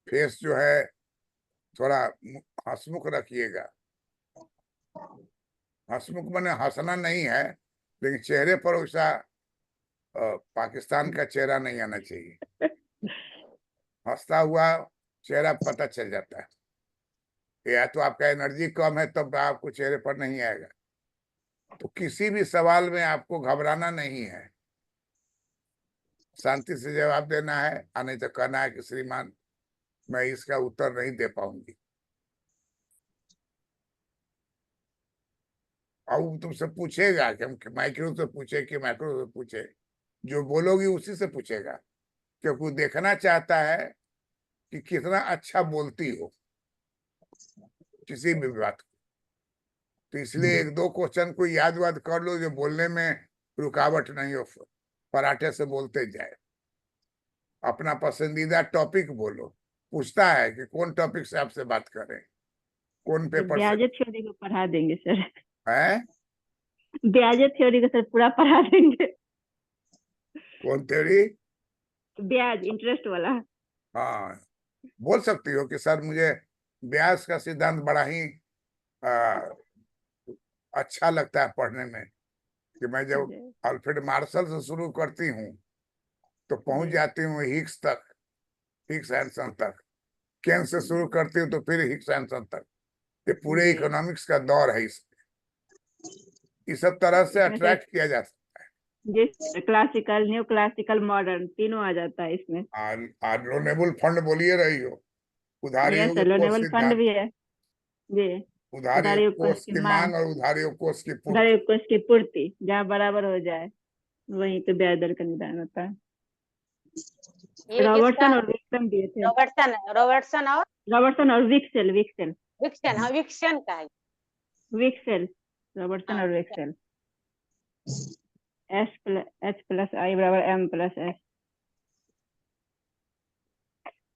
D: फेस जो है थोड़ा हंसमुख रखिएगा। हंसमुख माने हंसना नहीं है, लेकिन चेहरे पर वैसा पाकिस्तान का चेहरा नहीं आना चाहिए। हंसता हुआ चेहरा पता चल जाता है, या तो आपका एनर्जी कम है तब आपको चेहरे पर नहीं आएगा। तो किसी भी सवाल में आपको घबराना नहीं है, शांति से जवाब देना है, और नहीं तो कहना है कि श्रीमान मैं इसका उत्तर नहीं दे पाऊंगी। और वो तुमसे पूछेगा कि हम माइक्रो से पूछे कि मैक्रो से पूछे, जो बोलोगी उसी से पूछेगा, क्योंकि वो देखना चाहता है कि कितना अच्छा बोलती हो किसी भी बात को। तो इसलिए एक दो क्वेश्चन को याद वाद कर लो जो बोलने में रुकावट नहीं हो, पराठे से बोलते जाए। अपना पसंदीदा टॉपिक बोलो, पूछता है कि कौन टॉपिक से आपसे बात करें, कौन पेपर से
F: ब्याज थ्योरी को पढ़ा देंगे सर।
D: है,
F: ब्याज थ्योरी को सर पूरा पढ़ा देंगे।
D: कौन थ्योरी,
F: ब्याज इंटरेस्ट वाला।
D: हाँ, बोल सकती हो कि सर मुझे ब्याज का सिद्धांत बड़ा ही अच्छा लगता है पढ़ने में, कि मैं जब
F: जी
D: अल्फ्रेड मार्शल से शुरू करती हूँ तो पहुंच
F: जी
D: जाती हूँ हिग्स तक, हिग्स एंड सन तक। केन से शुरू करती हूँ तो फिर हिग्स एंड सन तक। ये पूरे
F: जी।
D: इकोनॉमिक्स का दौर है। इस सब तरह से
F: इसमें से
D: अट्रैक्ट किया जा सकता
F: जिस क्लासिकल, न्यू क्लासिकल, मॉडर्न तीनों आ जाता है इसमें।
D: है। और लोनेबल फंड बोलिए रही हो,
F: यस
D: उधारियों
F: सर,
D: को
F: लोनेबल फंड
D: सिद्धांत,
F: भी है जी।
D: उधारियों
F: उधारी
D: कोष
F: कोष की
D: की
F: मांग,
D: मांग और उधारियों कोष की पूर्ति।
F: उधारी कोष की पूर्ति जहाँ बराबर हो जाए वहीं पे ब्याज दर का निर्धारण होता है।
A: ये किसका
F: रॉबर्टसन
A: है?
F: और विक्सन दिए थे।
A: रॉबर्टसन और
F: रॉबर्टसन और विक्सेल, विक्सेल,
A: विक्सन। हाँ, विक्सन का है।
F: विक्सेल, रॉबर्टसन
A: हाँ,
F: और विक्सेल। एच प्लस आई बराबर M plus S,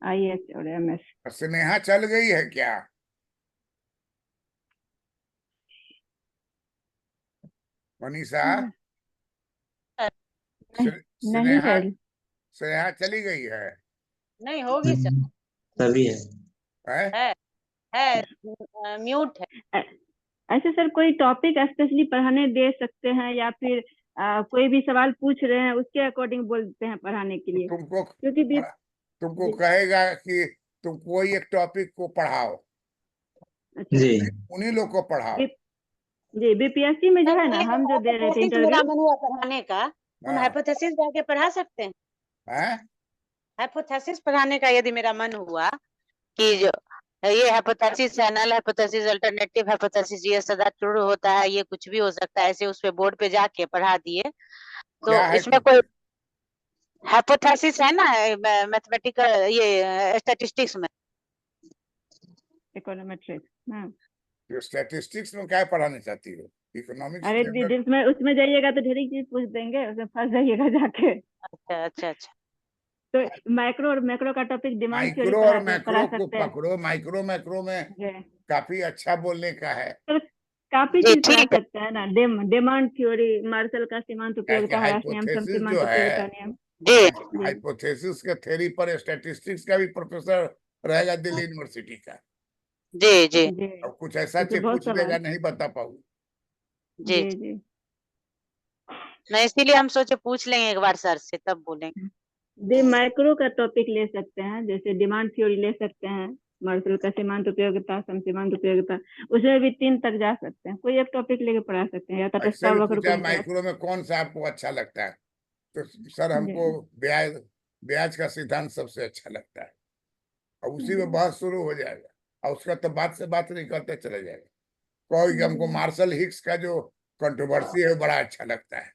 F: I H और एम एस।
D: स्नेहा चल गई है क्या? मनीषा,
F: नहीं
D: स्नेहा,
F: सर,
D: स्नेहा चली गई है?
A: नहीं होगी सर।
E: तभी है।
D: है?
A: है म्यूट है।
F: ऐ- ऐसे सर कोई टॉपिक स्पेशली पढ़ाने दे सकते हैं या फिर कोई भी सवाल पूछ रहे हैं उसके अकॉर्डिंग बोलते हैं पढ़ाने के लिए,
D: तुमको
F: क्योंकि भी
D: तुमको
F: जी
D: कहेगा कि तुम कोई एक टॉपिक को पढ़ाओ,
F: अच्छा
E: जी
D: उन्हीं लोग को पढ़ाओ।
F: जी बीपीएससी में जो है ना, हम जो दे रहे थे
A: हाइपोथेसिस
F: इंटरव्यू।
A: मेरा मन हुआ पढ़ाने का। हम
D: हाँ,
A: हाइपोथेसिस जाके पढ़ा सकते हैं।
D: है?
A: हाइपोथेसिस पढ़ाने का यदि मेरा मन हुआ कि जो ये हाइपोथेसिस है, नल हाइपोथेसिस, अल्टरनेटिव हाइपोथेसिस, ये सदा ट्रू होता है, ये कुछ भी हो सकता है, ऐसे उस पे बोर्ड पे जाके पढ़ा दिए
D: क्या
A: तो
D: है
A: इसमें कोई हाइपोथेसिस है ना मैथमेटिकल, ये स्टैटिस्टिक्स में।
F: इकोनोमेट्रिक्स। हाँ,
D: स्टैटिस्टिक्स में क्या पढ़ाना चाहती हो? इकोनॉमिक्स
F: अरे
D: के अंदर
F: उसमें उसमें जाइएगा तो ढेर चीज पूछ देंगे, उसमें फंस जाइएगा जाके।
A: अच्छा अच्छा अच्छा।
F: तो माइक्रो और मैक्रो का टॉपिक डिमांड थ्योरी
D: माइक्रो और
F: पढ़ा
D: मैक्रो को
F: सकते हैं
D: पकड़ो। माइक्रो मैक्रो में
F: जी।
D: काफी अच्छा बोलने का है।
F: तो काफी
A: जी
F: चीज पढ़ा
A: ठीक है।
F: सकते हैं ना, डिमांड थ्योरी, मार्शल का सीमांत
D: क्या कि
F: उपयोगिता ह्रास नियम,
D: हाइपोथेसिस
F: समसीमांत
D: जो
F: उपयोगिता
D: है,
F: नियम।
A: जी
F: जी
D: हाइपोथेसिस के थ्योरी पर स्टैटिस्टिक्स का भी प्रोफेसर रहेगा दिल्ली यूनिवर्सिटी का।
A: जी जी
F: जी,
D: अब कुछ ऐसा
F: इसमें
D: चीज
F: बहुत
D: पूछ
F: सवाल।
D: देगा, नहीं बता पाऊँ।
A: जी।
F: जी जी
A: नहीं, इसीलिए हम सोचे पूछ लेंगे एक बार सर से, तब बोलेंगे।
F: दे माइक्रो का टॉपिक ले सकते हैं, जैसे डिमांड थ्योरी ले सकते हैं, मार्शल का सीमांत उपयोगिता, समसीमांत उपयोगिता, उसमें भी 3 तक जा सकते हैं। कोई एक टॉपिक लेके पढ़ा सकते हैं, या
D: ऐसे
F: तटस्थता
D: भी
F: वक्र को
D: पूछा
F: भी पढ़ा
D: माइक्रो में कौन सा आपको अच्छा लगता है, तो सर
F: सकते
D: हमको
F: हैं।
D: ब्याज ब्याज का सिद्धांत सबसे अच्छा लगता है। और
F: जी
D: उसी में
F: जी
D: बहस शुरू हो जाएगा और उसका तो बात से बात निकलते चले जाएगा। कोई कि हमको
F: जी
D: मार्शल हिक्स का जो कंट्रोवर्सी है वो बड़ा अच्छा लगता है,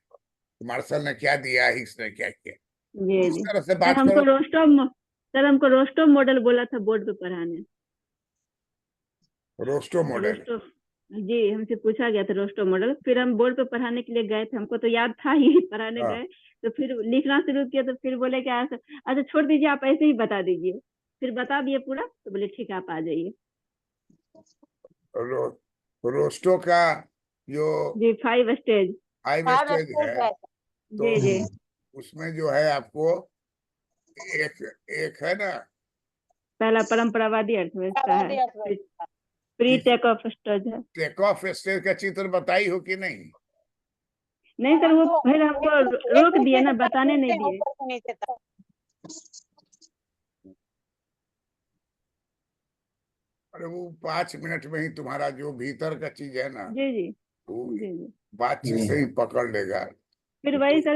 D: मार्शल ने क्या दिया, हिक्स ने क्या किया।
F: जी
D: इस
F: जी।
D: तरह से
F: सर
D: बात
F: हमको
D: करो।
F: हमको रोस्टो मॉडल बोला था बोर्ड पे पढ़ाने।
D: Rosto model?
F: रोस्टो, जी हमसे पूछा गया था रोस्टो मॉडल, फिर हम बोर्ड पे पढ़ाने के लिए गए थे, हमको तो याद था ही पढ़ाने
D: हाँ,
F: गए तो फिर लिखना शुरू किया, तो फिर बोले क्या अच्छा छोड़ दीजिए, आप ऐसे ही बता दीजिए। फिर बता दिए पूरा, तो बोले ठीक है आप आ जाइए।
D: रो, रोस्टो का जो
F: जी 5 स्टेज।
D: 5
A: फाइव
D: स्टेज
A: स्टेज
D: है,
A: है।
D: तो
F: जी जी
D: उसमें जो है आपको एक एक है ना,
F: पहला परंपरावादी अर्थव्यवस्था है, फिर प्री टेक ऑफ स्टेज है।
D: टेक ऑफ स्टेज का चित्र बताई हो कि नहीं?
F: नहीं सर,
A: हम
F: वो
A: तो
F: फिर हमको
A: एक
F: रोक दिए
A: नीचे
F: ना,
A: से सब
F: बताने
A: पूछते
F: नहीं
A: हैं,
F: दिए।
A: ऊपर से नीचे तक।
D: अरे वो 5 मिनट में ही तुम्हारा जो भीतर का चीज है ना,
F: जी जी
D: वो
F: जी जी।
D: बातचीत से ही पकड़ लेगा।
F: फिर वही सर